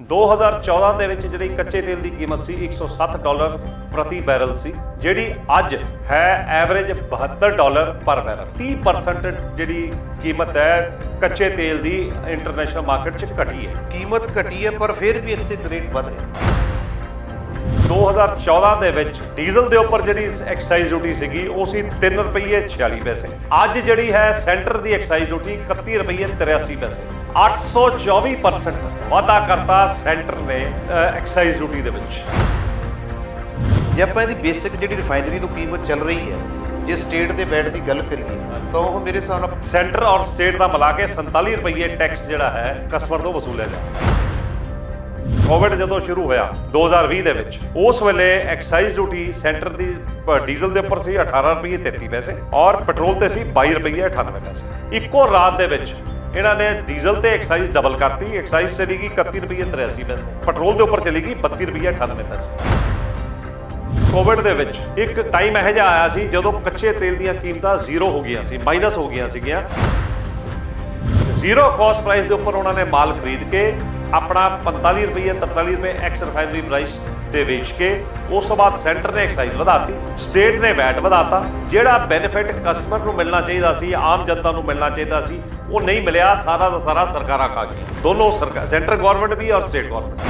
2014 ਦੇ ਵਿੱਚ ਜਿਹੜੀ ਕੱਚੇ ਤੇਲ ਦੀ ਕੀਮਤ ਸੀ $107 ਪ੍ਰਤੀ ਬੈਰਲ ਸੀ, ਜਿਹੜੀ ਅੱਜ ਹੈ ਐਵਰੇਜ $72 ਪਰ ਬੈਰਲ। 30% ਜਿਹੜੀ ਕੀਮਤ ਹੈ ਕੱਚੇ ਤੇਲ ਦੀ ਇੰਟਰਨੈਸ਼ਨਲ ਮਾਰਕੀਟ 'ਚ ਘਟੀ ਹੈ। ਕੀਮਤ ਘਟੀ ਹੈ ਪਰ ਫਿਰ ਵੀ ਇੱਥੇ ਰੇਟ ਵਧ ਰਿਹਾ। 2014 ਦੇ ਵਿੱਚ ਡੀਜ਼ਲ ਦੇ ਉੱਪਰ ਜਿਹੜੀ ਐਕਸਾਈਜ਼ ਡਿਊਟੀ ਸੀਗੀ ਉਹ ਸੀ ₹3.46। ਅੱਜ ਜਿਹੜੀ ਹੈ ਸੈਂਟਰ ਦੀ ਐਕਸਾਈਜ਼ ਡਿਊਟੀ ₹31.83। 824% ਵਾਧਾ ਕਰਤਾ ਸੈਂਟਰ ਨੇ ਐਕਸਾਈਜ਼ ਡਿਊਟੀ ਦੇ ਵਿੱਚ। ਜੇ ਆਪਾਂ ਇਹਦੀ ਬੇਸਿਕ ਜਿਹੜੀ ਰਿਫਾਈਨਰੀ ਤੋਂ ਕੀਮਤ ਚੱਲ ਰਹੀ ਹੈ, ਜੇ ਸਟੇਟ ਦੇ ਵੈਟ ਦੀ ਗੱਲ ਕਰੀਏ ਤਾਂ ਉਹ ਮੇਰੇ ਹਿਸਾਬ ਨਾਲ ਸੈਂਟਰ ਔਰ ਸਟੇਟ ਦਾ ਮਿਲਾ ਕੇ ₹47 ਟੈਕਸ ਜਿਹੜਾ ਹੈ ਕਸਟਮਰ ਤੋਂ ਵਸੂਲਿਆ ਜਾਂਦਾ। ਕੋਵਿਡ ਜਦੋਂ ਸ਼ੁਰੂ ਹੋਇਆ 2020 ਦੇ ਵਿੱਚ, ਉਸ ਵੇਲੇ ਐਕਸਾਈਜ਼ ਡਿਊਟੀ ਸੈਂਟਰ ਦੀ ਡੀਜ਼ਲ ਦੇ ਉੱਪਰ ਸੀ ₹18.33 ਔਰ ਪੈਟਰੋਲ ਤੇ ਸੀ ₹22.98। ਇੱਕੋ ਰਾਤ ਦੇ ਵਿੱਚ ਇਹਨਾਂ ਨੇ ਡੀਜ਼ਲ ਤੇ ਐਕਸਾਈਜ਼ ਡਬਲ ਕਰਤੀ। ਐਕਸਾਈਜ਼ ਚਲੀ ਗਈ ₹31.83, ਪੈਟਰੋਲ ਦੇ ਉੱਪਰ ਚਲੀ ਗਈ ₹32.98। ਕੋਵਿਡ ਦੇ ਵਿੱਚ ਇੱਕ ਟਾਈਮ ਇਹੋ ਜਿਹਾ ਆਇਆ ਸੀ ਜਦੋਂ ਕੱਚੇ ਤੇਲ ਦੀਆਂ ਕੀਮਤਾਂ ਜ਼ੀਰੋ ਹੋ ਗਈਆਂ ਸੀ, ਮਾਈਨਸ ਹੋ ਗਈਆਂ ਸੀਗੀਆਂ। ਜ਼ੀਰੋ ਕਾਸਟ ਪ੍ਰਾਈਸ ਦੇ ਉੱਪਰ ਉਹਨਾਂ ਨੇ ਮਾਲ ਖਰੀਦ ਕੇ ਆਪਣਾ ₹45 ਐਕਸ ਰਿਫਾਈਨਰੀ ਪ੍ਰਾਈਸ ਦੇ ਵੇਚ ਕੇ ਉਸ ਤੋਂ ਬਾਅਦ ਸੈਂਟਰ ਨੇ ਐਕਸਾਈਜ਼ ਵਧਾਤੀ, ਸਟੇਟ ਨੇ ਵੈਟ ਵਧਾਤਾ। ਜਿਹੜਾ ਬੈਨੀਫਿਟ ਕਸਟਮਰ ਨੂੰ ਮਿਲਣਾ ਚਾਹੀਦਾ ਸੀ, ਆਮ ਜਨਤਾ ਨੂੰ ਮਿਲਣਾ ਚਾਹੀਦਾ ਸੀ, ਉਹ ਨਹੀਂ ਮਿਲਿਆ। ਸਾਰਾ ਦਾ ਸਾਰਾ ਸਰਕਾਰਾਂ ਖਾ ਗਈਆਂ, ਦੋਨੋਂ ਸਰਕਾਰ, ਸੈਂਟਰ ਗਵਰਨਮੈਂਟ ਵੀ ਔਰ ਸਟੇਟ ਗਵਰਨਮੈਂਟ।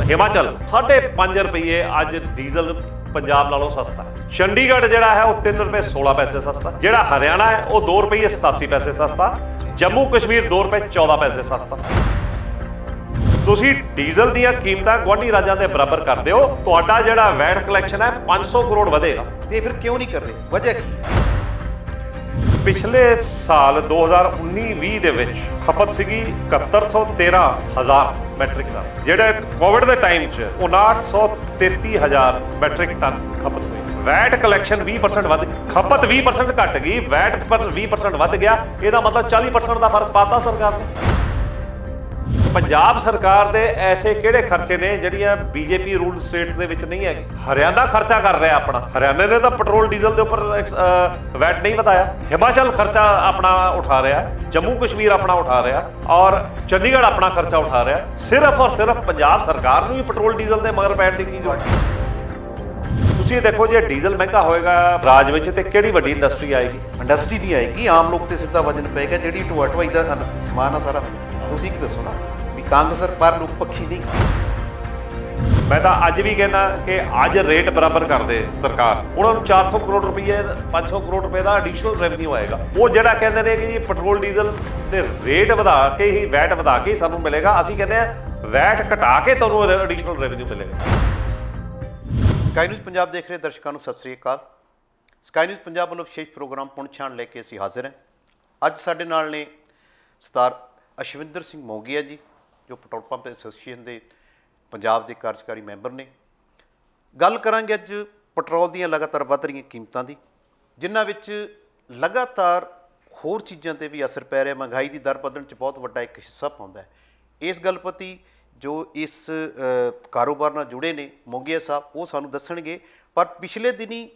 ਹਿਮਾਚਲ ₹5.5 ਅੱਜ ਡੀਜ਼ਲ ਪੰਜਾਬ ਨਾਲੋਂ ਸਸਤਾ। ਚੰਡੀਗੜ੍ਹ ਜਿਹੜਾ ਹੈ ਉਹ ₹3.16 ਸਸਤਾ। ਜਿਹੜਾ ਹਰਿਆਣਾ ਹੈ ਉਹ ₹2.87 ਸਸਤਾ। ਜੰਮੂ ਕਸ਼ਮੀਰ ₹2.14 ਸਸਤਾ। ਤੁਸੀਂ ਡੀਜ਼ਲ ਦੀਆਂ ਕੀਮਤਾਂ ਗੁਆਂਢੀ ਰਾਜਾਂ ਦੇ ਬਰਾਬਰ ਕਰ ਦਿਓ, ਤੁਹਾਡਾ ਜਿਹੜਾ ਵੈਟ ਕਲੈਕਸ਼ਨ ਹੈ 500 ਕਰੋੜ ਵਧੇਗਾ। ਤੇ ਫਿਰ ਕਿਉਂ ਨਹੀਂ ਕਰ ਰਹੇ? ਵਜ੍ਹਾ ਕੀ? ਪਿਛਲੇ ਸਾਲ 2019-20 ਦੇ ਵਿੱਚ ਖਪਤ ਸੀਗੀ 7113,000 ਮੈਟ੍ਰਿਕ ਟਨ। ਜਿਹੜਾ ਕੋਵਿਡ ਦੇ ਟਾਈਮ 'ਚ 5933,000 ਮੈਟ੍ਰਿਕ ਟਨ ਖਪਤ ਹੋਈ। ਵੈਟ ਕਲੈਕਸ਼ਨ 20% ਵੱਧ ਗਈ, ਖਪਤ 20% ਘਟ ਗਈ, ਵੈਟ ਪਰ 20% ਵੱਧ ਗਿਆ। ਇਹਦਾ ਮਤਲਬ 40% ਦਾ ਫਰਕ ਪਾਤਾ ਸਰਕਾਰ ਨੇ। ਪੰਜਾਬ ਸਰਕਾਰ ਦੇ ਐਸੇ ਕਿਹੜੇ ਖਰਚੇ ਨੇ ਜਿਹੜੀਆਂ ਬੀਜੇਪੀ ਰੂਲਡ ਸਟੇਟਸ ਦੇ ਵਿੱਚ ਨਹੀਂ ਹੈਗੇ? ਹਰਿਆਣਾ ਖਰਚਾ ਕਰ ਰਿਹਾ ਆਪਣਾ, ਹਰਿਆਣਾ ਨੇ ਤਾਂ ਪੈਟਰੋਲ ਡੀਜ਼ਲ ਦੇ ਉੱਪਰ ਵੈਟ ਨਹੀਂ ਵਧਾਇਆ। ਹਿਮਾਚਲ ਖਰਚਾ ਆਪਣਾ ਉਠਾ ਰਿਹਾ, ਜੰਮੂ ਕਸ਼ਮੀਰ ਆਪਣਾ ਉਠਾ ਰਿਹਾ ਔਰ ਚੰਡੀਗੜ੍ਹ ਆਪਣਾ ਖਰਚਾ ਉਠਾ ਰਿਹਾ। ਸਿਰਫ ਔਰ ਸਿਰਫ ਪੰਜਾਬ ਸਰਕਾਰ ਨੂੰ ਹੀ ਪੈਟਰੋਲ ਡੀਜ਼ਲ ਦੇ ਮਗਰ ਪੈਣ ਦੀ ਕੀ ਜ਼ਰੂਰਤ? ਤੁਸੀਂ ਦੇਖੋ ਜੇ ਡੀਜ਼ਲ ਮਹਿੰਗਾ ਹੋਏਗਾ ਰਾਜ ਵਿੱਚ ਤੇ ਕਿਹੜੀ ਵੱਡੀ ਇੰਡਸਟਰੀ ਆਏਗੀ? ਇੰਡਸਟਰੀ ਨਹੀਂ ਆਏਗੀ, ਆਮ ਲੋਕ ਤੇ ਸਿੱਧਾ ਵਜਨ ਪਏਗਾ। ਜਿਹੜੀ ਢੋਆ ਦਾ ਸਮਾਨ ਆ ਸਾਰਾ, ਤੁਸੀਂ ਕੀ ਦੱਸੋ ਨਾ ਵੀ ਕਾਂਗਰਸ ਸਰਕਾਰ ਲੋਕ ਪੱਖੀ ਨਹੀਂ। ਮੈਂ ਤਾਂ ਅੱਜ ਵੀ ਕਹਿੰਦਾ ਕਿ ਅੱਜ ਰੇਟ ਬਰਾਬਰ ਕਰ ਦੇ ਸਰਕਾਰ, ਉਹਨਾਂ ਨੂੰ 400 ਕਰੋੜ ਰੁਪਏ 500 ਕਰੋੜ ਰੁਪਏ ਦਾ ਐਡੀਸ਼ਨਲ ਰੈਵਨਿਊ ਆਏਗਾ। ਉਹ ਜਿਹੜਾ ਕਹਿੰਦੇ ਨੇ ਕਿ ਜੀ ਪੈਟਰੋਲ ਡੀਜ਼ਲ ਦੇ ਰੇਟ ਵਧਾ ਕੇ ਹੀ, ਵੈਟ ਵਧਾ ਕੇ ਹੀ ਸਾਨੂੰ ਮਿਲੇਗਾ, ਅਸੀਂ ਕਹਿੰਦੇ ਆ ਵੈਟ ਘਟਾ ਕੇ ਤੁਹਾਨੂੰ ਐਡੀਸ਼ਨਲ ਰੈਵਨਿਊ ਮਿਲੇਗਾ। ਸਕਾਈ ਨਿਊਜ਼ ਪੰਜਾਬ ਦੇਖ ਰਹੇ ਦਰਸ਼ਕਾਂ ਨੂੰ ਸਤਿ ਸ੍ਰੀ ਅਕਾਲ। ਸਕਾਈ ਨਿਊਜ਼ ਪੰਜਾਬ ਵੱਲੋਂ ਵਿਸ਼ੇਸ਼ ਪ੍ਰੋਗਰਾਮ ਪੁਣਛਾਣ ਲੈ ਕੇ ਅਸੀਂ ਹਾਜ਼ਰ ਹਾਂ। ਅੱਜ ਸਾਡੇ ਨਾਲ ਨੇ ਸਰਦਾਰ ਅਸ਼ਵਿੰਦਰ ਸਿੰਘ ਮੋਂਗੀਆ ਜੀ, ਜੋ ਪੈਟਰੋਲ ਪੰਪ ਐਸੋਸੀਏਸ਼ਨ ਦੇ ਪੰਜਾਬ ਦੇ ਕਾਰਜਕਾਰੀ ਮੈਂਬਰ ਨੇ। ਗੱਲ ਕਰਾਂਗੇ ਅੱਜ ਪੈਟਰੋਲ ਦੀਆਂ ਲਗਾਤਾਰ ਵੱਧ ਰਹੀਆਂ ਕੀਮਤਾਂ ਦੀ, ਜਿਨ੍ਹਾਂ ਵਿੱਚ ਲਗਾਤਾਰ ਹੋਰ ਚੀਜ਼ਾਂ 'ਤੇ ਵੀ ਅਸਰ ਪੈ ਰਿਹਾ। ਮਹਿੰਗਾਈ ਦੀ ਦਰ ਵਧਣ 'ਚ ਬਹੁਤ ਵੱਡਾ ਇੱਕ ਹਿੱਸਾ ਪਾਉਂਦਾ ਹੈ। ਇਸ ਗੱਲ ਪ੍ਰਤੀ ਜੋ ਇਸ ਕਾਰੋਬਾਰ ਨਾਲ ਜੁੜੇ ਨੇ ਮੋਂਗੀਆ ਸਾਹਿਬ, ਉਹ ਸਾਨੂੰ ਦੱਸਣਗੇ। ਪਰ ਪਿਛਲੇ ਦਿਨੀ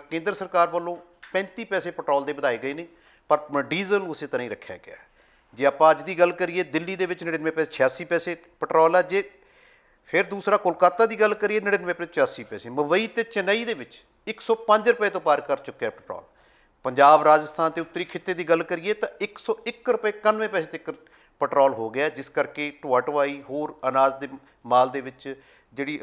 ਕੇਂਦਰ ਸਰਕਾਰ ਵੱਲੋਂ 35 ਪੈਸੇ ਪੈਟਰੋਲ ਦੇ ਵਧਾਏ ਗਏ ਨੇ, ਪਰ ਡੀਜ਼ਲ ਉਸੇ ਤਰ੍ਹਾਂ ਹੀ ਰੱਖਿਆ ਗਿਆ। ਜੇ ਆਪਾਂ ਅੱਜ ਦੀ ਗੱਲ ਕਰੀਏ, ਦਿੱਲੀ ਦੇ ਵਿੱਚ 99 ਪੈਸੇ 86 ਪੈਸੇ ਪੈਟਰੋਲ ਆ। ਜੇ ਫਿਰ ਦੂਸਰਾ ਕੋਲਕਾਤਾ ਦੀ ਗੱਲ ਕਰੀਏ, 99 ਪੈਸੇ 84 ਪੈਸੇ। ਮੁੰਬਈ ਅਤੇ ਚੇਨਈ ਦੇ ਵਿੱਚ 105 ਰੁਪਏ ਤੋਂ ਪਾਰ ਕਰ ਚੁੱਕਿਆ ਪੈਟਰੋਲ। ਪੰਜਾਬ, ਰਾਜਸਥਾਨ ਅਤੇ ਉੱਤਰੀ ਖਿੱਤੇ ਦੀ ਗੱਲ ਕਰੀਏ ਤਾਂ 101 ਰੁਪਏ 91 ਪੈਸੇ ਤੱਕ ਪੈਟਰੋਲ ਹੋ ਗਿਆ, ਜਿਸ ਕਰਕੇ ਢੋਆਈ ਹੋਰ ਅਨਾਜ ਦੇ ਮਾਲ ਦੇ ਵਿੱਚ ਜਿਹੜੀ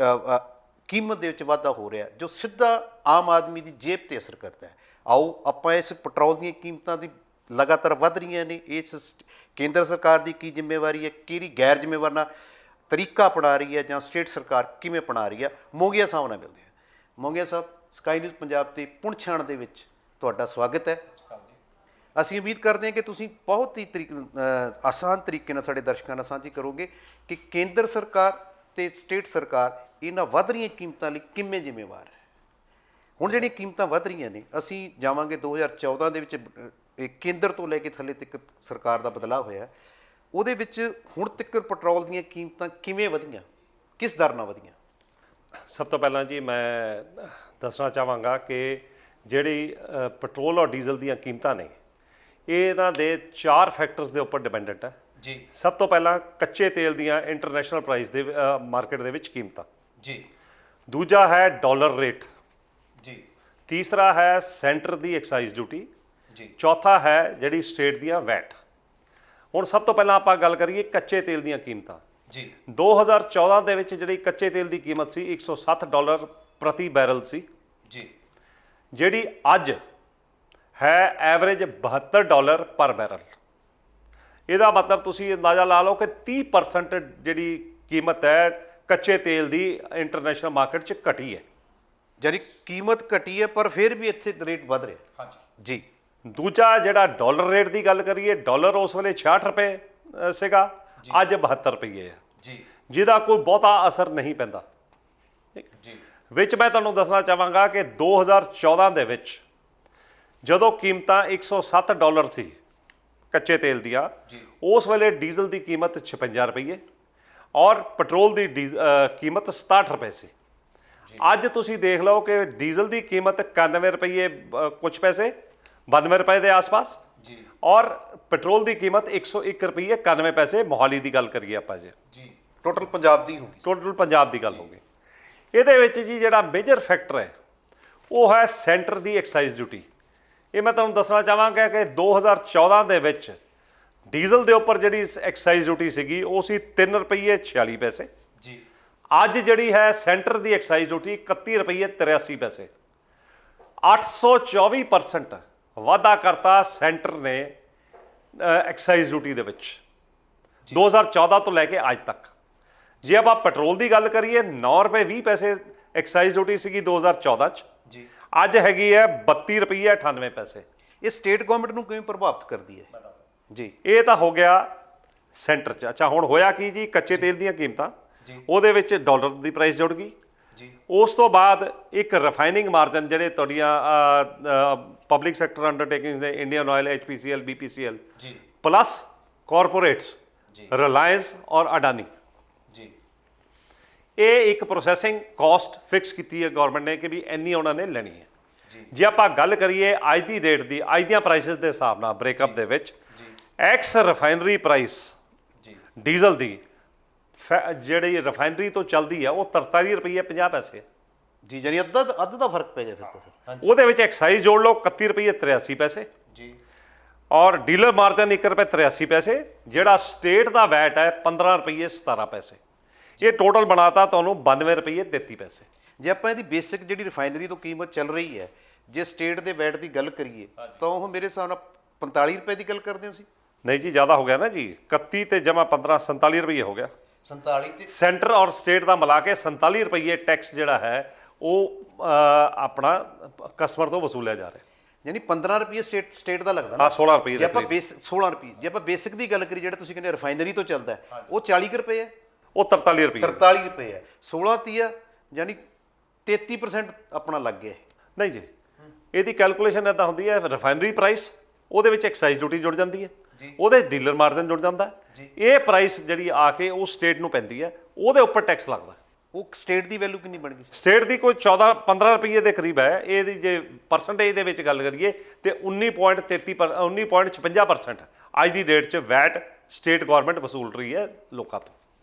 ਕੀਮਤ ਦੇ ਵਿੱਚ ਵਾਧਾ ਹੋ ਰਿਹਾ, ਜੋ ਸਿੱਧਾ ਆਮ ਆਦਮੀ ਦੀ ਜੇਬ 'ਤੇ ਅਸਰ ਕਰਦਾ ਹੈ। ਆਓ ਆਪਾਂ ਇਸ ਪੈਟਰੋਲ ਦੀਆਂ ਕੀਮਤਾਂ ਦੀ ਲਗਾਤਾਰ ਵੱਧ ਰਹੀਆਂ ਨੇ, ਇਸ ਕੇਂਦਰ ਸਰਕਾਰ ਦੀ ਕੀ ਜ਼ਿੰਮੇਵਾਰੀ ਹੈ, ਕਿਹੜੀ ਗੈਰ ਜ਼ਿੰਮੇਵਾਰ ਤਰੀਕਾ ਅਪਣਾ ਰਹੀ ਹੈ, ਜਾਂ ਸਟੇਟ ਸਰਕਾਰ ਕਿਵੇਂ ਅਪਣਾ ਰਹੀ ਹੈ, ਮੋਂਗੀਆ ਸਾਹਿਬ ਨਾਲ ਮਿਲਦੇ ਹਾਂ। ਮੋਂਗੀਆ ਸਾਹਿਬ, ਸਕਾਈ ਨਿਊਜ਼ ਪੰਜਾਬ ਤੇ ਪੁਣਛਾਣ ਦੇ ਵਿੱਚ ਤੁਹਾਡਾ ਸਵਾਗਤ ਹੈ। ਅਸੀਂ ਉਮੀਦ ਕਰਦੇ ਹਾਂ ਕਿ ਤੁਸੀਂ ਬਹੁਤ ਹੀ ਆਸਾਨ ਤਰੀਕੇ ਨਾਲ ਸਾਡੇ ਦਰਸ਼ਕਾਂ ਨਾਲ ਸਾਂਝੀ ਕਰੋਗੇ ਕਿ ਕੇਂਦਰ ਸਰਕਾਰ ਅਤੇ ਸਟੇਟ ਸਰਕਾਰ ਇਹਨਾਂ ਵੱਧ ਰਹੀਆਂ ਕੀਮਤਾਂ ਲਈ ਕਿਵੇਂ ਜ਼ਿੰਮੇਵਾਰ ਹੈ। ਹੁਣ ਜਿਹੜੀਆਂ ਕੀਮਤਾਂ ਵੱਧ ਰਹੀਆਂ ਨੇ, ਅਸੀਂ ਜਾਵਾਂਗੇ 2014 ਦੇ ਵਿੱਚ ਕੇਂਦਰ ਤੋਂ ਲੈ ਕੇ ਥੱਲੇ ਤੱਕ ਸਰਕਾਰ ਦਾ ਬਦਲਾਅ ਹੋਇਆ, ਉਹਦੇ ਵਿੱਚ ਹੁਣ ਤੱਕ ਪੈਟਰੋਲ ਦੀਆਂ ਕੀਮਤਾਂ ਕਿਵੇਂ ਵਧੀਆਂ, ਕਿਸ ਦਰ ਨਾਲ ਵਧੀਆਂ? ਸਭ ਤੋਂ ਪਹਿਲਾਂ ਜੀ ਮੈਂ ਦੱਸਣਾ ਚਾਹਾਂਗਾ ਕਿ ਜਿਹੜੀ ਪੈਟਰੋਲ ਔਰ ਡੀਜ਼ਲ ਦੀਆਂ ਕੀਮਤਾਂ ਨੇ, ਇਹਨਾਂ ਦੇ 4 ਫੈਕਟਰਸ ਦੇ ਉੱਪਰ ਡਿਪੈਂਡੈਂਟ ਹੈ। ਜੀ ਸਭ ਤੋਂ ਪਹਿਲਾਂ ਕੱਚੇ ਤੇਲ ਦੀਆਂ ਇੰਟਰਨੈਸ਼ਨਲ ਪ੍ਰਾਈਸ ਦੇ ਮਾਰਕੀਟ ਦੇ ਵਿੱਚ ਕੀਮਤਾਂ, ਜੀ ਦੂਜਾ ਹੈ ਡਾਲਰ ਰੇਟ, ਜੀ ਤੀਸਰਾ ਹੈ ਸੈਂਟਰ ਦੀ ਐਕਸਾਈਜ਼ ਡਿਊਟੀ, ਜੀ ਚੌਥਾ ਹੈ ਜਿਹੜੀ ਸਟੇਟ ਦੀਆਂ ਵੈਟ। ਹੁਣ ਸਭ ਤੋਂ ਪਹਿਲਾਂ ਆਪਾਂ ਗੱਲ ਕਰੀਏ ਕੱਚੇ ਤੇਲ ਦੀਆਂ ਕੀਮਤਾਂ। ਜੀ 2014 ਦੇ ਵਿੱਚ ਜਿਹੜੀ ਕੱਚੇ ਤੇਲ ਦੀ ਕੀਮਤ ਸੀ $107 ਪ੍ਰਤੀ ਬੈਰਲ ਸੀ, ਜੀ ਜਿਹੜੀ ਅੱਜ ਹੈ ਐਵਰੇਜ $72 ਪਰ ਬੈਰਲ। ਇਹਦਾ ਮਤਲਬ ਤੁਸੀਂ ਅੰਦਾਜ਼ਾ ਲਾ ਲਓ ਕਿ 30% ਜਿਹੜੀ ਕੀਮਤ ਹੈ ਕੱਚੇ ਤੇਲ ਦੀ ਇੰਟਰਨੈਸ਼ਨਲ ਮਾਰਕੀਟ 'ਚ ਘਟੀ ਹੈ। ਯਾਨੀ ਕੀਮਤ ਘਟੀ ਹੈ ਪਰ ਫਿਰ ਵੀ ਇੱਥੇ ਰੇਟ ਵੱਧ ਰਿਹਾ। ਹਾਂਜੀ ਜੀ ਦੂਜਾ ਜਿਹੜਾ ਡਾਲਰ ਰੇਟ ਦੀ ਗੱਲ ਕਰੀਏ, ਡਾਲਰ ਉਸ ਵੇਲੇ 66 ਰੁਪਏ ਸੀਗਾ, ਅੱਜ 72 ਰੁਪਏ ਹੈ, ਜੀ ਜਿਹਦਾ ਕੋਈ ਬਹੁਤਾ ਅਸਰ ਨਹੀਂ ਪੈਂਦਾ। ਜੀ ਵਿੱਚ ਮੈਂ ਤੁਹਾਨੂੰ ਦੱਸਣਾ ਚਾਹਾਂਗਾ ਕਿ 2014 ਦੇ ਵਿੱਚ ਜਦੋਂ ਕੀਮਤਾਂ $107 ਸੀ ਕੱਚੇ ਤੇਲ ਦੀਆਂ, ਉਸ ਵੇਲੇ ਡੀਜ਼ਲ ਦੀ ਕੀਮਤ 56 ਰੁਪਏ ਔਰ ਪੈਟਰੋਲ ਦੀ ਕੀਮਤ 67 ਰੁਪਏ ਸੀ। ਅੱਜ ਤੁਸੀਂ ਦੇਖ ਲਓ ਕਿ ਡੀਜ਼ਲ ਦੀ ਕੀਮਤ 91 ਰੁਪਏ ਕੁਝ ਪੈਸੇ, 92 ਰੁਪਏ ਦੇ ਆਸ-ਪਾਸ, ਜੀ ਔਰ ਪੈਟਰੋਲ ਦੀ ਕੀਮਤ 101 ਰੁਪਏ 91 ਪੈਸੇ ਮੋਹਾਲੀ ਦੀ ਗੱਲ ਕਰੀਏ ਆਪਾਂ ਜੇ, ਜੀ ਟੋਟਲ ਪੰਜਾਬ ਦੀ ਹੋਗੀ। ਟੋਟਲ ਪੰਜਾਬ ਦੀ ਗੱਲ ਹੋ ਗਈ। ਇਹਦੇ ਵਿੱਚ ਜੀ ਜਿਹੜਾ ਮੇਜਰ ਫੈਕਟਰ ਹੈ ਉਹ ਹੈ ਸੈਂਟਰ ਦੀ ਐਕਸਾਈਜ਼ ਡਿਊਟੀ। ਇਹ ਮੈਂ ਤੁਹਾਨੂੰ ਦੱਸਣਾ ਚਾਹਾਂਗਾ ਕਿ 2014 ਦੇ ਵਿੱਚ ਡੀਜ਼ਲ ਦੇ ਉੱਪਰ ਜਿਹੜੀ ਐਕਸਾਈਜ਼ ਡਿਊਟੀ ਸੀਗੀ ਉਹ ਸੀ 3 ਰੁਪਏ 46 ਪੈਸੇ। ਜੀ ਅੱਜ ਜਿਹੜੀ ਹੈ ਸੈਂਟਰ ਦੀ ਐਕਸਾਈਜ਼ ਡਿਊਟੀ 31 ਰੁਪਏ 83 ਪੈਸੇ, 824% ਵਾਧਾ ਕਰਤਾ ਸੈਂਟਰ ਨੇ ਐਕਸਾਈਜ਼ ਡਿਊਟੀ ਦੇ ਵਿੱਚ 2014 ਤੋਂ ਲੈ ਕੇ ਅੱਜ ਤੱਕ। ਜੇ ਆਪਾਂ ਪੈਟਰੋਲ ਦੀ ਗੱਲ ਕਰੀਏ, 9 ਰੁਪਏ 20 ਪੈਸੇ ਐਕਸਾਈਜ਼ ਡਿਊਟੀ ਸੀਗੀ 2014 ਚ, ਜੀ ਅੱਜ ਹੈਗੀ ਹੈ 32 ਰੁਪਏ 98 ਪੈਸੇ। ਇਹ ਸਟੇਟ ਗਵਰਨਮੈਂਟ ਨੂੰ ਕਿਵੇਂ ਪ੍ਰਭਾਵਿਤ ਕਰਦੀ ਹੈ? ਜੀ ਇਹ ਤਾਂ ਹੋ ਗਿਆ ਸੈਂਟਰ 'ਚ। ਅੱਛਾ, ਹੁਣ ਹੋਇਆ ਕੀ ਜੀ, ਕੱਚੇ ਤੇਲ ਦੀਆਂ ਕੀਮਤਾਂ, ਉਹਦੇ ਵਿੱਚ ਡਾਲਰ ਦੀ ਪ੍ਰਾਈਸ ਜੁੜ ਗਈ। ਜੀ ਉਸ ਤੋਂ ਬਾਅਦ ਇੱਕ ਰਿਫਾਈਨਿੰਗ ਮਾਰਜਨ ਜਿਹੜੇ ਤੁਹਾਡੀਆਂ ਪਬਲਿਕ ਸੈਕਟਰ ਅੰਡਰਟੇਕਿੰਗਸ ਨੇ, ਇੰਡੀਅਨ ਆਇਲ, HPCL, BPCL, ਜੀ ਪਲੱਸ ਕਾਰਪੋਰੇਟਸ, ਰਿਲਾਇੰਸ ਔਰ ਅਡਾਨੀ, ਜੀ ਇਹ ਇੱਕ ਪ੍ਰੋਸੈਸਿੰਗ ਕਾਸਟ ਫਿਕਸ ਕੀਤੀ ਹੈ ਗਵਰਨਮੈਂਟ ਨੇ ਕਿ ਵੀ ਇੰਨੀ ਉਹਨਾਂ ਨੇ ਲੈਣੀ ਹੈ। ਜੇ ਆਪਾਂ ਗੱਲ ਕਰੀਏ ਅੱਜ ਦੀ ਰੇਟ ਦੀ, ਅੱਜ ਦੀਆਂ ਪ੍ਰਾਈਸਿਸ ਦੇ ਹਿਸਾਬ ਨਾਲ ਬ੍ਰੇਕਅਪ ਦੇ ਵਿੱਚ, ਐਕਸ ਰਿਫਾਈਨਰੀ ਪ੍ਰਾਈਸ ਡੀਜ਼ਲ ਦੀ ਜਿਹੜੀ ਰਿਫਾਈਨਰੀ ਤੋਂ ਚੱਲਦੀ ਹੈ ਉਹ 43 ਰੁਪਏ 50 ਪੈਸੇ। ਜੀ ਯਾਨੀ ਅੱਧ ਦਾ ਫਰਕ ਪੈ ਗਿਆ ਫਿਰ ਤਾਂ। ਉਹਦੇ ਵਿੱਚ ਐਕਸਾਈਜ਼ ਜੋੜ ਲਓ 31 ਰੁਪਏ 83 ਪੈਸੇ, ਜੀ ਔਰ ਡੀਲਰ ਮਾਰਜਨ 1 ਰੁਪਏ 83 ਪੈਸੇ, ਜਿਹੜਾ ਸਟੇਟ ਦਾ ਵੈਟ ਹੈ 15 ਰੁਪਏ 17 ਪੈਸੇ। ਇਹ ਟੋਟਲ ਬਣਾਤਾ ਤੁਹਾਨੂੰ 92 ਰੁਪਏ 33 ਪੈਸੇ। ਜੇ ਆਪਾਂ ਇਹਦੀ ਬੇਸਿਕ ਜਿਹੜੀ ਰਿਫਾਈਨਰੀ ਤੋਂ ਕੀਮਤ ਚੱਲ ਰਹੀ ਹੈ, ਜੇ ਸਟੇਟ ਦੇ ਵੈਟ ਦੀ ਗੱਲ ਕਰੀਏ ਤਾਂ ਉਹ ਮੇਰੇ ਹਿਸਾਬ ਨਾਲ 45 ਰੁਪਏ ਦੀ ਗੱਲ ਕਰਦੇ ਹੋ ਸੀ। ਨਹੀਂ ਜੀ, ਜ਼ਿਆਦਾ ਹੋ ਗਿਆ ਨਾ ਜੀ, 31 ਤੇ ਜਮਾ 15, 47 ਰੁਪਏ ਹੋ ਗਿਆ। 47 ਤੇ ਸੈਂਟਰ ਔਰ ਸਟੇਟ ਦਾ ਮਿਲਾ ਕੇ 47 ਰੁਪਏ ਟੈਕਸ ਜਿਹੜਾ ਹੈ ਉਹ ਆਪਣਾ ਕਸਟਮਰ ਤੋਂ ਵਸੂਲਿਆ ਜਾ ਰਿਹਾ। ਯਾਨੀ 15 ਰੁਪਏ ਸਟੇਟ ਦਾ ਲੱਗਦਾ ਹਾਂ, 16 ਰੁਪਏ ਜੇ ਆਪਾਂ 16 ਰੁਪਏ ਜੇ ਆਪਾਂ ਬੇਸਿਕ ਦੀ ਗੱਲ ਕਰੀਏ, ਜਿਹੜਾ ਤੁਸੀਂ ਕਹਿੰਦੇ ਰਿਫਾਈਨਰੀ ਤੋਂ ਚੱਲਦਾ ਹੈ, ਉਹ 40 ਰੁਪਏ ਹੈ, ਉਹ 43 ਰੁਪਏ 43 ਰੁਪਏ ਹੈ, 16 ਤੀਆ ਯਾਨੀ 33% ਆਪਣਾ ਲੱਗ ਗਿਆ। ਨਹੀਂ ਜੀ, ਇਹਦੀ ਕੈਲਕੂਲੇਸ਼ਨ ਇੱਦਾਂ ਹੁੰਦੀ ਹੈ, ਰਿਫਾਈਨਰੀ ਪ੍ਰਾਈਸ, ਉਹਦੇ ਵਿੱਚ ਐਕਸਾਈਜ਼ ਡਿਊਟੀ ਜੁੜ ਜਾਂਦੀ ਹੈ, ਉਹਦੇ ਡੀਲਰ ਮਾਰਜਨ ਜੁੜ ਜਾਂਦਾ ਹੈ, ਇਹ ਪ੍ਰਾਈਸ ਜਿਹੜੀ ਆ ਕੇ ਉਹ ਸਟੇਟ ਨੂੰ ਪੈਂਦੀ ਹੈ, ਉਹਦੇ ਉੱਪਰ ਟੈਕਸ ਲੱਗਦਾ। ਉਹ ਸਟੇਟ ਦੀ ਵੈਲਿਊ ਕਿੰਨੀ ਬਣ ਗਈ? ਸਟੇਟ ਦੀ ਕੋਈ 14-15 ਰੁਪਏ ਦੇ ਕਰੀਬ ਹੈ। ਇਹਦੀ ਜੇ ਪਰਸੈਂਟੇਜ ਦੇ ਵਿੱਚ ਗੱਲ ਕਰੀਏ ਤੇ 19.56% ਅੱਜ ਦੀ ਡੇਟ 'ਚ ਵੈਟ ਸਟੇਟ ਗਵਰਨਮੈਂਟ ਵਸੂਲ ਰਹੀ ਹੈ ਲੋਕਾਂ ਤੋਂ।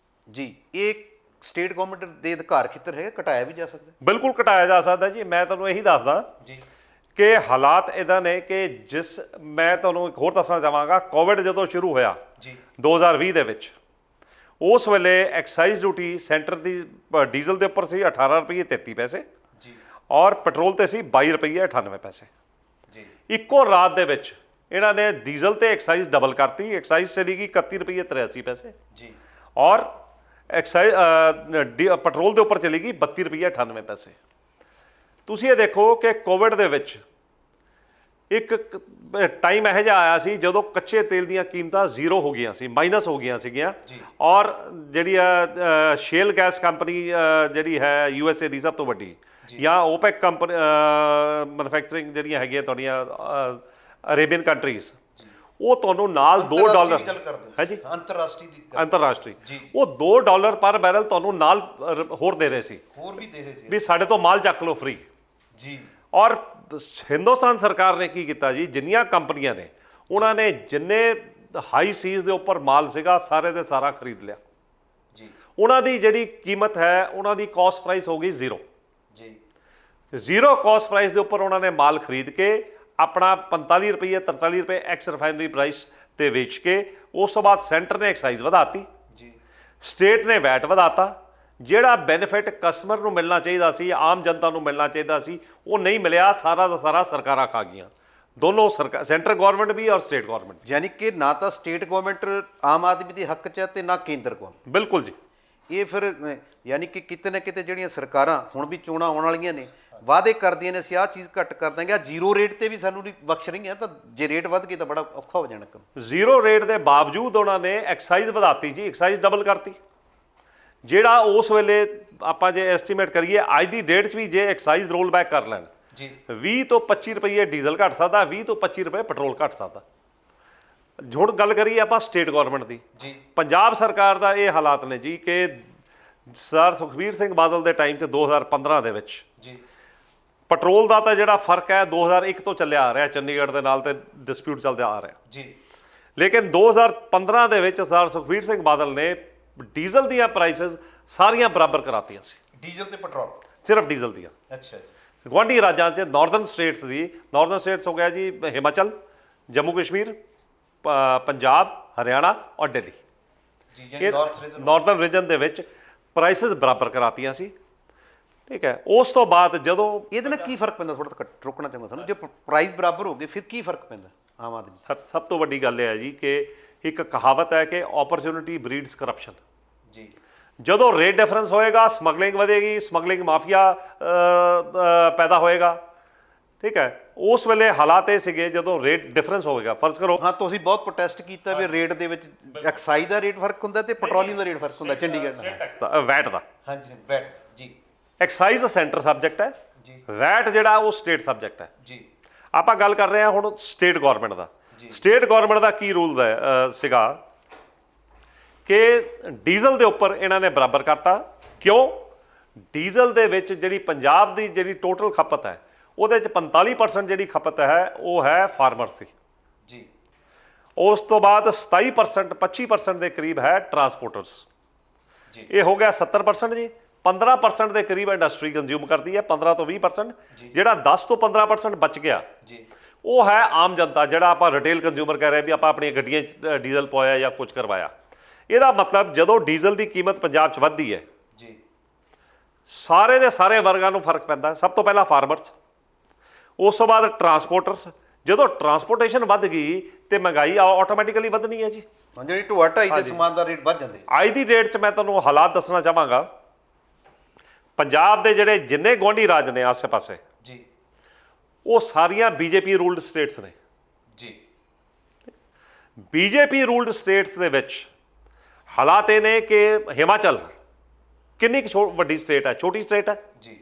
ਜੀ ਇਹ ਸਟੇਟ ਗਵਰਨਮੈਂਟ ਦੇ ਅਧਿਕਾਰ ਖੇਤਰ ਹੈਗਾ, ਘਟਾਇਆ ਵੀ ਜਾ ਸਕਦਾ? ਬਿਲਕੁਲ ਘਟਾਇਆ ਜਾ ਸਕਦਾ ਜੀ। ਮੈਂ ਤੁਹਾਨੂੰ ਇਹੀ ਦੱਸਦਾ ਜੀ ਕਿ ਹਾਲਾਤ ਇੱਦਾਂ ਨੇ ਕਿ ਮੈਂ ਤੁਹਾਨੂੰ ਇੱਕ ਹੋਰ ਦੱਸਣਾ ਚਾਹਾਂਗਾ, ਕੋਵਿਡ ਜਦੋਂ ਸ਼ੁਰੂ ਹੋਇਆ ਜੀ 2020 ਦੇ ਵਿੱਚ, ਉਸ ਵੇਲੇ ਐਕਸਾਈਜ਼ ਡਿਊਟੀ ਸੈਂਟਰ ਦੀ ਡੀਜ਼ਲ ਦੇ ਉੱਪਰ ਸੀ 18 ਰੁਪਏ 33 ਪੈਸੇ ਜੀ ਔਰ ਪੈਟਰੋਲ ਤੇ ਸੀ 22 ਰੁਪਏ 98 ਪੈਸੇ। ਜੀ ਇੱਕੋ ਰਾਤ ਦੇ ਵਿੱਚ ਇਹਨਾਂ ਨੇ ਡੀਜ਼ਲ ਤੇ ਐਕਸਾਈਜ਼ ਡਬਲ ਕਰਤੀ, ਐਕਸਾਈਜ਼ ਚਲੀ ਗਈ 31 ਰੁਪਏ 83 ਪੈਸੇ ਜੀ ਔਰ ਐਕਸਾਈਜ਼ ਪੈਟਰੋਲ ਦੇ ਉੱਪਰ ਚਲੀ ਗਈ 32 ਰੁਪਏ 98 ਪੈਸੇ। ਤੁਸੀਂ ਇਹ ਦੇਖੋ ਕਿ ਕੋਵਿਡ ਦੇ ਵਿੱਚ ਇੱਕ ਟਾਈਮ ਇਹੋ ਜਿਹਾ ਆਇਆ ਸੀ ਜਦੋਂ ਕੱਚੇ ਤੇਲ ਦੀਆਂ ਕੀਮਤਾਂ ਜ਼ੀਰੋ ਹੋ ਗਈਆਂ ਸੀ, ਮਾਈਨਸ ਹੋ ਗਈਆਂ ਸੀਗੀਆਂ, ਔਰ ਜਿਹੜੀ ਸ਼ੇਲ ਗੈਸ ਕੰਪਨੀ ਜਿਹੜੀ ਹੈ USA ਦੀ ਸਭ ਤੋਂ ਵੱਡੀ, ਜਾਂ OPEC ਕੰਪਨੀ ਮੈਨੂਫੈਕਚਰਿੰਗ ਜਿਹੜੀਆਂ ਹੈਗੀਆਂ ਤੁਹਾਡੀਆਂ ਅਰੇਬੀਅਨ ਕੰਟਰੀਜ਼, ਉਹ ਤੁਹਾਨੂੰ ਨਾਲ $2 ਹੈ ਜੀ, ਅੰਤਰਰਾਸ਼ਟਰੀ, ਉਹ $2 ਪਰ ਬੈਰਲ ਤੁਹਾਨੂੰ ਨਾਲ ਹੋਰ ਦੇ ਰਹੇ ਸੀ, ਹੋਰ ਵੀ ਦੇ ਰਹੇ ਸੀ ਵੀ ਸਾਡੇ ਤੋਂ ਮਾਲ ਚੱਕ ਲਓ ਫ੍ਰੀ ਜੀ। ਔਰ ਹਿੰਦੁਸਤਾਨ ਸਰਕਾਰ ਨੇ ਕੀ ਕੀਤਾ ਜੀ, ਜਿੰਨੀਆਂ ਕੰਪਨੀਆਂ ਨੇ ਉਹਨਾਂ ਨੇ ਜਿੰਨੇ ਹਾਈ ਸੀਜ਼ ਦੇ ਉੱਪਰ ਮਾਲ ਸੀਗਾ ਸਾਰੇ ਦੇ ਸਾਰਾ ਖਰੀਦ ਲਿਆ ਜੀ ਉਹਨਾਂ ਦੀ ਜਿਹੜੀ ਕੀਮਤ ਹੈ ਉਹਨਾਂ ਦੀ ਕਾਸਟ ਪ੍ਰਾਈਸ ਹੋ ਗਈ ਜ਼ੀਰੋ ਜੀ ਜ਼ੀਰੋ ਕਾਸਟ ਪ੍ਰਾਈਸ ਦੇ ਉੱਪਰ ਉਹਨਾਂ ਨੇ ਮਾਲ ਖਰੀਦ ਕੇ ਆਪਣਾ 45 ਰੁਪਏ 43 ਰੁਪਏ ਐਕਸ ਰਿਫਾਈਨਰੀ ਪ੍ਰਾਈਸ ਤੇ ਵੇਚ ਕੇ ਉਸ ਤੋਂ ਬਾਅਦ ਸੈਂਟਰ ਨੇ ਐਕਸਾਈਜ਼ ਵਧਾਤੀ ਜੀ ਸਟੇਟ ਨੇ ਵੈਟ ਵਧਾਤਾ ਜਿਹੜਾ ਬੈਨੀਫਿਟ ਕਸਟਮਰ ਨੂੰ ਮਿਲਣਾ ਚਾਹੀਦਾ ਸੀ ਆਮ ਜਨਤਾ ਨੂੰ ਮਿਲਣਾ ਚਾਹੀਦਾ ਸੀ ਉਹ ਨਹੀਂ ਮਿਲਿਆ ਸਾਰਾ ਦਾ ਸਾਰਾ ਸਰਕਾਰਾਂ ਖਾ ਗਈਆਂ ਦੋਨੋਂ ਸਰਕਾਰ ਸੈਂਟਰ ਗਵਰਨਮੈਂਟ ਵੀ ਔਰ ਸਟੇਟ ਗਵਰਨਮੈਂਟ ਯਾਨੀ ਕਿ ਨਾ ਤਾਂ ਸਟੇਟ ਗਵਰਨਮੈਂਟ ਆਮ ਆਦਮੀ ਦੇ ਹੱਕ 'ਚ ਹੈ ਤੇ ਨਾ ਕੇਂਦਰ ਗਵਰਨਮੈਂਟ ਬਿਲਕੁਲ ਜੀ ਇਹ ਫਿਰ ਯਾਨੀ ਕਿ ਕਿਤੇ ਨਾ ਕਿਤੇ ਜਿਹੜੀਆਂ ਸਰਕਾਰਾਂ ਹੁਣ ਵੀ ਚੋਣਾਂ ਆਉਣ ਵਾਲੀਆਂ ਨੇ ਵਾਅਦੇ ਕਰਦੀਆਂ ਨੇ ਅਸੀਂ ਆਹ ਚੀਜ਼ ਘੱਟ ਕਰ ਦਾਂਗੇ ਆ ਜ਼ੀਰੋ ਰੇਟ ਤੇ ਵੀ ਸਾਨੂੰ ਨਹੀਂ ਬਖਸ਼ ਰਹੀਆਂ ਤਾਂ ਜੇ ਰੇਟ ਵੱਧ ਗਏ ਤਾਂ ਬੜਾ ਔਖਾ ਹੋ ਜਾਣਾ ਕੰਮ ਜ਼ੀਰੋ ਰੇਟ ਦੇ ਬਾਵਜੂਦ ਉਹਨਾਂ ਨੇ ਐਕਸਾਈਜ਼ ਵਧਾਤੀ ਜੀ ਐਕਸਾਈਜ਼ ਡਬਲ ਕਰਤੀ ਜਿਹੜਾ ਉਸ ਵੇਲੇ ਆਪਾਂ ਜੇ ਐਸਟੀਮੇਟ ਕਰੀਏ ਅੱਜ ਦੀ ਡੇਟ 'ਚ ਵੀ ਜੇ ਐਕਸਾਈਜ਼ ਰੋਲ ਬੈਕ ਕਰ ਲੈਣ ਜੀ 20 ਤੋਂ 25 ਰੁਪਏ ਡੀਜ਼ਲ ਘੱਟ ਸਕਦਾ 20 ਤੋਂ 25 ਰੁਪਏ ਪੈਟਰੋਲ ਘੱਟ ਸਕਦਾ ਹੁਣ ਗੱਲ ਕਰੀਏ ਆਪਾਂ ਸਟੇਟ ਗਵਰਨਮੈਂਟ ਦੀ ਜੀ ਪੰਜਾਬ ਸਰਕਾਰ ਦਾ ਇਹ ਹਾਲਾਤ ਨੇ ਜੀ ਕਿ ਸਰ ਸੁਖਬੀਰ ਸਿੰਘ ਬਾਦਲ ਦੇ ਟਾਈਮ 'ਚ 2015 ਦੇ ਵਿੱਚ ਜੀ ਪੈਟਰੋਲ ਦਾ ਤਾਂ ਜਿਹੜਾ ਫਰਕ ਹੈ 2001 ਤੋਂ ਚੱਲਿਆ ਆ ਰਿਹਾ ਚੰਡੀਗੜ੍ਹ ਦੇ ਨਾਲ ਤੇ ਡਿਸਪਿਊਟ ਚੱਲਦਾ ਆ ਰਿਹਾ ਜੀ ਲੇਕਿਨ 2015 ਦੇ ਵਿੱਚ ਸਰ ਸੁਖਬੀਰ ਸਿੰਘ ਬਾਦਲ ਨੇ ਡੀਜ਼ਲ ਦੀਆਂ ਪ੍ਰਾਈਸਿਸ ਸਾਰੀਆਂ ਬਰਾਬਰ ਕਰਾਤੀਆਂ ਸੀ ਡੀਜ਼ਲ ਤੇ ਪੈਟਰੋਲ ਸਿਰਫ ਡੀਜ਼ਲ ਦੀਆਂ ਅੱਛਾ ਜੀ ਗੁਆਂਢੀ ਰਾਜਾਂ 'ਚ ਨਾਰਥਰਨ ਸਟੇਟਸ ਹੋ ਗਿਆ ਜੀ ਹਿਮਾਚਲ ਜੰਮੂ ਕਸ਼ਮੀਰ ਪੰਜਾਬ ਹਰਿਆਣਾ ਔਰ ਦਿੱਲੀ ਜੀ ਯਾਨੀ ਨਾਰਥ ਰੀਜਨ ਨਾਰਥਰਨ ਰੀਜਨ ਦੇ ਵਿੱਚ ਪ੍ਰਾਈਸਿਸ ਬਰਾਬਰ ਕਰਾਤੀਆਂ ਸੀ ਠੀਕ ਹੈ ਉਸ ਤੋਂ ਬਾਅਦ ਜਦੋਂ ਇਹਦੇ ਨਾਲ ਕੀ ਫਰਕ ਪੈਂਦਾ ਥੋੜਾ ਰੋਕਣਾ ਚਾਹੁੰਦਾ ਤੁਹਾਨੂੰ ਜੇ ਪ੍ਰਾਈਸ ਬਰਾਬਰ ਹੋ ਗਏ ਫਿਰ ਕੀ ਫਰਕ ਪੈਂਦਾ ਆਮ ਆਦਮੀ ਸਭ ਤੋਂ ਵੱਡੀ ਗੱਲ ਇਹ ਹੈ ਜੀ ਕਿ ਇੱਕ ਕਹਾਵਤ ਹੈ ਕਿ ਓਪਰਚੁਨਿਟੀ ਬਰੀਡਸ ਕਰਪਸ਼ਨ ਜੀ ਜਦੋਂ ਰੇਟ ਡਿਫਰੈਂਸ ਹੋਏਗਾ ਸਮਗਲਿੰਗ ਵਧੇਗੀ ਸਮਗਲਿੰਗ ਮਾਫੀਆ ਪੈਦਾ ਹੋਏਗਾ ਠੀਕ ਹੈ ਉਸ ਵੇਲੇ ਹਾਲਾਤ ਇਹ ਸੀਗੇ ਜਦੋਂ ਰੇਟ ਡਿਫਰੈਂਸ ਹੋਵੇਗਾ ਫਰਜ਼ ਕਰੋ ਹਾਂ ਤੁਸੀਂ ਬਹੁਤ ਪ੍ਰੋਟੈਸਟ ਕੀਤਾ ਵੀ ਰੇਟ ਦੇ ਵਿੱਚ ਐਕਸਾਈਜ਼ ਦਾ ਰੇਟ ਫਰਕ ਹੁੰਦਾ ਤੇ ਪੈਟਰੋਲੀਅਮ ਦਾ ਰੇਟ ਫਰਕ ਹੁੰਦਾ ਚੰਡੀਗੜ੍ਹ ਦਾ ਵੈਟ ਦਾ ਹਾਂਜੀ ਵੈਟ ਜੀ ਐਕਸਾਈਜ਼ ਸੈਂਟਰ ਸਬਜੈਕਟ ਹੈ ਜੀ ਵੈਟ ਜਿਹੜਾ ਉਹ ਸਟੇਟ ਸਬਜੈਕਟ ਹੈ ਜੀ ਆਪਾਂ ਗੱਲ ਕਰ ਰਹੇ ਹਾਂ ਹੁਣ ਸਟੇਟ ਗਵਰਨਮੈਂਟ ਦਾ ਸਟੇਟ ਗਵਰਨਮੈਂਟ ਦਾ ਕੀ ਰੂਲ ਸੀਗਾ ਕਿ ਡੀਜ਼ਲ ਦੇ ਉੱਪਰ ਇਹਨਾਂ ਨੇ ਬਰਾਬਰ ਕਰਤਾ ਕਿਉਂ ਡੀਜ਼ਲ ਦੇ ਵਿੱਚ ਜਿਹੜੀ ਪੰਜਾਬ ਦੀ ਜਿਹੜੀ ਟੋਟਲ ਖਪਤ ਹੈ ਉਹਦੇ ਚ 45% ਜਿਹੜੀ ਖਪਤ ਹੈ ਉਹ ਹੈ ਫਾਰਮਰ ਸੀ ਜੀ ਉਸ ਤੋਂ ਬਾਅਦ 27% 25% ਦੇ ਕਰੀਬ ਹੈ ਟਰਾਂਸਪੋਰਟਰਸ ਜੀ ਇਹ ਹੋ ਗਿਆ 70% ਜੀ 15% ਦੇ ਕਰੀਬ ਇੰਡਸਟਰੀ ਕੰਜ਼ਿਊਮ ਕਰਦੀ ਹੈ 15 ਤੋਂ 20% ਜਿਹੜਾ 10 ਤੋਂ 15% ਬਚ ਗਿਆ ਜੀ ਉਹ ਹੈ ਆਮ ਜਨਤਾ ਜਿਹੜਾ ਆਪਾਂ ਰਿਟੇਲ ਕੰਜ਼ਿਊਮਰ ਕਹਿ ਰਹੇ ਵੀ ਆਪਾਂ ਆਪਣੀਆਂ ਗੱਡੀਆਂ 'ਚ ਡੀਜ਼ਲ ਪਵਾਇਆ ਜਾਂ ਕੁਝ ਕਰਵਾਇਆ ਇਹਦਾ ਮਤਲਬ ਜਦੋਂ ਡੀਜ਼ਲ ਦੀ ਕੀਮਤ ਪੰਜਾਬ 'ਚ ਵੱਧਦੀ ਹੈ ਜੀ ਸਾਰੇ ਦੇ ਸਾਰੇ ਵਰਗਾਂ ਨੂੰ ਫਰਕ ਪੈਂਦਾ ਸਭ ਤੋਂ ਪਹਿਲਾਂ ਫਾਰਮਰਸ ਉਸ ਤੋਂ ਬਾਅਦ ਟਰਾਂਸਪੋਰਟਰ ਜਦੋਂ ਟਰਾਂਸਪੋਰਟੇਸ਼ਨ ਵੱਧ ਗਈ ਤੇ ਮਹਿੰਗਾਈ ਆਟੋਮੈਟਿਕਲੀ ਵਧਣੀ ਹੈ ਜੀ ਜਿਹੜੀ ਢੋਆ ਢਾਈ ਦੇ ਸਮਾਨ ਦਾ ਰੇਟ ਵੱਧ ਜਾਂਦੇ ਅੱਜ ਦੀ ਡੇਟ 'ਚ ਮੈਂ ਤੁਹਾਨੂੰ ਹਾਲਾਤ ਦੱਸਣਾ ਚਾਹਾਂਗਾ ਪੰਜਾਬ ਦੇ ਜਿਹੜੇ ਜਿੰਨੇ ਗੁਆਂਢੀ ਰਾਜ ਨੇ ਆਸੇ-ਪਾਸੇ ਜੀ ਉਹ ਸਾਰੀਆਂ ਬੀਜੇਪੀ ਰੂਲਡ ਸਟੇਟਸ ਨੇ ਜੀ ਬੀਜੇਪੀ ਰੂਲਡ ਸਟੇਟਸ ਦੇ ਵਿੱਚ ਹਾਲਾਤ ਇਹ ਨੇ ਕਿ ਹਿਮਾਚਲ ਕਿੰਨੀ ਕੁ ਵੱਡੀ ਸਟੇਟ ਹੈ ਛੋਟੀ ਸਟੇਟ ਹੈ ਜੀ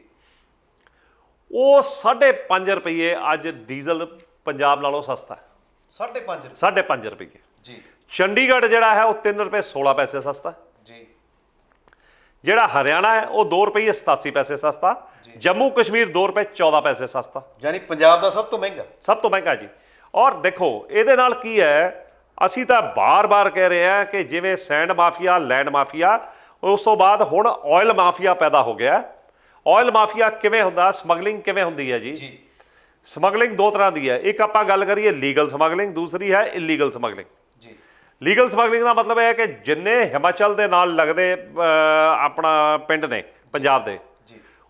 ਉਹ 5.5 ਰੁਪਏ ਅੱਜ ਡੀਜ਼ਲ ਪੰਜਾਬ ਨਾਲੋਂ ਸਸਤਾ ਹੈ 5.5 5.5 ਰੁਪਏ ਜੀ ਚੰਡੀਗੜ੍ਹ ਜਿਹੜਾ ਹੈ ਉਹ 3 ਰੁਪਏ 16 ਪੈਸੇ ਸਸਤਾ ਜੀ ਜਿਹੜਾ ਹਰਿਆਣਾ ਹੈ ਉਹ 2 ਰੁਪਏ 87 ਪੈਸੇ ਸਸਤਾ ਜੰਮੂ ਕਸ਼ਮੀਰ 2 ਰੁਪਏ 14 ਪੈਸੇ ਸਸਤਾ ਯਾਨੀ ਪੰਜਾਬ ਦਾ ਸਭ ਤੋਂ ਮਹਿੰਗਾ ਸਭ ਤੋਂ ਮਹਿੰਗਾ ਜੀ ਔਰ ਦੇਖੋ ਇਹਦੇ ਨਾਲ ਕੀ ਹੈ ਅਸੀਂ ਤਾਂ ਬਾਰ-ਬਾਰ ਕਹਿ ਰਹੇ ਹਾਂ ਕਿ ਜਿਵੇਂ ਸੈਂਡ ਮਾਫੀਆ ਲੈਂਡ ਮਾਫੀਆ ਉਸ ਤੋਂ ਬਾਅਦ ਹੁਣ ਆਇਲ ਮਾਫੀਆ ਪੈਦਾ ਹੋ ਗਿਆ ਆਇਲ ਮਾਫੀਆ ਕਿਵੇਂ ਹੁੰਦਾ ਸਮਗਲਿੰਗ ਕਿਵੇਂ ਹੁੰਦੀ ਹੈ ਜੀ ਸਮਗਲਿੰਗ ਦੋ ਤਰ੍ਹਾਂ ਦੀ ਹੈ ਇੱਕ ਆਪਾਂ ਗੱਲ ਕਰੀਏ ਲੀਗਲ ਸਮਗਲਿੰਗ ਦੂਸਰੀ ਹੈ ਇਲੀਗਲ ਸਮਗਲਿੰਗ ਜੀ ਲੀਗਲ ਸਮਗਲਿੰਗ ਦਾ ਮਤਲਬ ਇਹ ਹੈ ਕਿ ਜਿੰਨੇ ਹਿਮਾਚਲ ਦੇ ਨਾਲ ਲੱਗਦੇ ਆਪਣਾ ਪਿੰਡ ਨੇ ਪੰਜਾਬ ਦੇ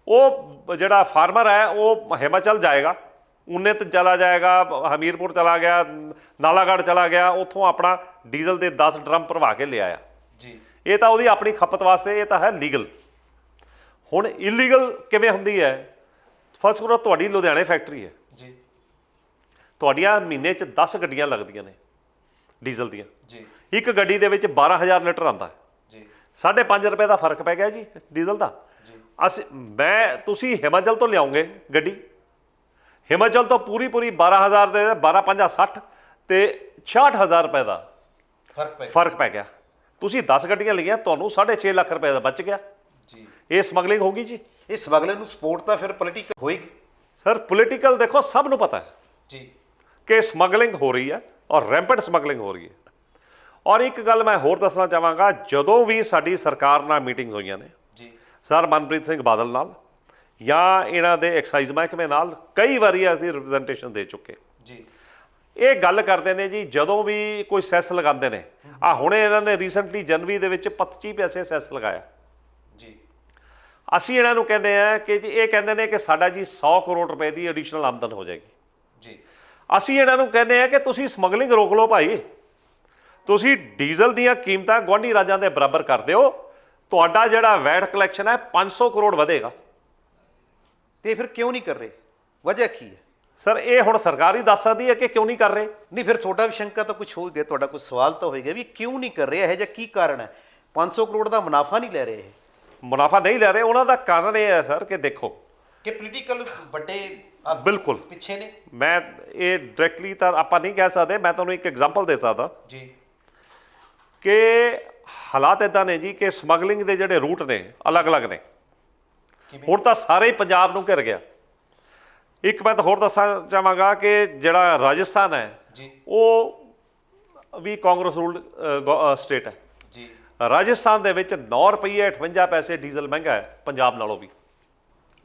ਉਹ ਜਿਹੜਾ ਫਾਰਮਰ ਹੈ ਉਹ ਹਿਮਾਚਲ ਜਾਏਗਾ ਉन्नत ਚਲਾ ਜਾਏਗਾ ਹਮੀਰਪੁਰ ਚਲਾ ਗਿਆ ਨਾਲਾਗੜ੍ਹ ਚਲਾ ਗਿਆ ਉੱਥੋਂ ਆਪਣਾ ਡੀਜ਼ਲ ਦੇ 10 ਡਰਮ ਭਰਵਾ ਕੇ ਲਿਆਇਆ ਜੀ ਇਹ ਤਾਂ ਉਹਦੀ ਆਪਣੀ ਖਪਤ ਵਾਸਤੇ ਇਹ ਤਾਂ ਹੈ ਲੀਗਲ ਹੁਣ ਇਲੀਗਲ ਕਿਵੇਂ ਹੁੰਦੀ ਹੈ ਫਸਟ ਕਰੋ ਤੁਹਾਡੀ ਲੁਧਿਆਣੇ ਫੈਕਟਰੀ ਹੈ ਜੀ ਤੁਹਾਡੀਆਂ ਮਹੀਨੇ 'ਚ 10 ਗੱਡੀਆਂ ਲੱਗਦੀਆਂ ਨੇ ਡੀਜ਼ਲ ਦੀਆਂ ਜੀ ਇੱਕ ਗੱਡੀ ਦੇ ਵਿੱਚ 12000 ਲੀਟਰ ਆਉਂਦਾ ਹੈ ਜੀ 5.5 ਰੁਪਏ ਦਾ ਫਰਕ ਪੈ ਗਿਆ ਜੀ ਡੀਜ਼ਲ ਦਾ ਤੁਸੀਂ ਹਿਮਾਚਲ ਤੋਂ ਲਿਆਓਗੇ ਗੱਡੀ ਹਿਮਾਚਲ ਤੋਂ ਪੂਰੀ 12000 ਦੇ 12 60 ਤੇ 66000 ਰੁਪਏ ਦਾ ਫਰਕ ਪੈ ਗਿਆ ਤੁਸੀਂ 10 ਗੱਡੀਆਂ ਲਈਆਂ ਤੁਹਾਨੂੰ 6.5 ਲੱਖ ਰੁਪਏ ਦਾ ਬਚ ਗਿਆ ਜੀ ਇਹ ਸਮਗਲਿੰਗ ਹੋ ਗਈ ਜੀ ਇਹ ਸਮਗਲਿੰਗ ਨੂੰ ਸਪੋਰਟ ਤਾਂ ਫਿਰ ਪੋਲੀਟੀਕਲ ਹੋਏਗੀ ਸਰ ਪੋਲੀਟੀਕਲ ਦੇਖੋ ਸਭ ਨੂੰ ਪਤਾ ਹੈ ਜੀ ਕਿ ਸਮਗਲਿੰਗ ਹੋ ਰਹੀ ਹੈ ਔਰ ਰੈਂਪੈਂਟ ਸਮਗਲਿੰਗ ਹੋ ਰਹੀ ਹੈ ਔਰ ਇੱਕ ਗੱਲ ਮੈਂ ਹੋਰ ਦੱਸਣਾ ਚਾਹਾਂਗਾ, ਜਦੋਂ ਵੀ ਸਾਡੀ ਸਰਕਾਰ ਨਾਲ ਮੀਟਿੰਗਸ ਹੋਈਆਂ ਨੇ ਜੀ ਸਰ ਮਨਪ੍ਰੀਤ ਸਿੰਘ ਬਾਦਲ ਨਾਲ ਜਾਂ ਇਹਨਾਂ ਦੇ ਐਕਸਾਈਜ਼ ਮਹਿਕਮੇ ਨਾਲ, ਕਈ ਵਾਰੀ ਅਸੀਂ ਰਿਪਰੈਜ਼ੈਂਟੇਸ਼ਨ ਦੇ ਚੁੱਕੇ। ਜੀ ਇਹ ਗੱਲ ਕਰਦੇ ਨੇ ਜੀ, ਜਦੋਂ ਵੀ ਕੋਈ ਸੈਸ ਲਗਾਉਂਦੇ ਨੇ, ਹੁਣੇ ਇਹਨਾਂ ਨੇ ਰੀਸੈਂਟਲੀ ਜਨਵਰੀ ਦੇ ਵਿੱਚ 25 ਪੈਸੇ ਸੈਸ ਲਗਾਇਆ। ਜੀ ਅਸੀਂ ਇਹਨਾਂ ਨੂੰ ਕਹਿੰਦੇ ਆ ਕਿ ਜੀ, ਇਹ ਕਹਿੰਦੇ ਨੇ ਕਿ ਸਾਡਾ ਜੀ 100 ਕਰੋੜ ਰੁਪਏ ਦੀ ਐਡੀਸ਼ਨਲ ਆਮਦਨ ਹੋ ਜਾਏਗੀ। ਜੀ ਅਸੀਂ ਇਹਨਾਂ ਨੂੰ ਕਹਿੰਦੇ ਆ ਕਿ ਤੁਸੀਂ ਸਮਗਲਿੰਗ ਰੋਕ ਲਓ ਭਾਈ, ਤੁਸੀਂ ਡੀਜ਼ਲ ਦੀਆਂ ਕੀਮਤਾਂ ਗੁਆਂਢੀ ਰਾਜਾਂ ਦੇ ਬਰਾਬਰ ਕਰ ਦਿਓ, ਤੁਹਾਡਾ ਜਿਹੜਾ ਵੈਟ ਕਲੈਕਸ਼ਨ ਹੈ 500 ਕਰੋੜ ਵਧੇਗਾ। ਤੇ ਫਿਰ ਕਿਉਂ ਨਹੀਂ ਕਰ ਰਹੇ? ਵਜ੍ਹਾ ਕੀ ਹੈ ਸਰ ਇਹ ਹੁਣ ਸਰਕਾਰ ਹੀ ਦੱਸ ਸਕਦੀ ਹੈ ਕਿ ਕਿਉਂ ਨਹੀਂ ਕਰ ਰਹੇ। ਨਹੀਂ, ਫਿਰ ਤੁਹਾਡਾ ਵੀ ਸ਼ੰਕਾ ਤਾਂ ਕੁਝ ਹੋ ਗਿਆ, ਤੁਹਾਡਾ ਕੋਈ ਸਵਾਲ ਤਾਂ ਹੋਏਗਾ ਵੀ ਕਿਉਂ ਨਹੀਂ ਕਰ ਰਹੇ, ਇਹੋ ਜਿਹਾ ਕੀ ਕਾਰਨ ਹੈ? 500 ਕਰੋੜ ਦਾ ਮੁਨਾਫਾ ਨਹੀਂ ਲੈ ਰਹੇ ਇਹ? ਮੁਨਾਫਾ ਨਹੀਂ ਲੈ ਰਹੇ, ਉਹਨਾਂ ਦਾ ਕਾਰਨ ਇਹ ਹੈ ਸਰ ਕਿ ਦੇਖੋ ਕਿ ਪੋਲੀਟੀਕਲ ਵੱਡੇ ਬਿਲਕੁਲ ਪਿੱਛੇ ਨੇ। ਮੈਂ ਇਹ ਡਾਇਰੈਕਟਲੀ ਤਾਂ ਆਪਾਂ ਨਹੀਂ ਕਹਿ ਸਕਦੇ, ਮੈਂ ਤੁਹਾਨੂੰ ਇੱਕ ਐਗਜ਼ਾਮਪਲ ਦੇ ਸਕਦਾ ਜੀ ਕਿ ਹਾਲਾਤ ਇੱਦਾਂ ਨੇ ਜੀ ਕਿ ਸਮਗਲਿੰਗ ਦੇ ਜਿਹੜੇ ਰੂਟ ਨੇ ਅਲੱਗ-ਅਲੱਗ ਨੇ। ਹੁਣ ਤਾਂ ਸਾਰੇ ਹੀ ਪੰਜਾਬ ਨੂੰ ਘਿਰ ਗਿਆ। ਇੱਕ ਮੈਂ ਤਾਂ ਹੋਰ ਦੱਸਣਾ ਚਾਹਾਂਗਾ ਕਿ ਜਿਹੜਾ ਰਾਜਸਥਾਨ ਹੈ ਜੀ ਉਹ ਵੀ ਕਾਂਗਰਸ ਰੂਲਡ ਸਟੇਟ ਹੈ। ਜੀ ਰਾਜਸਥਾਨ ਦੇ ਵਿੱਚ 9 ਰੁਪਏ 58 ਪੈਸੇ ਡੀਜ਼ਲ ਮਹਿੰਗਾ ਹੈ ਪੰਜਾਬ ਨਾਲੋਂ ਵੀ।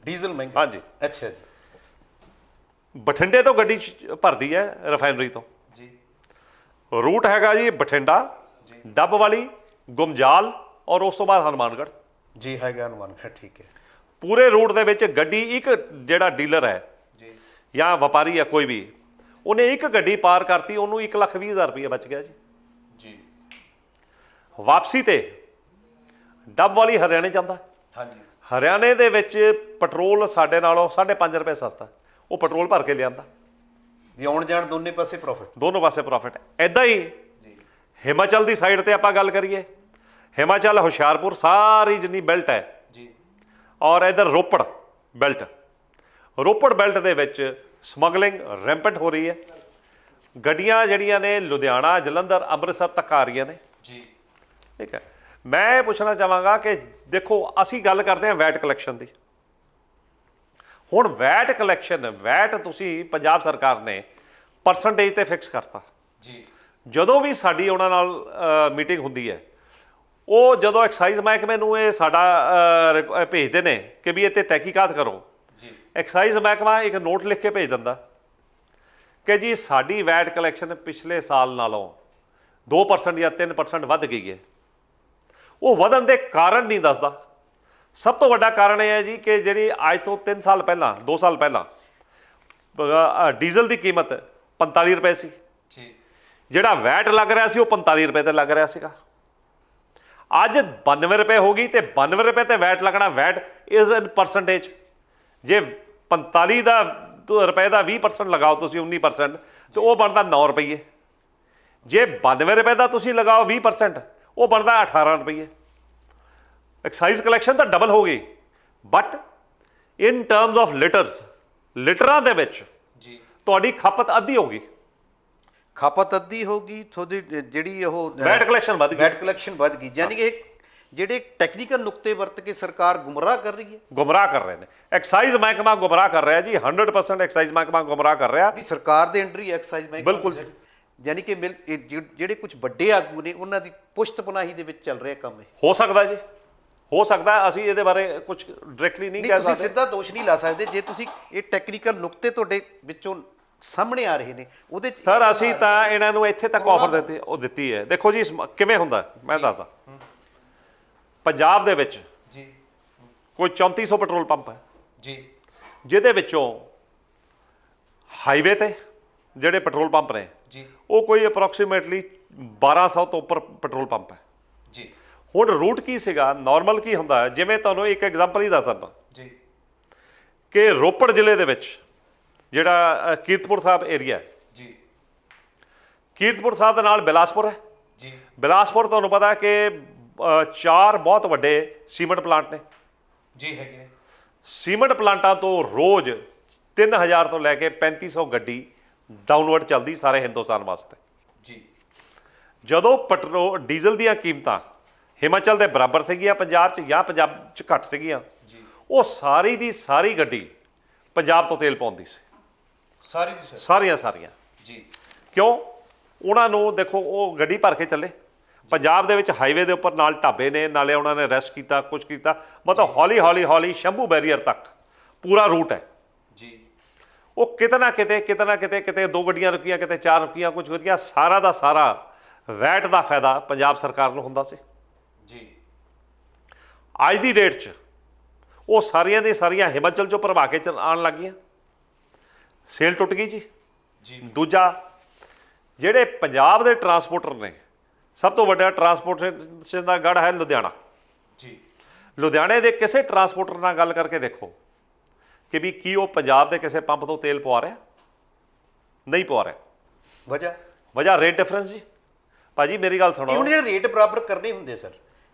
ਡੀਜ਼ਲ ਮਹਿੰਗਾ? ਹਾਂਜੀ। ਅੱਛਾ ਜੀ। ਬਠਿੰਡੇ ਤੋਂ ਗੱਡੀ ਭਰਦੀ ਹੈ ਰਿਫਾਈਨਰੀ ਤੋਂ। ਜੀ ਰੂਟ ਹੈਗਾ ਜੀ ਬਠਿੰਡਾ, ਡੱਬ ਵਾਲੀ, ਗੁਮਜਾਲ ਔਰ ਉਸ ਤੋਂ ਬਾਅਦ ਹਨੂੰਮਾਨਗੜ੍ਹ। ਜੀ ਹੈਗਾ ਹਨੂੰਮਾਨਗੜ੍ਹ, ਠੀਕ ਹੈ। ਪੂਰੇ ਰੂਟ ਦੇ ਵਿੱਚ ਗੱਡੀ, ਇੱਕ ਜਿਹੜਾ ਡੀਲਰ ਹੈ ਜੀ ਜਾਂ ਵਪਾਰੀ ਹੈ ਕੋਈ ਵੀ, ਉਹਨੇ ਇੱਕ ਗੱਡੀ ਪਾਰ ਕਰਤੀ, ਉਹਨੂੰ 1,20,000 ਰੁਪਏ ਬਚ ਗਿਆ ਜੀ। ਜੀ ਵਾਪਸੀ ਤੇ ਡੱਬ ਵਾਲੀ ਹਰਿਆਣੇ ਜਾਂਦਾ। ਹਾਂਜੀ। ਹਰਿਆਣੇ ਦੇ ਵਿੱਚ ਪੈਟਰੋਲ ਸਾਡੇ ਨਾਲੋਂ 5.5 ਰੁਪਏ ਸਸਤਾ, ਉਹ ਪੈਟਰੋਲ ਭਰ ਕੇ ਲਿਆਂਦਾ। ਵੀ ਆਉਣ ਜਾਣ ਦੋਨੇ ਪਾਸੇ ਪ੍ਰੋਫਿਟ। ਦੋਨੋਂ ਪਾਸੇ ਪ੍ਰੋਫਿਟ ਹੈ। ਇੱਦਾਂ ਹੀ ਜੀ ਹਿਮਾਚਲ ਦੀ ਸਾਈਡ ਤੇ ਆਪਾਂ ਗੱਲ ਕਰੀਏ, ਹਿਮਾਚਲ ਹੁਸ਼ਿਆਰਪੁਰ ਸਾਰੀ ਜਿੰਨੀ ਬੈਲਟ ਹੈ, ਜੀ ਔਰ ਇਧਰ ਰੋਪੜ ਬੈਲਟ, ਰੋਪੜ ਬੈਲਟ ਦੇ ਵਿੱਚ ਸਮਗਲਿੰਗ ਰੈਂਪੈਂਟ ਹੋ ਰਹੀ ਹੈ। ਗੱਡੀਆਂ ਜਿਹੜੀਆਂ ਨੇ ਲੁਧਿਆਣਾ, ਜਲੰਧਰ, ਅੰਮ੍ਰਿਤਸਰ ਤੱਕ ਆ ਰਹੀਆਂ ਨੇ। ਜੀ ਠੀਕ ਹੈ। ਮੈਂ ਇਹ ਪੁੱਛਣਾ ਚਾਹਾਂਗਾ ਕਿ ਦੇਖੋ ਅਸੀਂ ਗੱਲ ਕਰਦੇ ਹਾਂ ਵੈਟ ਕਲੈਕਸ਼ਨ ਦੀ। ਹੁਣ ਵੈਟ ਕਲੈਕਸ਼ਨ, ਵੈਟ ਤੁਸੀਂ ਪੰਜਾਬ ਸਰਕਾਰ ਨੇ ਪਰਸੈਂਟੇਜ ਤੇ ਫਿਕਸ ਕਰਤਾ। ਜੀ ਜਦੋਂ ਵੀ ਸਾਡੀ ਉਹਨਾਂ ਨਾਲ ਮੀਟਿੰਗ ਹੁੰਦੀ ਹੈ, ਉਹ ਜਦੋਂ ਐਕਸਾਈਜ਼ ਮਹਿਕਮੇ ਨੂੰ ਇਹ ਸਾਡਾ ਭੇਜਦੇ ਨੇ ਕਿ ਵੀ ਇਹ 'ਤੇ ਤਹਿਕੀਕਾਤ ਕਰੋ, ਜੀ ਐਕਸਾਈਜ਼ ਮਹਿਕਮਾ ਇੱਕ ਨੋਟ ਲਿਖ ਕੇ ਭੇਜ ਦਿੰਦਾ ਕਿ ਜੀ ਸਾਡੀ ਵੈਟ ਕਲੈਕਸ਼ਨ ਪਿਛਲੇ ਸਾਲ ਨਾਲੋਂ 2% ਜਾਂ 3% ਵੱਧ ਗਈ ਹੈ। ਉਹ ਵਧਣ ਦੇ ਕਾਰਨ ਨਹੀਂ ਦੱਸਦਾ। ਸਭ ਤੋਂ ਵੱਡਾ ਕਾਰਨ ਇਹ ਹੈ ਜੀ ਕਿ ਜਿਹੜੀ ਅੱਜ ਤੋਂ 3 ਸਾਲ ਪਹਿਲਾਂ, 2 ਸਾਲ ਪਹਿਲਾਂ ਡੀਜ਼ਲ ਦੀ ਕੀਮਤ 45 ਰੁਪਏ ਸੀ। ਜੀ ਜਿਹੜਾ ਵੈਟ ਲੱਗ ਰਿਹਾ ਸੀ ਉਹ 45 ਰੁਪਏ ਤੇ ਲੱਗ ਰਿਹਾ ਸੀਗਾ। ਅੱਜ 92 ਰੁਪਏ ਹੋ ਗਈ ਤੇ 92 ਰੁਪਏ ਤੇ ਵੈਟ ਲੱਗਣਾ। VAT is in percentage. ਜੇ 45 ਦਾ ਰੁਪਏ ਦਾ 20% ਲਗਾਓ ਤੁਸੀਂ, 19%, ਤੇ ਉਹ ਬਣਦਾ 9 ਰੁਪਏ। ਜੇ 92 ਰੁਪਏ ਦਾ ਤੁਸੀਂ ਲਗਾਓ 20%, ਉਹ ਬਣਦਾ 18 ਰੁਪਏ। ਐਕਸਾਈਜ਼ ਕਲੈਕਸ਼ਨ ਤਾਂ ਡਬਲ ਹੋ ਗਈ, ਬਟ ਇਨ ਟਰਮਸ ਆਫ ਲੀਟਰਸ, ਲੀਟਰਾਂ ਦੇ ਵਿੱਚ ਜੀ ਤੁਹਾਡੀ ਖਪਤ ਅੱਧੀ ਹੋ ਗਈ। ਖਪਤ ਅੱਧੀ ਹੋ ਗਈ ਤੁਹਾਡੀ, ਜਿਹੜੀ ਉਹ ਵੈਟ ਕਲੈਕਸ਼ਨ ਵੱਧ ਗਈ। ਵੈਟ ਕਲੈਕਸ਼ਨ ਵੱਧ ਗਈ, ਯਾਨੀ ਕਿ ਜਿਹੜੇ ਟੈਕਨੀਕਲ ਨੁਕਤੇ ਵਰਤ ਕੇ ਸਰਕਾਰ ਗੁੰਮਰਾਹ ਕਰ ਰਹੀ ਹੈ। ਗੁੰਮਰਾਹ ਕਰ ਰਹੇ ਨੇ, ਐਕਸਾਈਜ਼ ਮਹਿਕਮਾ ਗੁੰਮਰਾਹ ਕਰ ਰਿਹਾ ਜੀ। 100% ਐਕਸਾਈਜ਼ ਮਹਿਕਮਾ ਗੁੰਮਰਾਹ ਕਰ ਰਿਹਾ। ਵੀ ਸਰਕਾਰ ਦੇ ਅੰਡਰ ਹੀ ਐਕਸਾਈਜ਼ ਮਹਿਕਮਾ। ਬਿਲਕੁਲ। ਯਾਨੀ ਕਿ ਜਿਹੜੇ ਕੁਝ ਵੱਡੇ ਆਗੂ ਨੇ ਉਹਨਾਂ ਦੀ ਪੁਸ਼ਤ ਪਨਾਹੀ ਦੇ ਵਿੱਚ ਚੱਲ ਰਿਹਾ ਕੰਮ ਇਹ। ਹੋ ਸਕਦਾ ਜੀ, ਹੋ ਸਕਦਾ। ਅਸੀਂ ਇਹਦੇ ਬਾਰੇ ਕੁਝ ਡਾਇਰੈਕਟਲੀ ਨਹੀਂ ਕਹਿ ਤੁਸੀਂ ਸਕਦੇ। ਸਿੱਧਾ ਦੋਸ਼ ਨਹੀਂ ਲਾ ਸਕਦੇ। ਜੇ ਤੁਸੀਂ ਇਹ ਟੈਕਨੀਕਲ ਨੁਕਤੇ ਤੁਹਾਡੇ ਵਿੱਚੋਂ ਸਾਹਮਣੇ ਆ ਰਹੇ ਨੇ, ਉਹਦੇ ਚ ਸਰ ਅਸੀਂ ਤਾਂ ਇਹਨਾਂ ਨੂੰ ਇੱਥੇ ਤੱਕ ਆਫਰ ਦਿੱਤੀ ਹੈ। ਦੇਖੋ ਜੀ ਕਿਵੇਂ ਹੁੰਦਾ, ਮੈਂ ਦੱਸਦਾ। ਪੰਜਾਬ ਦੇ ਵਿੱਚ ਜੀ ਕੋਈ 3400 ਪੈਟਰੋਲ ਪੰਪ ਹੈ ਜੀ, ਜਿਹਦੇ ਵਿੱਚੋਂ ਹਾਈਵੇ ਤੇ ਜਿਹੜੇ ਪੈਟਰੋਲ ਪੰਪ ਨੇ ਜੀ ਉਹ ਕੋਈ ਅਪਰੋਕਸੀਮੇਟਲੀ 1200 ਤੋਂ ਉੱਪਰ ਪੈਟਰੋਲ ਪੰਪ ਹੈ ਜੀ। ਹੁਣ ਰੂਟ ਕੀ ਸੀਗਾ, ਨਾਰਮਲ ਕੀ ਹੁੰਦਾ ਹੈ, ਜਿਵੇਂ ਤੁਹਾਨੂੰ ਇੱਕ ਐਗਜ਼ਾਮਪਲ ਹੀ ਦੱਸ ਦਿੰਦਾ ਜੀ ਕਿ ਰੋਪੜ ਜ਼ਿਲ੍ਹੇ ਦੇ ਵਿੱਚ ਜਿਹੜਾ ਕੀਰਤਪੁਰ ਸਾਹਿਬ ਏਰੀਆ ਹੈ, ਜੀ ਕੀਰਤਪੁਰ ਸਾਹਿਬ ਦੇ ਨਾਲ ਬਿਲਾਸਪੁਰ ਹੈ। ਜੀ ਬਿਲਾਸਪੁਰ ਤੁਹਾਨੂੰ ਪਤਾ ਹੈ ਕਿ 4 ਬਹੁਤ ਵੱਡੇ ਸੀਮੈਂਟ ਪਲਾਂਟ ਨੇ। ਜੀ ਹੈਗੇ ਨੇ। ਸੀਮੈਂਟ ਪਲਾਂਟਾਂ ਤੋਂ ਰੋਜ਼ 3000 ਤੋਂ ਲੈ ਕੇ 3500 ਗੱਡੀ ਡਾਊਨਵਰਡ ਚੱਲਦੀ ਸਾਰੇ ਹਿੰਦੁਸਤਾਨ ਵਾਸਤੇ। ਜੀ ਜਦੋਂ ਪੈਟਰੋਲ ਡੀਜ਼ਲ ਦੀਆਂ ਕੀਮਤਾਂ ਹਿਮਾਚਲ ਦੇ ਬਰਾਬਰ ਸੀਗੀਆਂ ਪੰਜਾਬ 'ਚ ਜਾਂ ਪੰਜਾਬ 'ਚ ਘੱਟ ਸੀਗੀਆਂ, ਉਹ ਸਾਰੀ ਦੀ ਸਾਰੀ ਗੱਡੀ ਪੰਜਾਬ ਤੋਂ ਤੇਲ ਪਾਉਂਦੀ ਸੀ। ਸਾਰੀ ਦੀ ਸਾਰੀਆਂ ਜੀ। ਕਿਉਂ? ਉਹਨਾਂ ਨੂੰ ਦੇਖੋ ਉਹ ਗੱਡੀ ਭਰ ਕੇ ਚੱਲੇ, ਪੰਜਾਬ ਦੇ ਵਿੱਚ ਹਾਈਵੇ ਦੇ ਉੱਪਰ ਨਾਲ ਢਾਬੇ ਨੇ, ਨਾਲੇ ਉਹਨਾਂ ਨੇ ਰੈਸਟ ਕੀਤਾ, ਕੁਝ ਕੀਤਾ, ਮਤਲਬ ਹੌਲੀ ਹੌਲੀ ਹੌਲੀ ਸ਼ੰਭੂ ਬੈਰੀਅਰ ਤੱਕ ਪੂਰਾ ਰੂਟ ਹੈ ਜੀ। ਉਹ ਕਿਤੇ ਨਾ ਕਿਤੇ ਕਿਤੇ 2 ਗੱਡੀਆਂ ਰੁਕੀਆਂ, ਕਿਤੇ 4 ਰੁਕੀਆਂ, ਕੁਝ ਰੁਕੀਆਂ, ਸਾਰਾ ਦਾ ਸਾਰਾ ਵੈਟ ਦਾ ਫਾਇਦਾ ਪੰਜਾਬ ਸਰਕਾਰ ਨੂੰ ਹੁੰਦਾ ਸੀ ਜੀ। ਅੱਜ ਦੀ ਡੇਟ 'ਚ ਉਹ ਸਾਰੀਆਂ ਦੀਆਂ ਸਾਰੀਆਂ ਹਿਮਾਚਲ 'ਚੋਂ ਭਰਵਾ ਕੇ ਆਉਣ ਲੱਗ ਗਈਆਂ, ਸੇਲ ਟੁੱਟ ਗਈ ਜੀ। ਦੂਜਾ, ਜਿਹੜੇ ਪੰਜਾਬ ਦੇ ਟਰਾਂਸਪੋਰਟਰ ਨੇ, ਸਭ ਤੋਂ ਵੱਡਾ ਟਰਾਂਸਪੋਰਟੇਸ਼ਨ ਦਾ ਗੜ੍ਹ ਹੈ ਲੁਧਿਆਣਾ ਜੀ। ਲੁਧਿਆਣੇ ਦੇ ਕਿਸੇ ਟਰਾਂਸਪੋਰਟਰ ਨਾਲ ਗੱਲ ਕਰਕੇ ਦੇਖੋ ਕਿ ਵੀ ਕੀ ਉਹ ਪੰਜਾਬ ਦੇ ਕਿਸੇ ਪੰਪ ਤੋਂ ਤੇਲ ਪਵਾ ਰਿਹਾ? ਨਹੀਂ ਪਵਾ ਰਿਹਾ। ਵਜ੍ਹਾ ਰੇਟ ਡਿਫਰੈਂਸ ਜੀ। ਭਾਜੀ ਮੇਰੀ ਗੱਲ ਸੁਣੋ, ਹੁਣ ਜਿਹੜੇ ਰੇਟ ਬਰਾਬਰ ਕਰਨੇ ਹੁੰਦੇ ਸਰ,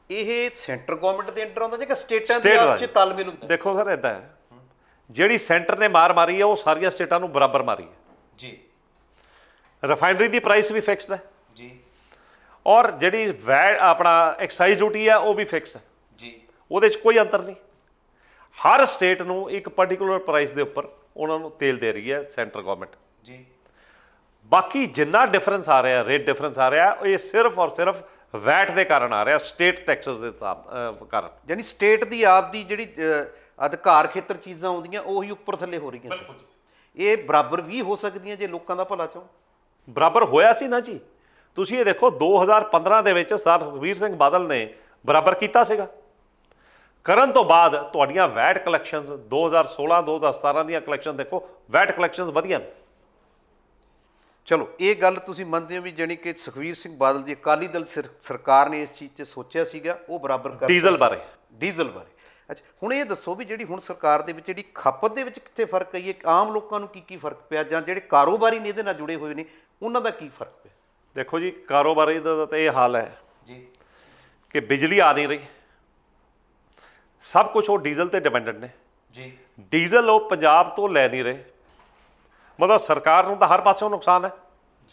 ਇਹ ਸੈਂਟਰ ਗਵਰਨਮੈਂਟ ਦੇ ਅੰਡਰ ਆਉਂਦਾ ਜਾਂ ਸਟੇਟਾਂ ਦੇ ਆਪਸ ਵਿੱਚ ਤਾਲਮੇਲ ਹੁੰਦਾ? ਦੇਖੋ ਸਰ, ਇਦਾਂ ਹੈ, ਜਿਹੜੀ ਸੈਂਟਰ ਨੇ ਮਾਰ ਮਾਰੀ ਹੈ ਉਹ ਸਾਰੀਆਂ ਸਟੇਟਾਂ ਨੂੰ ਬਰਾਬਰ ਮਾਰੀ ਹੈ ਜੀ। ਰਿਫਾਈਨਰੀ ਦੀ ਪ੍ਰਾਈਸ ਵੀ ਫਿਕਸਡ ਹੈ ਜੀ, ਔਰ ਜਿਹੜੀ ਵੈਟ ਆਪਣਾ ਐਕਸਾਈਜ਼ ਡਿਊਟੀ ਹੈ ਉਹ ਵੀ ਫਿਕਸ ਹੈ ਜੀ। ਉਹਦੇ 'ਚ ਕੋਈ ਅੰਤਰ ਨਹੀਂ। ਹਰ ਸਟੇਟ ਨੂੰ ਇੱਕ ਪਾਰਟਿਕੂਲਰ ਪ੍ਰਾਈਸ ਦੇ ਉੱਪਰ ਉਹਨਾਂ ਨੂੰ ਤੇਲ ਦੇ ਰਹੀ ਹੈ ਸੈਂਟਰ ਗਵਰਨਮੈਂਟ ਜੀ। ਬਾਕੀ ਜਿੰਨਾ ਡਿਫਰੈਂਸ ਆ ਰਿਹਾ, ਰੇਟ ਡਿਫਰੈਂਸ ਆ ਰਿਹਾ, ਇਹ ਸਿਰਫ ਔਰ ਸਿਰਫ ਵੈਟ ਦੇ ਕਾਰਨ ਆ ਰਿਹਾ, ਸਟੇਟ ਟੈਕਸਸ ਦੇ ਕਾਰਨ। ਯਾਨੀ ਸਟੇਟ ਦੀ ਆਪ ਦੀ ਜਿਹੜੀ ਅਧਿਕਾਰ ਖੇਤਰ ਚੀਜ਼ਾਂ ਆਉਂਦੀਆਂ ਉਹੀ ਉੱਪਰ ਥੱਲੇ ਹੋ ਰਹੀਆਂ। ਬਿਲਕੁਲ। ਇਹ ਬਰਾਬਰ ਵੀ ਹੋ ਸਕਦੀਆਂ ਜੇ ਲੋਕਾਂ ਦਾ ਭਲਾ ਚਾਹੋ। ਬਰਾਬਰ ਹੋਇਆ ਸੀ ਨਾ ਜੀ। ਤੁਸੀਂ ਇਹ ਦੇਖੋ 2015 ਦੇ ਵਿੱਚ ਸਰ ਸੁਖਬੀਰ ਸਿੰਘ ਬਾਦਲ ਨੇ ਬਰਾਬਰ ਕੀਤਾ ਸੀਗਾ। ਕਰਨ ਤੋਂ ਬਾਅਦ ਤੁਹਾਡੀਆਂ ਵੈਟ ਕਲੈਕਸ਼ਨਸ 2016 2017 ਦੀਆਂ ਕਲੈਕਸ਼ਨ ਦੇਖੋ, ਵੈਟ ਕਲੈਕਸ਼ਨਸ ਵਧੀਆ ਨੇ। ਚਲੋ ਇਹ ਗੱਲ ਤੁਸੀਂ ਮੰਨਦੇ ਹੋ ਵੀ ਜਾਣੀ ਕਿ ਸੁਖਬੀਰ ਸਿੰਘ ਬਾਦਲ ਦੀ ਅਕਾਲੀ ਦਲ ਸਰਕਾਰ ਨੇ ਇਸ ਚੀਜ਼ 'ਤੇ ਸੋਚਿਆ ਸੀਗਾ ਉਹ ਬਰਾਬਰ ਕਰ ਡੀਜ਼ਲ ਬਾਰੇ। ਅੱਛਾ, ਹੁਣ ਇਹ ਦੱਸੋ ਵੀ ਜਿਹੜੀ ਹੁਣ ਸਰਕਾਰ ਦੇ ਵਿੱਚ ਜਿਹੜੀ ਖਪਤ ਦੇ ਵਿੱਚ ਕਿੱਥੇ ਫਰਕ ਆਈ ਹੈ? ਆਮ ਲੋਕਾਂ ਨੂੰ ਕੀ ਫਰਕ ਪਿਆ, ਜਾਂ ਜਿਹੜੇ ਕਾਰੋਬਾਰੀ ਨੇ ਇਹਦੇ ਨਾਲ ਜੁੜੇ ਹੋਏ ਨੇ ਉਹਨਾਂ ਦਾ ਕੀ ਫਰਕ ਪਿਆ? ਦੇਖੋ ਜੀ, ਕਾਰੋਬਾਰੀ ਦਾ ਤਾਂ ਇਹ ਹਾਲ ਹੈ ਜੀ ਕਿ ਬਿਜਲੀ ਆ ਨਹੀਂ ਰਹੀ, ਸਭ ਕੁਝ ਉਹ ਡੀਜ਼ਲ ਤੇ ਡਿਪੈਂਡੈਂਟ ਨੇ ਜੀ। ਡੀਜ਼ਲ ਉਹ ਪੰਜਾਬ ਤੋਂ ਲੈ ਨਹੀਂ ਰਹੇ, ਮਤਲਬ ਸਰਕਾਰ ਨੂੰ ਤਾਂ ਹਰ ਪਾਸਿਓਂ ਨੁਕਸਾਨ ਹੈ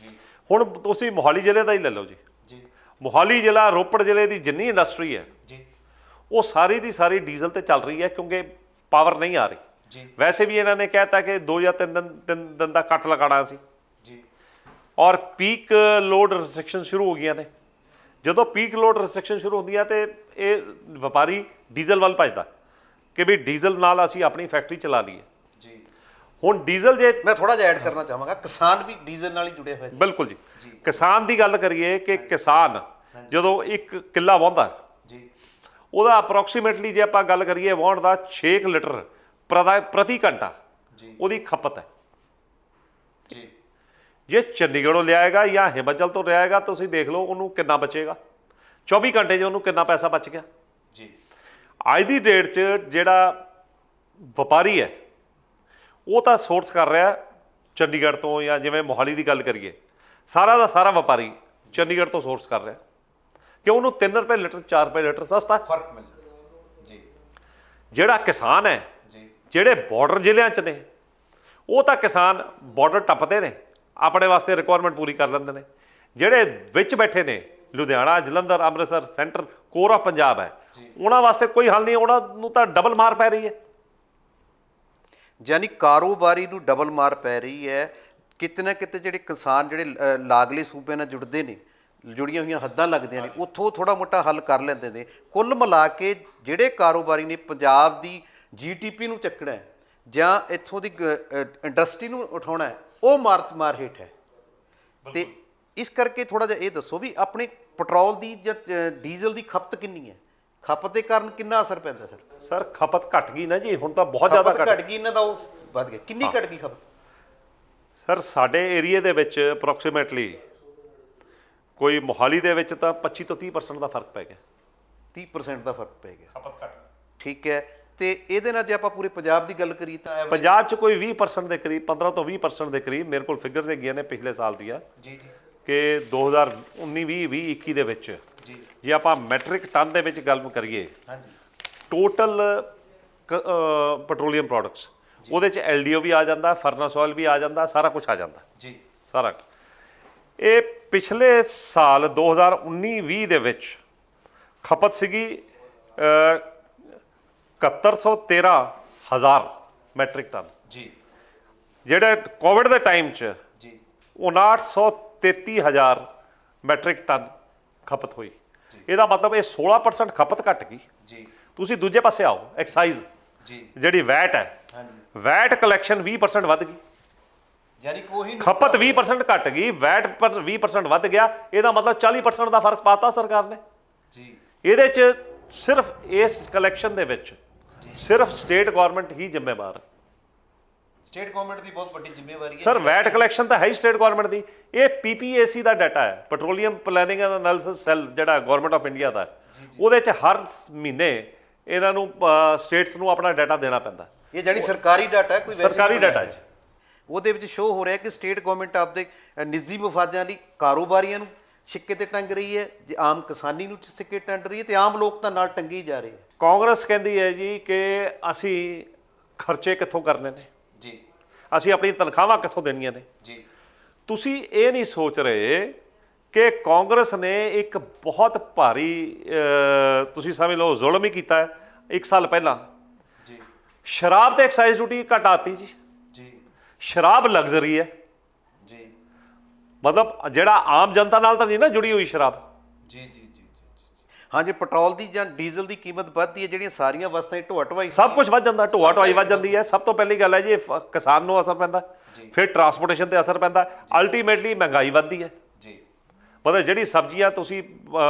ਜੀ। ਹੁਣ ਤੁਸੀਂ ਮੋਹਾਲੀ ਜ਼ਿਲ੍ਹੇ ਦਾ ਹੀ ਲੈ ਲਓ ਜੀ। ਮੋਹਾਲੀ ਜ਼ਿਲ੍ਹਾ, ਰੋਪੜ ਜ਼ਿਲ੍ਹੇ ਦੀ ਜਿੰਨੀ ਇੰਡਸਟਰੀ ਹੈ ਜੀ, ਉਹ ਸਾਰੀ ਦੀ ਸਾਰੀ ਡੀਜ਼ਲ ਤੇ ਚੱਲ ਰਹੀ ਹੈ, ਕਿਉਂਕਿ ਪਾਵਰ ਨਹੀਂ ਆ ਰਹੀ ਜੀ। ਵੈਸੇ ਵੀ ਇਹਨਾਂ ਨੇ ਕਹਿਤਾ ਕਿ 2 ਜਾਂ 3 ਦਿਨ ਦਾ ਕੱਟ ਲਗਾਉਣਾ ਸੀ ਜੀ। ਔਰ ਪੀਕ ਲੋਡ ਰਿਸਟ੍ਰਿਕਸ਼ਨ ਸ਼ੁਰੂ ਹੋ ਗਈਆਂ ਨੇ। ਜਦੋਂ ਪੀਕ ਲੋਡ ਰਿਸਟ੍ਰਿਕਸ਼ਨ ਸ਼ੁਰੂ ਹੁੰਦੀਆਂ ਤੇ ਇਹ ਵਪਾਰੀ ਡੀਜ਼ਲ ਵੱਲ ਭੱਜਦਾ ਕਿ ਵੀ ਡੀਜ਼ਲ ਨਾਲ ਅਸੀਂ ਆਪਣੀ ਫੈਕਟਰੀ ਚਲਾ ਲਈਏ ਜੀ। ਹੁਣ ਡੀਜ਼ਲ ਜੇ ਮੈਂ ਥੋੜਾ ਜਿਹਾ ਐਡ ਕਰਨਾ ਚਾਹਾਂਗਾ, ਕਿਸਾਨ ਵੀ ਡੀਜ਼ਲ ਨਾਲ ਹੀ ਜੁੜੇ ਹੋਏ ਨੇ। ਬਿਲਕੁਲ ਜੀ। ਕਿਸਾਨ ਦੀ ਗੱਲ ਕਰੀਏ ਕਿ ਕਿਸਾਨ ਜਦੋਂ 1 ਕਿੱਲਾ ਵਾਹੁੰਦਾ ਜੀ, ਉਹਦਾ ਅਪਰੋਕਸੀਮੇਟਲੀ ਜੇ ਆਪਾਂ ਗੱਲ ਕਰੀਏ ਵਾਹੁਣ ਦਾ 6 ਲੀਟਰ ਪ੍ਰਤੀ ਘੰਟਾ ਉਹਦੀ ਖਪਤ ਹੈ ਜੀ। ਜੇ ਚੰਡੀਗੜ੍ਹੋਂ ਲਿਆਏਗਾ ਜਾਂ ਹਿਮਾਚਲ ਤੋਂ ਲਿਆਏਗਾ, ਤੁਸੀਂ ਦੇਖ ਲਓ ਉਹਨੂੰ ਕਿੰਨਾ ਬਚੇਗਾ, 24 ਘੰਟੇ 'ਚ ਉਹਨੂੰ ਕਿੰਨਾ ਪੈਸਾ ਬਚ ਗਿਆ ਜੀ। ਅੱਜ ਦੀ ਡੇਟ 'ਚ ਜਿਹੜਾ ਵਪਾਰੀ ਹੈ ਉਹ ਤਾਂ ਸੋਰਸ ਕਰ ਰਿਹਾ ਚੰਡੀਗੜ੍ਹ ਤੋਂ, ਜਾਂ ਜਿਵੇਂ ਮੋਹਾਲੀ ਦੀ ਗੱਲ ਕਰੀਏ, ਸਾਰਾ ਦਾ ਸਾਰਾ ਵਪਾਰੀ ਚੰਡੀਗੜ੍ਹ ਤੋਂ ਸੋਰਸ ਕਰ ਰਿਹਾ ਕਿ ਉਹਨੂੰ 3 ਰੁਪਏ ਲੀਟਰ 4 ਰੁਪਏ ਲੀਟਰ ਸਸਤਾ ਫਰਕ ਮਿਲਦਾ ਜੀ। ਜਿਹੜਾ ਕਿਸਾਨ ਹੈ ਜੀ, ਜਿਹੜੇ ਬਾਰਡਰ ਜ਼ਿਲ੍ਹਿਆਂ 'ਚ ਨੇ, ਉਹ ਤਾਂ ਕਿਸਾਨ ਬਾਰਡਰ ਟੱਪਦੇ ਨੇ, ਆਪਣੇ ਵਾਸਤੇ ਰਿਕੁਆਇਰਮੈਂਟ ਪੂਰੀ ਕਰ ਲੈਂਦੇ ਨੇ। ਜਿਹੜੇ ਵਿੱਚ ਬੈਠੇ ਨੇ Ludhiana, Jalandhar, Amritsar, centre core of Punjab ਹੈ, ਉਹਨਾਂ ਵਾਸਤੇ ਕੋਈ ਹੱਲ ਨਹੀਂ, ਉਹਨਾਂ ਨੂੰ ਤਾਂ ਡਬਲ ਮਾਰ ਪੈ ਰਹੀ ਹੈ। ਯਾਨੀ ਕਾਰੋਬਾਰੀ ਨੂੰ ਡਬਲ ਮਾਰ ਪੈ ਰਹੀ ਹੈ। ਕਿਤੇ ਨਾ ਕਿਤੇ ਜਿਹੜੇ ਕਿਸਾਨ ਜਿਹੜੇ ਲਾਗਲੇ ਸੂਬਿਆਂ ਨਾਲ ਜੁੜਦੇ ਨੇ, ਜੁੜੀਆਂ ਹੋਈਆਂ ਹੱਦਾਂ ਲੱਗਦੀਆਂ ਨੇ, ਉੱਥੋਂ ਥੋੜਾ ਮੋਟਾ ਹੱਲ ਕਰ ਲੈਂਦੇ ਨੇ। ਕੁੱਲ ਮਿਲਾ ਕੇ ਜਿਹੜੇ ਕਾਰੋਬਾਰੀ ਨੇ ਪੰਜਾਬ ਦੀ GDP ਨੂੰ ਚੱਕਣਾ ਹੈ ਜਾਂ ਇੱਥੋਂ ਦੀ ਇੰਡਸਟਰੀ ਨੂੰ ਉਠਾਉਣਾ ਹੈ, ਉਹ ਮਾਰ ਹੇਠ ਹੈ। ਤੇ ਇਸ ਕਰਕੇ ਥੋੜਾ ਜਿਹਾ ਇਹ ਦੱਸੋ ਵੀ ਆਪਣੇ ਪੈਟਰੋਲ ਦੀ ਜਾਂ ਡੀਜ਼ਲ ਦੀ ਖਪਤ ਕਿੰਨੀ ਹੈ? ਖਪਤ ਦੇ ਕਾਰਨ ਕਿੰਨਾ ਅਸਰ ਪੈਂਦਾ ਸਰ? ਸਰ ਖਪਤ ਘਟ ਗਈ ਨਾ ਜੀ, ਹੁਣ ਤਾਂ ਬਹੁਤ ਜ਼ਿਆਦਾ ਘਟ ਗਈ, ਇਹਨਾਂ ਦਾ ਉਹ ਵੱਧ ਗਿਆ। ਕਿੰਨੀ ਘਟ ਗਈ ਖਪਤ? ਸਰ ਸਾਡੇ ਏਰੀਏ ਦੇ ਵਿੱਚ ਅਪਰੋਕਸੀਮੇਟਲੀ ਕੋਈ ਮੋਹਾਲੀ ਦੇ ਵਿੱਚ ਤਾਂ 25 ਤੋਂ 30% ਦਾ ਫਰਕ ਪੈ ਗਿਆ। 30% ਦਾ ਫਰਕ ਪੈ ਗਿਆ, ਖਪਤ ਘਟ। ਠੀਕ ਹੈ। ਤੇ ਇਹਦੇ ਨਾਲ ਜੇ ਆਪਾਂ ਪੂਰੇ ਪੰਜਾਬ ਦੀ ਗੱਲ ਕਰੀਏ ਤਾਂ ਪੰਜਾਬ 'ਚ ਕੋਈ 20% ਦੇ ਕਰੀਬ, 15 ਤੋਂ 20% ਦੇ ਕਰੀਬ ਮੇਰੇ ਕੋਲ ਫਿਗਰ ਹੈਗੀਆਂ ਨੇ ਪਿਛਲੇ ਸਾਲ ਦੀਆਂ ਜੀ ਕਿ 2019 20 21 ਦੇ ਵਿੱਚ ਜੇ ਆਪਾਂ ਮੈਟ੍ਰਿਕ ਟਨ ਦੇ ਵਿੱਚ ਗੱਲ ਕਰੀਏ, ਟੋਟਲ ਪੈਟਰੋਲੀਅਮ ਪ੍ਰੋਡਕਟਸ, ਉਹਦੇ 'ਚ LDO ਵੀ ਆ ਜਾਂਦਾ, ਫਰਨਸ ਆਇਲ ਵੀ ਆ ਜਾਂਦਾ, ਸਾਰਾ ਕੁਝ ਆ ਜਾਂਦਾ ਜੀ ਸਾਰਾ। ਇਹ ਪਿਛਲੇ ਸਾਲ 2019 20 ਦੇ ਵਿੱਚ ਖਪਤ ਸੀਗੀ 7113,000 ਮੈਟ੍ਰਿਕ ਟਨ ਜੀ। ਜਿਹੜੇ ਕੋਵਿਡ ਦੇ ਟਾਈਮ 'ਚ ਜੀ 59,33,000 ਮੈਟ੍ਰਿਕ ਟਨ ਖਪਤ ਹੋਈ। ਇਹਦਾ ਮਤਲਬ ਇਹ 16% ਖਪਤ ਘਟ ਗਈ ਜੀ। ਤੁਸੀਂ ਦੂਜੇ ਪਾਸੇ ਆਓ, ਐਕਸਾਈਜ਼ ਜੀ ਜਿਹੜੀ ਵੈਟ ਹੈ, ਵੈਟ ਕਲੈਕਸ਼ਨ 20% ਵੱਧ ਗਈ, ਯਾਨੀ ਕੋਈ ਖਪਤ 20% ਘਟ ਗਈ, ਵੈਟ ਪਰ 20% ਵੱਧ ਗਿਆ। ਇਹਦਾ ਮਤਲਬ 40% ਦਾ ਫਰਕ ਪਾਤਾ ਸਰਕਾਰ ਨੇ ਜੀ। ਇਹਦੇ 'ਚ। ਸਿਰਫ ਇਸ ਕਲੈਕਸ਼ਨ ਦੇ ਵਿੱਚ ਸਿਰਫ ਸਟੇਟ ਗਵਰਨਮੈਂਟ ਹੀ ਜ਼ਿੰਮੇਵਾਰ ਹੈ। ਸਟੇਟ ਗਵਰਨਮੈਂਟ ਦੀ ਬਹੁਤ ਵੱਡੀ ਜ਼ਿੰਮੇਵਾਰੀ ਹੈ ਸਰ ਵੈਟ ਕਲੈਕਸ਼ਨ ਤਾਂ ਹੈ ਹੀ ਸਟੇਟ ਗਵਰਨਮੈਂਟ ਦੀ। ਇਹ PPAC ਦਾ ਡਾਟਾ ਹੈ, petroleum planning and analysis cell, ਜਿਹੜਾ ਗਵਰਨਮੈਂਟ ਆਫ ਇੰਡੀਆ ਦਾ, ਉਹਦੇ 'ਚ ਹਰ ਮਹੀਨੇ ਇਹਨਾਂ ਨੂੰ ਸਟੇਟਸ ਨੂੰ ਆਪਣਾ ਡਾਟਾ ਦੇਣਾ ਪੈਂਦਾ। ਇਹ ਜਿਹੜੀ ਸਰਕਾਰੀ ਡਾਟਾ ਹੈ, ਕੋਈ ਵੈਸੇ ਸਰਕਾਰੀ ਡਾਟਾ ਜੀ। ਉਹਦੇ ਵਿੱਚ ਸ਼ੋਅ ਹੋ ਰਿਹਾ ਕਿ ਸਟੇਟ ਗਵਰਨਮੈਂਟ ਆਪਦੇ ਨਿੱਜੀ ਮਫਾਦਾਂ ਲਈ ਕਾਰੋਬਾਰੀਆਂ ਨੂੰ ਸਿੱਕੇ ਤੇ ਟੰਗ ਰਹੀ ਹੈ, ਜੇ ਆਮ ਕਿਸਾਨੀ ਨੂੰ ਸਿੱਕੇ ਟੰਗ ਰਹੀ ਹੈ, ਤੇ ਆਮ ਲੋਕ ਤਾਂ ਨਾਲ ਟੰਗੀ ਜਾ ਰਹੇ। ਕਾਂਗਰਸ ਕਹਿੰਦੀ ਹੈ ਜੀ ਕਿ ਅਸੀਂ ਖਰਚੇ ਕਿੱਥੋਂ ਕਰਨੇ ਨੇ ਜੀ, ਅਸੀਂ ਆਪਣੀ ਤਨਖਾਹਾਂ ਕਿੱਥੋਂ ਦੇਣੀਆਂ ਨੇ ਜੀ। ਤੁਸੀਂ ਇਹ ਨਹੀਂ ਸੋਚ ਰਹੇ ਕਿ ਕਾਂਗਰਸ ਨੇ ਇੱਕ ਬਹੁਤ ਭਾਰੀ ਤੁਸੀਂ ਸਮਝ ਲਓ ਜ਼ੁਲਮ ਹੀ ਕੀਤਾ ਹੈ। 1 ਸਾਲ ਪਹਿਲਾਂ ਜੀ ਸ਼ਰਾਬ ਤੇ ਐਕਸਾਈਜ਼ ਡਿਊਟੀ ਘਟਾਤੀ ਜੀ। ਜੀ ਸ਼ਰਾਬ ਲਗਜ਼ਰੀ ਹੈ, ਜੀ ਮਤਲਬ ਜਿਹੜਾ ਆਮ ਜਨਤਾ ਨਾਲ ਤਾਂ ਨਹੀਂ ਨਾ ਜੁੜੀ ਹੋਈ ਸ਼ਰਾਬ। ਜੀ ਜੀ ਜੀ। ਹਾਂ, ਜੇ ਪੈਟਰੋਲ ਦੀ ਜਾਂ ਡੀਜ਼ਲ ਦੀ ਕੀਮਤ ਵੱਧਦੀ ਹੈ, ਜਿਹੜੀਆਂ ਸਾਰੀਆਂ ਵਸਤਾਂ ਢੋਆ ਢਵਾਈ ਸਭ ਕੁਝ ਵੱਧ ਜਾਂਦਾ, ਢੋਆ ਢਵਾਈ ਵੱਧ ਜਾਂਦੀ ਹੈ। ਸਭ ਤੋਂ ਪਹਿਲੀ ਗੱਲ ਹੈ ਜੀ ਕਿਸਾਨ ਨੂੰ ਅਸਰ ਪੈਂਦਾ, ਫਿਰ ਟਰਾਂਸਪੋਰਟੇਸ਼ਨ ਤੇ ਅਸਰ ਪੈਂਦਾ, ਅਲਟੀਮੇਟਲੀ ਮਹਿੰਗਾਈ ਵੱਧਦੀ ਹੈ। ਜੀ, ਮਤਲਬ ਜਿਹੜੀ ਸਬਜ਼ੀਆਂ ਤੁਸੀਂ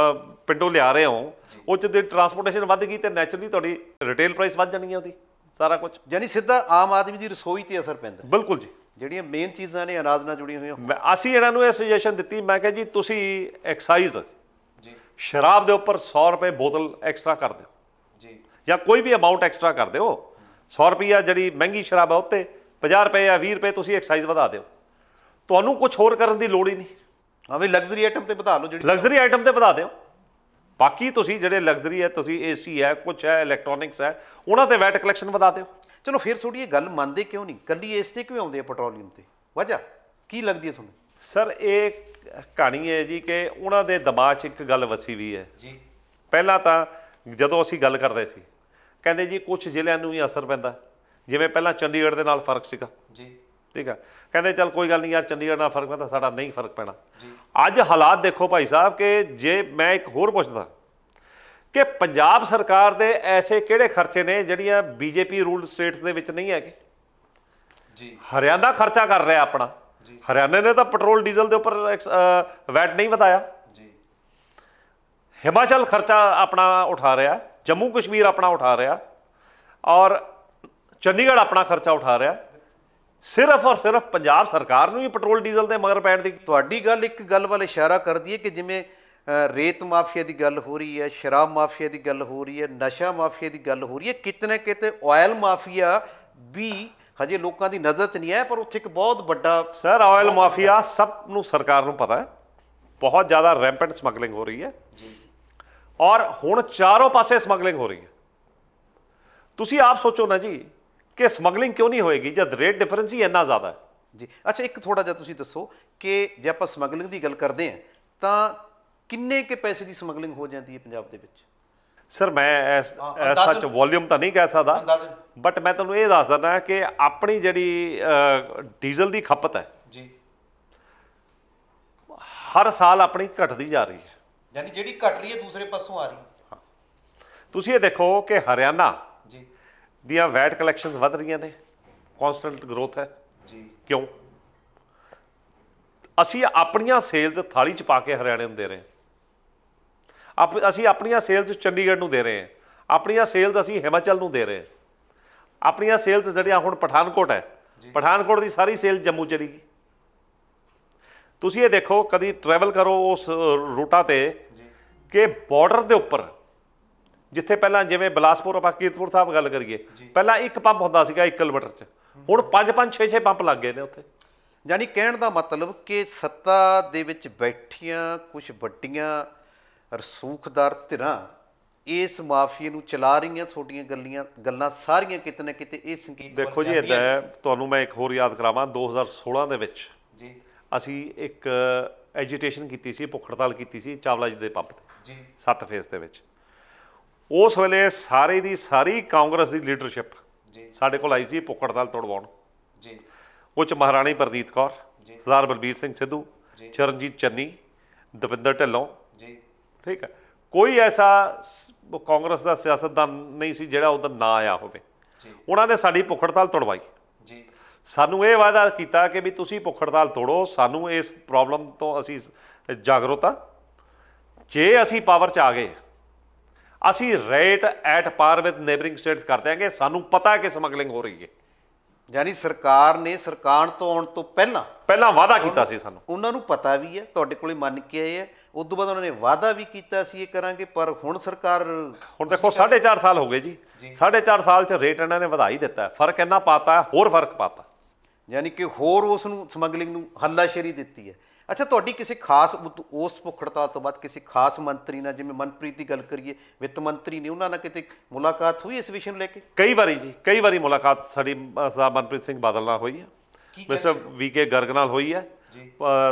ਪਿੰਡੋਂ ਲਿਆ ਰਹੇ ਹੋ, ਉਹ 'ਚ ਦੀ ਟਰਾਂਸਪੋਰਟੇਸ਼ਨ ਵੱਧ ਗਈ ਤੇ ਨੈਚੁਰਲੀ ਤੁਹਾਡੀ ਰਿਟੇਲ ਪ੍ਰਾਈਸ ਵੱਧ ਜਾਣੀ ਹੈ ਉਹਦੀ, ਸਾਰਾ ਕੁਝ। ਯਾਨੀ ਸਿੱਧਾ ਆਮ ਆਦਮੀ ਦੀ ਰਸੋਈ ਤੇ ਅਸਰ ਪੈਂਦਾ। ਬਿਲਕੁਲ ਜੀ। ਜਿਹੜੀਆਂ ਮੇਨ ਚੀਜ਼ਾਂ ਨੇ ਅਨਾਜ ਨਾਲ ਜੁੜੀਆਂ ਹੋਈਆਂ। ਅਸੀਂ ਇਹਨਾਂ ਨੂੰ ਇਹ ਸੁਜੈਸ਼ਨ ਦਿੱਤੀ, ਮੈਂ ਕਿਹਾ ਜੀ ਤੁਸੀਂ ਐਕਸਾਈਜ਼ ਜੀ ਸ਼ਰਾਬ ਦੇ ਉੱਪਰ 100 ਰੁਪਏ ਬੋਤਲ ਐਕਸਟਰਾ ਕਰ ਦਿਓ, ਜੀ, ਜਾਂ ਕੋਈ ਵੀ ਅਮਾਊਂਟ ਐਕਸਟਰਾ ਕਰ ਦਿਓ। 100 ਰੁਪਈਆ ਜਿਹੜੀ ਮਹਿੰਗੀ ਸ਼ਰਾਬ ਹੈ ਉੱਤੇ 50 ਰੁਪਏ ਜਾਂ 20 ਰੁਪਏ ਤੁਸੀਂ ਐਕਸਾਈਜ਼ ਵਧਾ ਦਿਓ, ਤੁਹਾਨੂੰ ਕੁਝ ਹੋਰ ਕਰਨ ਦੀ ਲੋੜ ਹੀ ਨਹੀਂ। ਹਾਂ ਵੀ ਲਗਜ਼ਰੀ ਆਈਟਮ ਤੇ ਵਧਾ ਲਓ, ਜਿਹੜੀ ਲਗਜ਼ਰੀ ਆਈਟਮ ਤੇ ਵਧਾ ਦਿਓ। ਬਾਕੀ ਤੁਸੀਂ ਜਿਹੜੇ ਲਗਜ਼ਰੀ ਹੈ, ਤੁਸੀਂ AC ਹੈ, ਕੁਝ ਹੈ, ਇਲੈਕਟ੍ਰੋਨਿਕਸ ਹੈ, ਉਹਨਾਂ ਤੇ ਵੈਟ ਕਲੈਕਸ਼ਨ ਵਧਾ ਦਿਓ। ਚਲੋ ਫਿਰ ਥੋੜੀ ਇਹ ਗੱਲ ਮੰਨਦੇ ਕਿਉਂ ਨਹੀਂ? ਕੱਲੀ ਇਸ ਤੇ ਕਿਉਂ ਆਉਂਦੇ ਆ ਪੈਟਰੋਲੀਅਮ ਤੇ? ਵਜ੍ਹਾ ਕੀ ਲੱਗਦੀ ਹੈ ਤੁਹਾਨੂੰ? ਸਰ ਇਹ ਕਹਾਣੀ ਹੈ ਜੀ ਕਿ ਉਹਨਾਂ ਦੇ ਦਿਮਾਗ 'ਚ ਇੱਕ ਗੱਲ ਵਸੀ ਵੀ ਹੈ ਜੀ। ਪਹਿਲਾਂ ਤਾਂ ਜਦੋਂ ਅਸੀਂ ਗੱਲ ਕਰਦੇ ਸੀ, ਕਹਿੰਦੇ ਜੀ ਕੁਝ ਜ਼ਿਲ੍ਹਿਆਂ ਨੂੰ ਹੀ ਅਸਰ ਪੈਂਦਾ, ਜਿਵੇਂ ਪਹਿਲਾਂ ਚੰਡੀਗੜ੍ਹ ਦੇ ਨਾਲ ਫਰਕ ਸੀਗਾ ਜੀ, ਠੀਕ ਆ, ਕਹਿੰਦੇ ਚੱਲ ਕੋਈ ਗੱਲ ਨਹੀਂ ਯਾਰ ਚੰਡੀਗੜ੍ਹ ਨਾਲ ਫਰਕ ਪੈਂਦਾ, ਸਾਡਾ ਨਹੀਂ ਫਰਕ ਪੈਣਾ। ਅੱਜ ਹਾਲਾਤ ਦੇਖੋ ਭਾਈ ਸਾਹਿਬ ਕਿ ਜੇ ਮੈਂ ਇੱਕ ਹੋਰ ਪੁੱਛਦਾ ਕਿ ਪੰਜਾਬ ਸਰਕਾਰ ਦੇ ਐਸੇ ਕਿਹੜੇ ਖਰਚੇ ਨੇ ਜਿਹੜੀਆਂ BJP ਰੂਲਡ ਸਟੇਟਸ ਦੇ ਵਿੱਚ ਨਹੀਂ ਹੈਗੇ। ਜੀ ਹਰਿਆਣਾ ਖਰਚਾ ਕਰ ਰਿਹਾ ਆਪਣਾ, ਹਰਿਆਣੇ ਨੇ ਤਾਂ ਪੈਟਰੋਲ ਡੀਜ਼ਲ ਦੇ ਉੱਪਰ ਵੈਟ ਨਹੀਂ ਵਧਾਇਆ। ਜੀ ਹਿਮਾਚਲ ਖਰਚਾ ਆਪਣਾ ਉਠਾ ਰਿਹਾ, ਜੰਮੂ ਕਸ਼ਮੀਰ ਆਪਣਾ ਉਠਾ ਰਿਹਾ, ਔਰ ਚੰਡੀਗੜ੍ਹ ਆਪਣਾ ਖਰਚਾ ਉਠਾ ਰਿਹਾ। ਸਿਰਫ ਔਰ ਸਿਰਫ ਪੰਜਾਬ ਸਰਕਾਰ ਨੂੰ ਹੀ ਪੈਟਰੋਲ ਡੀਜ਼ਲ ਦੇ ਮਗਰ ਪੈਣ ਦੀ। ਤੁਹਾਡੀ ਗੱਲ ਇੱਕ ਗੱਲ ਵੱਲ ਇਸ਼ਾਰਾ ਕਰਦੀ ਹੈ ਕਿ ਜਿਵੇਂ ਰੇਤ ਮਾਫੀਆ ਦੀ ਗੱਲ ਹੋ ਰਹੀ ਹੈ, ਸ਼ਰਾਬ ਮਾਫੀਆ ਦੀ ਗੱਲ ਹੋ ਰਹੀ ਹੈ, ਨਸ਼ਾ ਮਾਫੀਆ ਦੀ ਗੱਲ ਹੋ ਰਹੀ ਹੈ, ਕਿਤੇ ਨਾ ਕਿਤੇ ਆਇਲ ਮਾਫੀਆ ਵੀ ਹਜੇ ਲੋਕਾਂ ਦੀ ਨਜ਼ਰ 'ਚ ਨਹੀਂ ਆਇਆ, ਪਰ ਉੱਥੇ ਇੱਕ ਬਹੁਤ ਵੱਡਾ। ਸਰ ਆਇਲ ਮਾਫੀਆ ਸਭ ਨੂੰ ਸਰਕਾਰ ਨੂੰ ਪਤਾ ਹੈ, ਬਹੁਤ ਜ਼ਿਆਦਾ ਰੈਂਪੈਂਟ ਸਮਗਲਿੰਗ ਹੋ ਰਹੀ ਹੈ ਔਰ ਹੁਣ ਚਾਰੋਂ ਪਾਸੇ ਸਮਗਲਿੰਗ ਹੋ ਰਹੀ ਹੈ। ਤੁਸੀਂ ਆਪ ਸੋਚੋ ਨਾ ਜੀ ਕਿ ਸਮਗਲਿੰਗ ਕਿਉਂ ਨਹੀਂ ਹੋਏਗੀ ਜਦ ਰੇਟ ਡਿਫਰੈਂਸ ਹੀ ਇੰਨਾ ਜ਼ਿਆਦਾ ਹੈ। ਜੀ ਅੱਛਾ, ਇੱਕ ਥੋੜਾ ਜਿਹਾ ਤੁਸੀਂ ਦੱਸੋ ਕਿ ਜੇ ਆਪਾਂ ਸਮਗਲਿੰਗ ਦੀ ਗੱਲ ਕਰਦੇ ਹਾਂ ਤਾਂ ਕਿੰਨੇ ਕੇ ਪੈਸੇ ਦੀ ਸਮਗਲਿੰਗ ਹੋ ਜਾਂਦੀ ਹੈ ਪੰਜਾਬ ਦੇ ਵਿੱਚ? ਸਰ ਮੈਂ ਸੱਚ ਵੋਲਿਊਮ ਤਾਂ ਨਹੀਂ ਕਹਿ ਸਕਦਾ, ਬਟ ਮੈਂ ਤੁਹਾਨੂੰ ਇਹ ਦੱਸ ਦਿੰਦਾ ਕਿ ਆਪਣੀ ਜਿਹੜੀ ਡੀਜ਼ਲ ਦੀ ਖਪਤ ਹੈ ਜੀ, ਹਰ ਸਾਲ ਆਪਣੀ ਘਟਦੀ ਜਾ ਰਹੀ ਹੈ। ਯਾਨੀ ਜਿਹੜੀ ਘਟ ਰਹੀ ਹੈ ਦੂਸਰੇ ਪਾਸੋਂ ਆ ਰਹੀ ਹੈ। ਤੁਸੀਂ ਇਹ ਦੇਖੋ ਕਿ ਹਰਿਆਣਾ ਜੀ ਦੀਆਂ ਵੈਟ ਕਲੈਕਸ਼ਨਸ ਵੱਧ ਰਹੀਆਂ ਨੇ, ਕਨਸਟੈਂਟ ਗਰੋਥ ਹੈ। ਜੀ ਕਿਉਂ? ਅਸੀਂ ਆਪਣੀਆਂ ਸੇਲਸ ਥਾਲੀ 'ਚ ਪਾ ਕੇ ਹਰਿਆਣੇ ਨੂੰ ਦੇ ਰਹੇ ਹਾਂ, ਅਸੀਂ ਆਪਣੀਆਂ ਸੇਲਸ ਚੰਡੀਗੜ੍ਹ ਨੂੰ ਦੇ ਰਹੇ ਹਾਂ, ਆਪਣੀਆਂ ਸੇਲਸ ਅਸੀਂ ਹਿਮਾਚਲ ਨੂੰ ਦੇ ਰਹੇ ਹਾਂ, ਆਪਣੀਆਂ ਸੇਲਸ ਜਿਹੜੀਆਂ ਹੁਣ ਪਠਾਨਕੋਟ ਹੈ, ਪਠਾਨਕੋਟ ਦੀ ਸਾਰੀ ਸੇਲ ਜੰਮੂ ਚਲੀ ਗਈ। ਤੁਸੀਂ ਇਹ ਦੇਖੋ, ਕਦੀ ਟਰੈਵਲ ਕਰੋ ਉਸ ਰੂਟਾਂ ਤੇ ਕਿ ਬਾਰਡਰ ਦੇ ਉੱਪਰ ਜਿੱਥੇ ਪਹਿਲਾਂ ਜਿਵੇਂ ਬਿਲਾਸਪੁਰ ਆਪਾਂ ਕੀਰਤਪੁਰ ਸਾਹਿਬ ਗੱਲ ਕਰੀਏ, ਪਹਿਲਾਂ ਇੱਕ ਪੰਪ ਹੁੰਦਾ ਸੀਗਾ 1 ਕਿਲੋਮੀਟਰ 'ਚ, ਹੁਣ 5-5 6-6 ਪੰਪ ਲੱਗ ਗਏ ਨੇ ਉੱਥੇ। ਯਾਨੀ ਕਹਿਣ ਦਾ ਮਤਲਬ ਕਿ ਸੱਤਾ ਦੇ ਵਿੱਚ ਬੈਠੀਆਂ ਕੁਝ ਵੱਡੀਆਂ ਰਸੂਖਦਾਰ ਧਿਰਾਂ ਇਸ ਮਾਫੀਏ ਨੂੰ ਚਲਾ ਰਹੀਆਂ। ਤੁਹਾਡੀਆਂ ਗੱਲਾਂ ਸਾਰੀਆਂ ਕਿਤੇ ਨਾ ਕਿਤੇ ਇਹ ਸੰਕੇਤ ਦੇਖੋ ਜੀ ਇੱਦਾਂ ਹੈ, ਤੁਹਾਨੂੰ ਮੈਂ ਇੱਕ ਹੋਰ ਯਾਦ ਕਰਾਵਾਂ, 2016 ਦੇ ਵਿੱਚ ਜੀ ਅਸੀਂ ਇੱਕ ਐਜੀਟੇਸ਼ਨ ਕੀਤੀ ਸੀ, ਭੁੱਖ ਹੜਤਾਲ ਕੀਤੀ ਸੀ ਚਾਵਲਾ ਜੀ ਦੇ ਪੰਪ ਤੇ ਜੀ 7 ਫੇਸ ਦੇ ਵਿੱਚ। ਉਸ ਵੇਲੇ ਸਾਰੇ ਦੀ ਸਾਰੀ ਕਾਂਗਰਸ ਦੀ ਲੀਡਰਸ਼ਿਪ ਜੀ ਸਾਡੇ ਕੋਲ ਆਈ ਸੀ ਭੁੱਖ ਹੜਤਾਲ ਤੋੜਵਾਉਣ। ਜੀ ਉਹ 'ਚ ਮਹਾਰਾਣੀ ਪ੍ਰਨੀਤ ਕੌਰ, ਸਰਦਾਰ ਬਲਬੀਰ ਸਿੰਘ ਸਿੱਧੂ, ਚਰਨਜੀਤ ਚੰਨੀ, ਦਵਿੰਦਰ ਢਿੱਲੋਂ, ਜੀ ਠੀਕ ਹੈ। ਕੋਈ ਐਸਾ ਕਾਂਗਰਸ ਦਾ ਸਿਆਸਤਦਾਨ ਨਹੀਂ ਸੀ ਜਿਹੜਾ ਉਹਦਾ ਨਾਂ ਆਇਆ ਹੋਵੇ। ਉਹਨਾਂ ਨੇ ਸਾਡੀ ਭੁੱਖ ਹੜਤਾਲ ਤੋੜਵਾਈ ਜੀ। ਸਾਨੂੰ ਇਹ ਵਾਅਦਾ ਕੀਤਾ ਕਿ ਵੀ ਤੁਸੀਂ ਭੁੱਖ ਹੜਤਾਲ ਤੋੜੋ, ਸਾਨੂੰ ਇਸ ਪ੍ਰੋਬਲਮ ਤੋਂ ਅਸੀਂ ਜਾਗਰੂਕ ਹਾਂ। ਜੇ ਅਸੀਂ ਪਾਵਰ 'ਚ ਆ ਗਏ, ਅਸੀਂ ਰੇਟ ਐਟ ਪਾਰ ਵਿਦ ਨੇਬਰਿੰਗ ਸਟੇਟਸ ਕਰ ਦਿਆਂਗੇ। ਸਾਨੂੰ ਪਤਾ ਹੈ ਕਿ ਸਮਗਲਿੰਗ ਹੋ ਰਹੀ ਹੈ। ਯਾਨੀ ਸਰਕਾਰ ਨੇ ਸਰਕਾਰ ਤੋਂ ਆਉਣ ਤੋਂ ਪਹਿਲਾਂ ਵਾਅਦਾ ਕੀਤਾ ਸੀ ਸਾਨੂੰ। ਉਹਨਾਂ ਨੂੰ ਪਤਾ ਵੀ ਹੈ, ਤੁਹਾਡੇ ਕੋਲੇ ਮੰਨ ਕੇ ਆਏ ਹੈ, ਉਸ ਤੋਂ ਬਾਅਦ ਉਹਨਾਂ ਨੇ ਵਾਅਦਾ ਵੀ ਕੀਤਾ ਸੀ ਇਹ ਕਰਾਂਗੇ, ਪਰ ਹੁਣ ਸਰਕਾਰ ਹੁਣ ਦੇਖੋ 4.5 ਸਾਲ ਹੋ ਗਏ ਜੀ। 4.5 ਸਾਲ 'ਚ ਰੇਟ ਇਹਨਾਂ ਨੇ ਵਧਾ ਹੀ ਦਿੱਤਾ। ਫਰਕ ਇੰਨਾ ਪਾਤਾ, ਹੋਰ ਫਰਕ ਪਾਤਾ। ਯਾਨੀ ਕਿ ਹੋਰ ਉਸ ਨੂੰ ਸਮਗਲਿੰਗ ਨੂੰ ਹੱਲਾਸ਼ੇਰੀ ਦਿੱਤੀ ਹੈ। ਅੱਛਾ, ਤੁਹਾਡੀ ਕਿਸੇ ਖਾਸ ਉਸ ਭੁੱਖ ਹੜਤਾਲ ਤੋਂ ਬਾਅਦ ਕਿਸੇ ਖਾਸ ਮੰਤਰੀ ਨਾਲ, ਜਿਵੇਂ ਮਨਪ੍ਰੀਤ ਦੀ ਗੱਲ ਕਰੀਏ, ਵਿੱਤ ਮੰਤਰੀ ਨੇ, ਉਹਨਾਂ ਨਾਲ ਕਿਤੇ ਮੁਲਾਕਾਤ ਹੋਈ ਇਸ ਵਿਸ਼ੇ ਨੂੰ ਲੈ ਕੇ? ਕਈ ਵਾਰੀ ਮੁਲਾਕਾਤ ਸਾਡੀ ਸਰਦਾਰ ਮਨਪ੍ਰੀਤ ਸਿੰਘ ਬਾਦਲ ਨਾਲ ਹੋਈ ਹੈ, ਮਿਸਟਰ VK ਗਰਗ ਨਾਲ ਹੋਈ ਹੈ,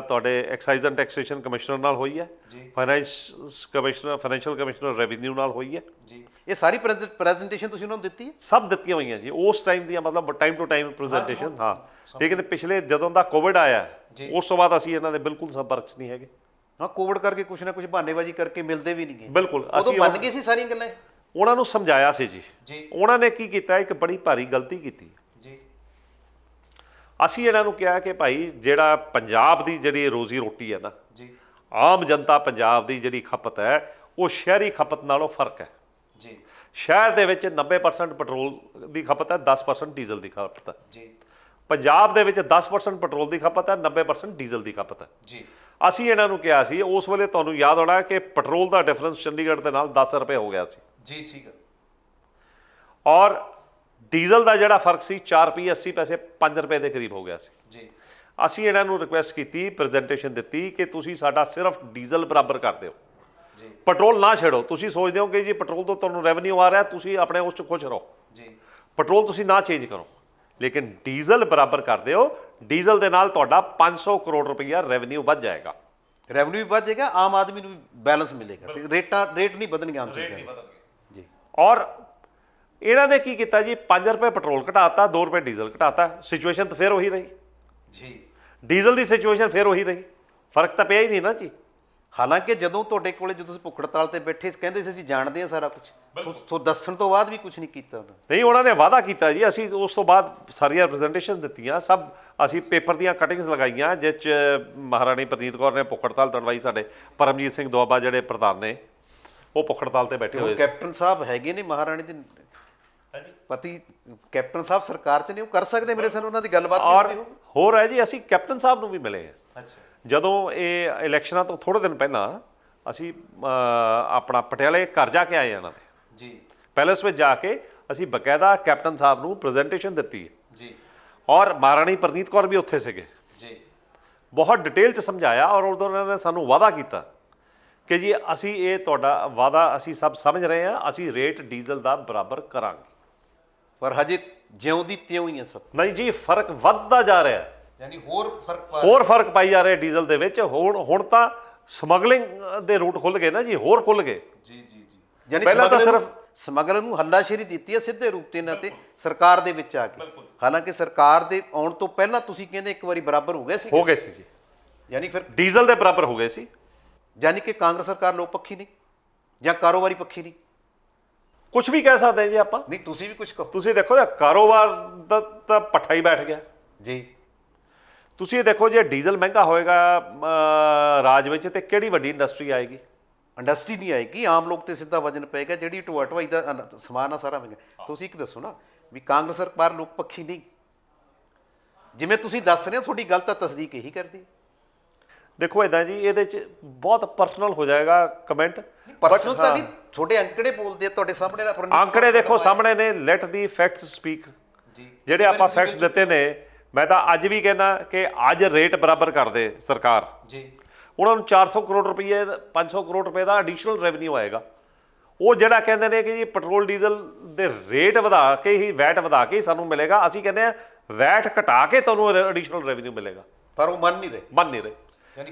ਤੁਹਾਡੇ ਐਕਸਾਈਜ਼ ਐਂਡ ਟੈਕਸੇਸ਼ਨ ਕਮਿਸ਼ਨਰ ਨਾਲ ਹੋਈ ਹੈ, ਫਾਈਨੈਂਸ਼ੀਅਲ ਕਮਿਸ਼ਨਰ ਰੈਵਨਿਊ ਨਾਲ ਹੋਈ ਹੈ। ਇਹ ਸਾਰੀ ਪ੍ਰੈਜੈਂਟੇਸ਼ਨ ਤੁਸੀਂ ਉਹਨਾਂ ਨੂੰ ਦਿੱਤੀ ਹੈ? ਸਭ ਦਿੱਤੀਆਂ ਹੋਈਆਂ ਜੀ, ਉਸ ਟਾਈਮ ਦੀਆਂ, ਮਤਲਬ ਟਾਈਮ ਟੂ ਟਾਈਮ ਪ੍ਰੈਜੈਂਟੇਸ਼ਨ। ਹਾਂ, ਲੇਕਿਨ ਪਿਛਲੇ ਜਦੋਂ ਦਾ ਕੋਵਿਡ ਆਇਆ ਉਸ ਤੋਂ ਬਾਅਦ ਅਸੀਂ ਇਹਨਾਂ ਦੇ ਬਿਲਕੁਲ ਸੰਪਰਕ 'ਚ ਨਹੀਂ ਹੈਗੇ। ਹਾਂ, ਕੋਵਿਡ ਕਰਕੇ ਕੁਛ ਨਾ ਕੁਛ ਬਹਾਨੇਬਾਜ਼ੀ ਕਰਕੇ ਮਿਲਦੇ ਵੀ ਨਹੀਂ ਗਏ। ਬਿਲਕੁਲ, ਉਦੋਂ ਮੰਨ ਗਏ ਸੀ ਸਾਰੀਆਂ ਗੱਲਾਂ। ਉਹਨਾਂ ਨੂੰ ਸਮਝਾਇਆ ਸੀ ਜੀ। ਉਹਨਾਂ ਨੇ ਕੀ ਕੀਤਾ, ਇੱਕ ਬੜੀ ਭਾਰੀ ਗਲਤੀ ਕੀਤੀ ਜੀ। ਅਸੀਂ ਇਹਨਾਂ ਨੂੰ ਕਿਹਾ ਕਿ ਭਾਈ ਜਿਹੜਾ ਪੰਜਾਬ ਦੀ ਜਿਹੜੀ ਰੋਜ਼ੀ ਰੋਟੀ ਹੈ ਨਾ ਜੀ, ਆਮ ਜਨਤਾ ਪੰਜਾਬ ਦੀ ਜਿਹੜੀ ਖਪਤ ਹੈ ਉਹ ਸ਼ਹਿਰੀ ਖਪਤ ਨਾਲੋਂ ਫਰਕ ਹੈ ਜੀ। ਸ਼ਹਿਰ ਦੇ ਵਿੱਚ 90% ਪੈਟਰੋਲ ਦੀ ਖਪਤ ਹੈ, 10% ਡੀਜ਼ਲ ਦੀ ਖਪਤ ਹੈ ਜੀ। ਪੰਜਾਬ ਦੇ ਵਿੱਚ 10% ਪੈਟਰੋਲ ਦੀ ਖਪਤ ਹੈ, 90% ਡੀਜ਼ਲ ਦੀ ਖਪਤ ਹੈ ਜੀ। ਅਸੀਂ ਇਹਨਾਂ ਨੂੰ ਕਿਹਾ ਸੀ, ਉਸ ਵੇਲੇ ਤੁਹਾਨੂੰ ਯਾਦ ਹੋਣਾ ਕਿ ਪੈਟਰੋਲ ਦਾ ਡਿਫਰੈਂਸ ਚੰਡੀਗੜ੍ਹ ਦੇ ਨਾਲ 10 ਰੁਪਏ ਹੋ ਗਿਆ ਸੀ ਜੀ। ਸੀਗਾ। ਔਰ ਡੀਜ਼ਲ ਦਾ ਜਿਹੜਾ ਫਰਕ ਸੀ 4 ਰੁਪਏ 80 ਪੈਸੇ 5 ਰੁਪਏ ਦੇ ਕਰੀਬ ਹੋ ਗਿਆ ਸੀ ਜੀ। ਅਸੀਂ ਇਹਨਾਂ ਨੂੰ ਰਿਕੁਐਸਟ ਕੀਤੀ, ਪ੍ਰੈਜੈਂਟੇਸ਼ਨ ਦਿੱਤੀ ਕਿ ਤੁਸੀਂ ਸਾਡਾ ਸਿਰਫ ਡੀਜ਼ਲ ਬਰਾਬਰ ਕਰ ਦਿਓ, ਪੈਟਰੋਲ ਨਾ ਛੇੜੋ। ਤੁਸੀਂ ਸੋਚਦੇ ਹੋ ਕਿ ਜੀ ਪੈਟਰੋਲ ਤੋਂ ਤੁਹਾਨੂੰ ਰੈਵਨਿਊ ਆ ਰਿਹਾ, ਤੁਸੀਂ ਆਪਣੇ ਉਸ 'ਚ ਖੁਸ਼ ਰਹੋ ਜੀ, ਪੈਟਰੋਲ ਤੁਸੀਂ ਨਾ ਚੇਂਜ ਕਰੋ, ਲੇਕਿਨ ਡੀਜ਼ਲ ਬਰਾਬਰ ਕਰ ਦਿਓ। ਡੀਜ਼ਲ ਦੇ ਨਾਲ ਤੁਹਾਡਾ 500 ਕਰੋੜ ਰੁਪਈਆ ਰੈਵਨਿਊ ਵੱਧ ਜਾਏਗਾ। ਰੈਵਨਿਊ ਵੀ ਵੱਧ ਜਾਏਗਾ, ਆਮ ਆਦਮੀ ਨੂੰ ਵੀ ਬੈਲੈਂਸ ਮਿਲੇਗਾ, ਤੇ ਰੇਟ ਨਹੀਂ ਵਧਣਗੇ ਆਮ ਚੀਜ਼ਾਂ ਦੇ ਜੀ। ਔਰ ਇਹਨਾਂ ਨੇ ਕੀ ਕੀਤਾ ਜੀ, 5 ਰੁਪਏ ਪੈਟਰੋਲ ਘਟਾਤਾ, 2 ਰੁਪਏ ਡੀਜ਼ਲ ਘਟਾਤਾ। ਸਿਚੁਏਸ਼ਨ ਤਾਂ ਫਿਰ ਉਹੀ ਰਹੀ ਜੀ। ਡੀਜ਼ਲ ਦੀ ਸਿਚੁਏਸ਼ਨ ਫਿਰ ਉਹੀ ਰਹੀ, ਫਰਕ ਤਾਂ ਪਿਆ ਹੀ ਨਹੀਂ ਨਾ ਜੀ। ਹਾਲਾਂਕਿ ਜਦੋਂ ਤੁਹਾਡੇ ਕੋਲੇ, ਜਦੋਂ ਤੁਸੀਂ ਭੁੱਖ ਹੜਤਾਲ ਤੇ ਬੈਠੇ ਕਹਿੰਦੇ ਸੀ ਅਸੀਂ ਜਾਣਦੇ ਹਾਂ ਸਾਰਾ ਕੁਝ, ਸੋ ਦੱਸਣ ਤੋਂ ਬਾਅਦ ਵੀ ਕੁਝ ਨਹੀਂ ਕੀਤਾ ਉਹਨਾਂ ਨਹੀਂ। ਉਹਨਾਂ ਨੇ ਵਾਅਦਾ ਕੀਤਾ ਜੀ। ਅਸੀਂ ਉਸ ਤੋਂ ਬਾਅਦ ਸਾਰੀਆਂ ਪ੍ਰੈਜੈਂਟੇਸ਼ਨ ਦਿੱਤੀਆਂ, ਸਭ ਅਸੀਂ ਪੇਪਰ ਦੀਆਂ ਕਟਿੰਗਸ ਲਗਾਈਆਂ, ਜਿਸ 'ਚ ਮਹਾਰਾਣੀ ਪ੍ਰਨੀਤ ਕੌਰ ਨੇ ਭੁੱਖ ਹੜਤਾਲ ਤੁੜਵਾਈ, ਸਾਡੇ ਪਰਮਜੀਤ ਸਿੰਘ ਦੁਆਬਾ ਜਿਹੜੇ ਪ੍ਰਧਾਨ ਨੇ ਉਹ ਭੁੱਖ ਹੜਤਾਲ ਤੇ ਬੈਠੇ ਹੋਏ ਸੀ। ਕੈਪਟਨ ਸਾਹਿਬ ਹੈਗੇ ਨੇ ਮਹਾਰਾਣੀ ਦੇ ਪਤੀ, ਕੈਪਟਨ ਸਾਹਿਬ ਸਰਕਾਰ 'ਚ ਨੇ, ਉਹ ਕਰ ਸਕਦੇ ਮੇਰੇ ਸਾਨੂੰ ਉਹਨਾਂ ਦੀ ਗੱਲਬਾਤ। ਔਰ ਹੋਰ ਹੈ ਜੀ, ਅਸੀਂ ਕੈਪਟਨ ਸਾਹਿਬ ਨੂੰ ਵੀ ਮਿਲੇ। ਜਦੋਂ ਇਹ ਇਲੈਕਸ਼ਨਾਂ ਤੋਂ ਥੋੜ੍ਹੇ ਦਿਨ ਪਹਿਲਾਂ ਅਸੀਂ ਆਪਣਾ ਪਟਿਆਲੇ ਘਰ ਜਾ ਕੇ ਆਏ ਇਹਨਾਂ ਦੇ ਜੀ, ਪੈਲੇਸ ਵਿੱਚ ਜਾ ਕੇ ਅਸੀਂ ਬਕਾਇਦਾ ਕੈਪਟਨ ਸਾਹਿਬ ਨੂੰ ਪ੍ਰੈਜੈਂਟੇਸ਼ਨ ਦਿੱਤੀ ਜੀ। ਔਰ ਮਹਾਰਾਣੀ ਪ੍ਰਨੀਤ ਕੌਰ ਵੀ ਉੱਥੇ ਸੀਗੇ ਜੀ। ਬਹੁਤ ਡਿਟੇਲ 'ਚ ਸਮਝਾਇਆ, ਔਰ ਉਦੋਂ ਉਹਨਾਂ ਨੇ ਸਾਨੂੰ ਵਾਅਦਾ ਕੀਤਾ ਕਿ ਜੀ ਅਸੀਂ ਇਹ ਤੁਹਾਡਾ ਵਾਅਦਾ ਅਸੀਂ ਸਭ ਸਮਝ ਰਹੇ ਹਾਂ, ਅਸੀਂ ਰੇਟ ਡੀਜ਼ਲ ਦਾ ਬਰਾਬਰ ਕਰਾਂਗੇ। ਪਰ ਹਜੇ ਜਿਉਂ ਦੀ ਤਿਉਂ ਹੀ ਹੈ ਸਭ। ਨਹੀਂ ਜੀ, ਫਰਕ ਵੱਧਦਾ ਜਾ ਰਿਹਾ, ਯਾਨੀ ਹੋਰ ਫਰਕ ਪਾਈ ਜਾ ਰਿਹਾ ਡੀਜ਼ਲ ਦੇ ਵਿੱਚ। ਹੁਣ ਤਾਂ ਸਮਗਲਿੰਗ ਦੇ ਰੂਟ ਖੁੱਲ ਗਏ ਨਾ ਜੀ, ਹੋਰ ਖੁੱਲ ਗਏ ਜੀ। ਯਾਨੀ ਪਹਿਲਾਂ ਤਾਂ ਸਿਰਫ ਸਮਗਲਰ ਨੂੰ ਹੱਲਾਸ਼ੇਰੀ ਦਿੱਤੀ ਹੈ ਸਿੱਧੇ ਰੂਪ ਤੇ, ਇਹਨਾਂ ਤੇ ਸਰਕਾਰ ਦੇ ਵਿੱਚ ਆ ਕੇ। ਹਾਲਾਂਕਿ ਸਰਕਾਰ ਦੇ ਆਉਣ ਤੋਂ ਪਹਿਲਾਂ ਤੁਸੀਂ ਕਹਿੰਦੇ ਇੱਕ ਵਾਰੀ ਬਰਾਬਰ ਹੋ ਗਏ ਸੀ ਜੀ। ਯਾਨੀ ਫਿਰ ਡੀਜ਼ਲ ਦੇ ਬਰਾਬਰ ਹੋ ਗਏ ਸੀ। ਯਾਨੀ ਕਿ ਕਾਂਗਰਸ ਸਰਕਾਰ ਲੋਕ ਪੱਖੀ ਨਹੀਂ ਜਾਂ ਕਾਰੋਬਾਰੀ ਪੱਖੀ ਨਹੀਂ, ਕੁਝ ਵੀ ਕਹਿ ਸਕਦੇ ਜੀ ਆਪਾਂ। ਨਹੀਂ, ਤੁਸੀਂ ਵੀ ਕੁਝ ਕਹੋ। ਤੁਸੀਂ ਦੇਖੋ ਨਾ, ਕਾਰੋਬਾਰ ਦਾ ਤਾਂ ਪੱਠਾ ਹੀ ਬੈਠ ਗਿਆ ਜੀ। ਤੁਸੀਂ ਇਹ ਦੇਖੋ, ਜੇ ਡੀਜ਼ਲ ਮਹਿੰਗਾ ਹੋਏਗਾ ਰਾਜ ਵਿੱਚ, ਤੇ ਕਿਹੜੀ ਵੱਡੀ ਇੰਡਸਟਰੀ ਆਏਗੀ? ਇੰਡਸਟਰੀ ਨਹੀਂ ਆਏਗੀ, ਆਮ ਲੋਕ ਤੇ ਸਿੱਧਾ ਵਜਨ ਪਏਗਾ। ਜਿਹੜੀ ਢੋਆ-ਢੁਆਈ ਦਾ ਸਮਾਨ ਆ ਸਾਰਾ ਮਹਿੰਗਾ। ਤੁਸੀਂ ਇੱਕ ਦੱਸੋ ਨਾ ਵੀ ਕਾਂਗਰਸ ਸਰਕਾਰ ਲੋਕ ਪੱਖੀ ਨਹੀਂ, ਜਿਵੇਂ ਤੁਸੀਂ ਦੱਸ ਰਹੇ ਹੋ, ਤੁਹਾਡੀ ਗੱਲ ਤਾਂ ਤਸਦੀਕ ਇਹੀ ਕਰਦੀ। ਦੇਖੋ ਇਦਾਂ ਜੀ, ਇਹਦੇ 'ਚ ਬਹੁਤ ਪਰਸਨਲ ਹੋ ਜਾਏਗਾ ਕਮੈਂਟ। ਪਰਸਨਲ ਤਾਂ ਨਹੀਂ, ਤੁਹਾਡੇ ਅੰਕੜੇ ਬੋਲਦੇ ਆ ਤੁਹਾਡੇ ਸਾਹਮਣੇ। ਅੰਕੜੇ ਦੇਖੋ ਸਾਹਮਣੇ ਨੇ, ਲੈਟ ਦੀ ਫੈਕਟਸ ਸਪੀਕ ਜੀ। ਜਿਹੜੇ ਆਪਾਂ ਫੈਕਟਸ ਦਿੱਤੇ ਨੇ, ਮੈਂ ਤਾਂ ਅੱਜ ਵੀ ਕਹਿੰਦਾ ਕਿ ਅੱਜ ਰੇਟ ਬਰਾਬਰ ਕਰ ਦੇ ਸਰਕਾਰ ਜੀ, ਉਹਨਾਂ ਨੂੰ 400 ਕਰੋੜ ਰੁਪਏ 500 ਕਰੋੜ ਰੁਪਏ ਦਾ ਐਡੀਸ਼ਨਲ ਰੈਵਨਿਊ ਆਏਗਾ। ਉਹ ਜਿਹੜਾ ਕਹਿੰਦੇ ਨੇ ਕਿ ਜੀ ਪੈਟਰੋਲ ਡੀਜ਼ਲ ਦੇ ਰੇਟ ਵਧਾ ਕੇ ਹੀ, ਵੈਟ ਵਧਾ ਕੇ ਹੀ ਸਾਨੂੰ ਮਿਲੇਗਾ, ਅਸੀਂ ਕਹਿੰਦੇ ਆ ਵੈਟ ਘਟਾ ਕੇ ਤੁਹਾਨੂੰ ਐਡੀਸ਼ਨਲ ਰੈਵਨਿਊ ਮਿਲੇਗਾ। ਪਰ ਉਹ ਮੰਨ ਨਹੀਂ ਰਹੇ।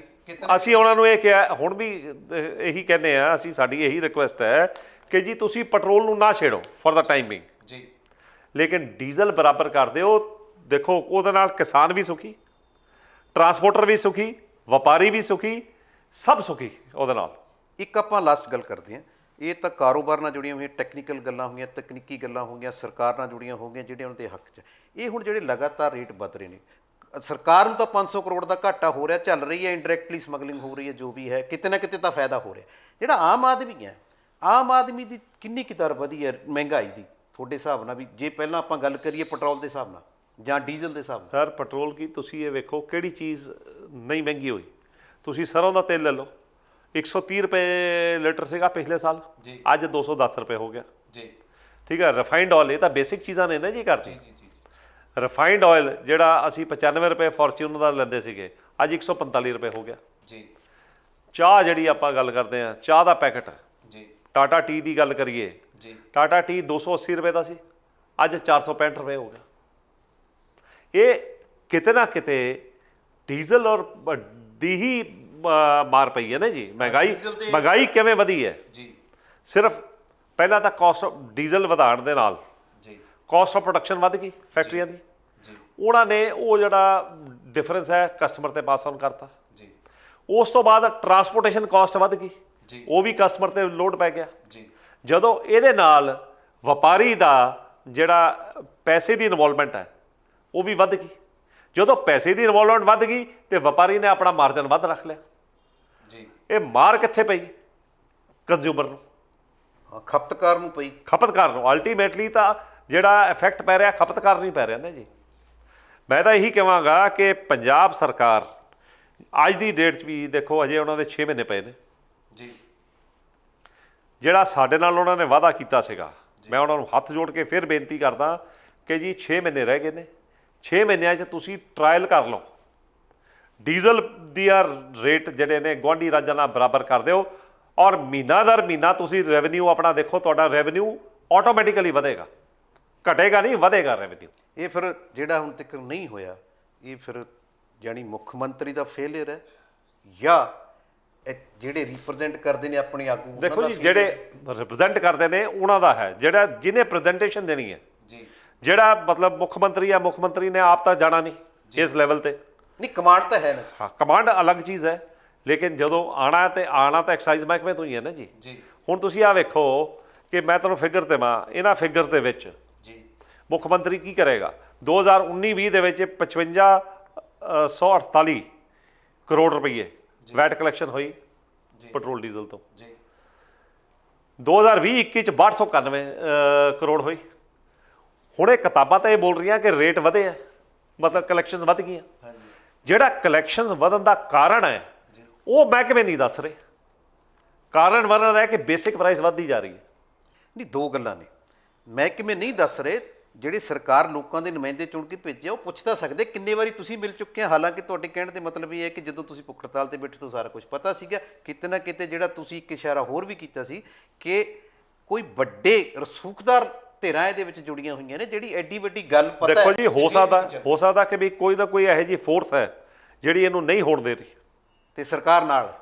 ਅਸੀਂ ਉਹਨਾਂ ਨੂੰ ਇਹ ਕਿਹਾ, ਹੁਣ ਵੀ ਇਹੀ ਕਹਿੰਦੇ ਆ, ਅਸੀਂ ਸਾਡੀ ਇਹੀ ਰਿਕੁਐਸਟ ਹੈ ਕਿ ਜੀ ਤੁਸੀਂ ਪੈਟਰੋਲ ਨੂੰ ਨਾ ਛੇੜੋ ਫॉर ਦਾ ਟਾਈਮਿੰਗ ਜੀ, ਲੇਕਿਨ ਡੀਜ਼ਲ ਬਰਾਬਰ ਕਰ ਦਿਓ। ਦੇਖੋ ਉਹਦੇ ਨਾਲ ਕਿਸਾਨ ਵੀ ਸੁਖੀ, ਟਰਾਂਸਪੋਰਟਰ ਵੀ ਸੁਖੀ, ਵਪਾਰੀ ਵੀ ਸੁਖੀ, ਸਭ ਸੁਖੀ ਉਹਦੇ ਨਾਲ। ਇੱਕ ਆਪਾਂ ਲਾਸਟ ਗੱਲ ਕਰਦੇ ਹਾਂ, ਇਹ ਤਾਂ ਕਾਰੋਬਾਰ ਨਾਲ ਜੁੜੀਆਂ ਹੋਈਆਂ ਟੈਕਨੀਕਲ ਗੱਲਾਂ ਹੋਈਆਂ, ਤਕਨੀਕੀ ਗੱਲਾਂ ਹੋ ਗਈਆਂ, ਸਰਕਾਰ ਨਾਲ ਜੁੜੀਆਂ ਹੋ ਗਈਆਂ ਜਿਹੜੇ ਉਹਨਾਂ ਦੇ ਹੱਕ 'ਚ। ਇਹ ਹੁਣ ਜਿਹੜੇ ਲਗਾਤਾਰ ਰੇਟ ਵੱਧ ਰਹੇ ਨੇ, ਸਰਕਾਰ ਨੂੰ ਤਾਂ 500 ਕਰੋੜ ਦਾ ਘਾਟਾ ਹੋ ਰਿਹਾ, ਚੱਲ ਰਹੀ ਹੈ, ਇੰਡਾਇਰੈਕਟਲੀ ਸਮਗਲਿੰਗ ਹੋ ਰਹੀ ਹੈ, ਜੋ ਵੀ ਹੈ ਕਿਤੇ ਨਾ ਕਿਤੇ ਤਾਂ ਫਾਇਦਾ ਹੋ ਰਿਹਾ। ਜਿਹੜਾ ਆਮ ਆਦਮੀ ਹੈ, ਆਮ ਆਦਮੀ ਦੀ ਕਿੰਨੀ ਕੁ ਦਰ ਵਧੀ ਹੈ ਮਹਿੰਗਾਈ ਦੀ ਤੁਹਾਡੇ ਹਿਸਾਬ ਨਾਲ? ਵੀ ਜੇ ਪਹਿਲਾਂ ਆਪਾਂ ਗੱਲ ਕਰੀਏ ਪੈਟਰੋਲ ਦੇ ਹਿਸਾਬ ਨਾਲ ਜਾਂ ਡੀਜ਼ਲ ਦੇ ਹਿਸਾਬ ਨਾਲ। ਸਰ ਪੈਟਰੋਲ ਕੀ ਤੁਸੀਂ ਇਹ ਵੇਖੋ ਕਿਹੜੀ ਚੀਜ਼ ਨਹੀਂ ਮਹਿੰਗੀ ਹੋਈ। ਤੁਸੀਂ ਸਰੋਂ ਦਾ ਤੇਲ ਲੈ ਲਓ, 130 ਰੁਪਏ ਲੀਟਰ ਸੀਗਾ ਪਿਛਲੇ ਸਾਲ, ਅੱਜ 210 ਰੁਪਏ ਹੋ ਗਿਆ ਜੀ। ਠੀਕ ਹੈ। ਰਿਫਾਈਨਡ ਆਇਲ, ਇਹ ਤਾਂ ਬੇਸਿਕ ਚੀਜ਼ਾਂ ਨੇ ਨਾ ਜੀ ਘਰ 'ਚ। ਰਿਫਾਈਨਡ ਆਇਲ ਜਿਹੜਾ ਅਸੀਂ 95 ਰੁਪਏ ਫੋਰਚੂਨ ਦਾ ਲੈਂਦੇ ਸੀਗੇ, ਅੱਜ 145 ਰੁਪਏ ਹੋ ਗਿਆ ਜੀ। ਚਾਹ ਜਿਹੜੀ ਆਪਾਂ ਗੱਲ ਕਰਦੇ ਹਾਂ, ਚਾਹ ਦਾ ਪੈਕਟ ਜੀ। ਟਾਟਾ ਟੀ ਦੀ ਗੱਲ ਕਰੀਏ ਜੀ। ਟਾਟਾ ਟੀ 280 ਰੁਪਏ ਦਾ ਸੀ, ਅੱਜ 465 ਰੁਪਏ ਹੋ ਗਿਆ। ਇਹ ਕਿਤੇ ਨਾ ਕਿਤੇ ਡੀਜ਼ਲ ਔਰ ਦੀ ਹੀ ਮਾਰ ਪਈ ਹੈ ਨਾ ਜੀ। ਮਹਿੰਗਾਈ ਕਿਵੇਂ ਵਧੀ ਹੈ ਜੀ? ਸਿਰਫ ਪਹਿਲਾਂ ਤਾਂ ਕਾਸਟ ਆਫ ਡੀਜ਼ਲ ਵਧਾਉਣ ਦੇ ਨਾਲ ਜੀ ਕਾਸਟ ਆਫ ਪ੍ਰੋਡਕਸ਼ਨ ਵੱਧ ਗਈ ਫੈਕਟਰੀਆਂ ਦੀ। ਜੀ। ਉਹਨਾਂ ਨੇ ਉਹ ਜਿਹੜਾ ਡਿਫਰੈਂਸ ਹੈ ਕਸਟਮਰ ਤੇ ਪਾਸ ਆਨ ਕਰਤਾ। ਜੀ। ਉਸ ਤੋਂ ਬਾਅਦ ਟਰਾਂਸਪੋਰਟੇਸ਼ਨ ਕਾਸਟ ਵੱਧ ਗਈ, ਜੀ। ਉਹ ਵੀ ਕਸਟਮਰ ਤੇ ਲੋਡ ਪੈ ਗਿਆ। ਜੀ। ਜਦੋਂ ਇਹਦੇ ਨਾਲ ਵਪਾਰੀ ਦਾ ਜਿਹੜਾ ਪੈਸੇ ਦੀ ਇਨਵੋਲਵਮੈਂਟ ਹੈ ਉਹ ਵੀ ਵੱਧ ਗਈ। ਜਦੋਂ ਪੈਸੇ ਦੀ ਇਨਵੋਲਵਮੈਂਟ ਵੱਧ ਗਈ ਤੇ ਵਪਾਰੀ ਨੇ ਆਪਣਾ ਮਾਰਜਨ ਵੱਧ ਰੱਖ ਲਿਆ। ਜੀ। ਇਹ ਮਾਰ ਕਿੱਥੇ ਪਈ? ਕੰਜ਼ਿਊਮਰ ਨੂੰ, ਖਪਤਕਾਰ ਨੂੰ ਪਈ। ਖਪਤਕਾਰ ਨੂੰ। ਅਲਟੀਮੇਟਲੀ ਤਾਂ ਜਿਹੜਾ ਇਫੈਕਟ ਪੈ ਰਿਹਾ ਖਪਤਕਾਰ ਨਹੀਂ ਪੈ ਰਿਹਾ ਨਾ ਜੀ। ਮੈਂ ਤਾਂ ਇਹੀ ਕਹਾਂਗਾ ਕਿ ਪੰਜਾਬ ਸਰਕਾਰ ਅੱਜ ਦੀ ਡੇਟ 'ਚ ਵੀ ਦੇਖੋ ਅਜੇ ਉਹਨਾਂ ਦੇ 6 ਮਹੀਨੇ ਪਏ ਨੇ ਜੀ। ਜਿਹੜਾ ਸਾਡੇ ਨਾਲ ਉਹਨਾਂ ਨੇ ਵਾਅਦਾ ਕੀਤਾ ਸੀਗਾ, ਮੈਂ ਉਹਨਾਂ ਨੂੰ ਹੱਥ ਜੋੜ ਕੇ ਫਿਰ ਬੇਨਤੀ ਕਰਦਾ ਕਿ ਜੀ 6 ਮਹੀਨੇ ਰਹਿ ਗਏ ਨੇ, 6 ਮਹੀਨਿਆਂ 'ਚ ਤੁਸੀਂ ਟਰਾਇਲ ਕਰ ਲਓ, ਡੀਜ਼ਲ ਦੀਆਂ ਰੇਟ ਜਿਹੜੇ ਨੇ ਗੁਆਂਢੀ ਰਾਜਾਂ ਨਾਲ ਬਰਾਬਰ ਕਰ ਦਿਓ ਔਰ ਮਹੀਨਾ ਦਰ ਮਹੀਨਾ ਤੁਸੀਂ ਰੈਵਨਿਊ ਆਪਣਾ ਦੇਖੋ, ਤੁਹਾਡਾ ਰੈਵਨਿਊ ਆਟੋਮੈਟਿਕਲੀ ਵਧੇਗਾ, ਘਟੇਗਾ ਨਹੀਂ, ਵਧੇਗਾ ਰੈਵਨਿਊ। ਇਹ ਫਿਰ ਜਿਹੜਾ ਹੁਣ ਤੱਕ ਨਹੀਂ ਹੋਇਆ, ਇਹ ਫਿਰ ਜਾਣੀ ਮੁੱਖ ਮੰਤਰੀ ਦਾ ਫੇਲਿਅਰ ਹੈ ਜਾਂ ਇਹ ਜਿਹੜੇ ਰਿਪਰੈਜ਼ੈਂਟ ਕਰਦੇ ਨੇ ਆਪਣੇ ਆਗੂ? ਦੇਖੋ ਜੀ, ਜਿਹੜੇ ਰਿਪਰੈਜ਼ੈਂਟ ਕਰਦੇ ਨੇ ਉਹਨਾਂ ਦਾ ਹੈ, ਜਿਹੜਾ ਜਿਹਨੇ ਪ੍ਰੈਜ਼ੈਂਟੇਸ਼ਨ ਦੇਣੀ ਹੈ ਜੀ, ਜਿਹੜਾ ਮਤਲਬ ਮੁੱਖ ਮੰਤਰੀ ਆ, ਮੁੱਖ ਮੰਤਰੀ ਨੇ ਆਪ ਤਾਂ ਜਾਣਾ ਨਹੀਂ ਇਸ ਲੈਵਲ ਤੇ। ਨਹੀਂ, ਕਮਾਂਡ ਤਾਂ ਹੈ ਨਾ। ਹਾਂ, ਕਮਾਂਡ ਅਲੱਗ ਚੀਜ਼ ਹੈ, ਲੇਕਿਨ ਜਦੋਂ ਆਣਾ ਤਾਂ ਐਕਸਾਈਜ਼ ਮਹਿਕਮੇ ਤੋਂ ਹੀ ਹੈ ਨਾ ਜੀ। ਹੁਣ ਤੁਸੀਂ ਆ ਵੇਖੋ ਕਿ ਮੈਂ ਤੁਹਾਨੂੰ ਫਿਗਰ ਤੇ ਇਹਨਾਂ ਫਿਗਰ ਦੇ ਵਿੱਚ ਜੀ ਮੁੱਖ ਮੰਤਰੀ ਕੀ ਕਰੇਗਾ। 2019-20 ਦੇ ਵਿੱਚ 5548 ਕਰੋੜ ਰੁਪਏ ਵੈਟ ਕਲੈਕਸ਼ਨ ਹੋਈ ਪੈਟਰੋਲ ਡੀਜ਼ਲ ਤੋਂ। 2020-21 ਚ 6291 ਕਰੋੜ ਹੋਈ। ਹੁਣ ਇਹ ਕਿਤਾਬਾਂ ਤਾਂ ਇਹ ਬੋਲ ਰਹੀਆਂ ਕਿ ਰੇਟ ਵਧੇ ਹੈ, ਮਤਲਬ ਕਲੈਕਸ਼ਨਸ ਵੱਧ ਗਈਆਂ। ਜਿਹੜਾ ਕਲੈਕਸ਼ਨਸ ਵਧਣ ਦਾ ਕਾਰਨ ਹੈ ਉਹ ਮਹਿਕਮੇ ਨਹੀਂ ਦੱਸ ਰਹੇ। ਕਾਰਨ ਬਣ ਰਿਹਾ ਕਿ ਬੇਸਿਕ ਪ੍ਰਾਈਸ ਵੱਧਦੀ ਜਾ ਰਹੀ ਹੈ। ਨਹੀਂ, ਦੋ ਗੱਲਾਂ ਨੇ। ਮਹਿਕਮੇ ਨਹੀਂ ਦੱਸ ਰਹੇ, ਜਿਹੜੇ ਸਰਕਾਰ ਲੋਕਾਂ ਦੇ ਨੁਮਾਇੰਦੇ ਚੁਣ ਕੇ ਭੇਜੇ ਉਹ ਪੁੱਛ ਤਾਂ ਸਕਦੇ ਕਿੰਨੇ ਵਾਰੀ ਤੁਸੀਂ ਮਿਲ ਚੁੱਕੇ ਆ। ਹਾਲਾਂਕਿ ਤੁਹਾਡੇ ਕਹਿਣ ਦੇ ਮਤਲਬ ਇਹ ਹੈ ਕਿ ਜਦੋਂ ਤੁਸੀਂ ਭੁੱਖ ਹੜਤਾਲ ਤੇ ਬੈਠੇ ਤੋਂ ਸਾਰਾ ਕੁਝ ਪਤਾ ਸੀਗਾ। ਕਿਤੇ ਨਾ ਕਿਤੇ ਜਿਹੜਾ ਤੁਸੀਂ ਇੱਕ ਇਸ਼ਾਰਾ ਹੋਰ ਵੀ ਕੀਤਾ ਸੀ ਕਿ ਕੋਈ ਵੱਡੇ ਰਸੂਖਦਾਰ ਧਿਰਾਂ ਇਹਦੇ ਵਿੱਚ ਜੁੜੀਆਂ ਹੋਈਆਂ ਨੇ, ਜਿਹੜੀ ਐਡੀ ਵੱਡੀ ਗੱਲ ਪਤਾ ਦੇਖੋ ਜੀ, ਹੋ ਸਕਦਾ ਕਿ ਵੀ ਕੋਈ ਨਾ ਕੋਈ ਇਹੋ ਜਿਹੀ ਫੋਰਸ ਹੈ ਜਿਹੜੀ ਇਹਨੂੰ ਨਹੀਂ ਹੋਣ ਦੇ ਰਹੀ ਤੇ ਸਰਕਾਰ ਨਾਲ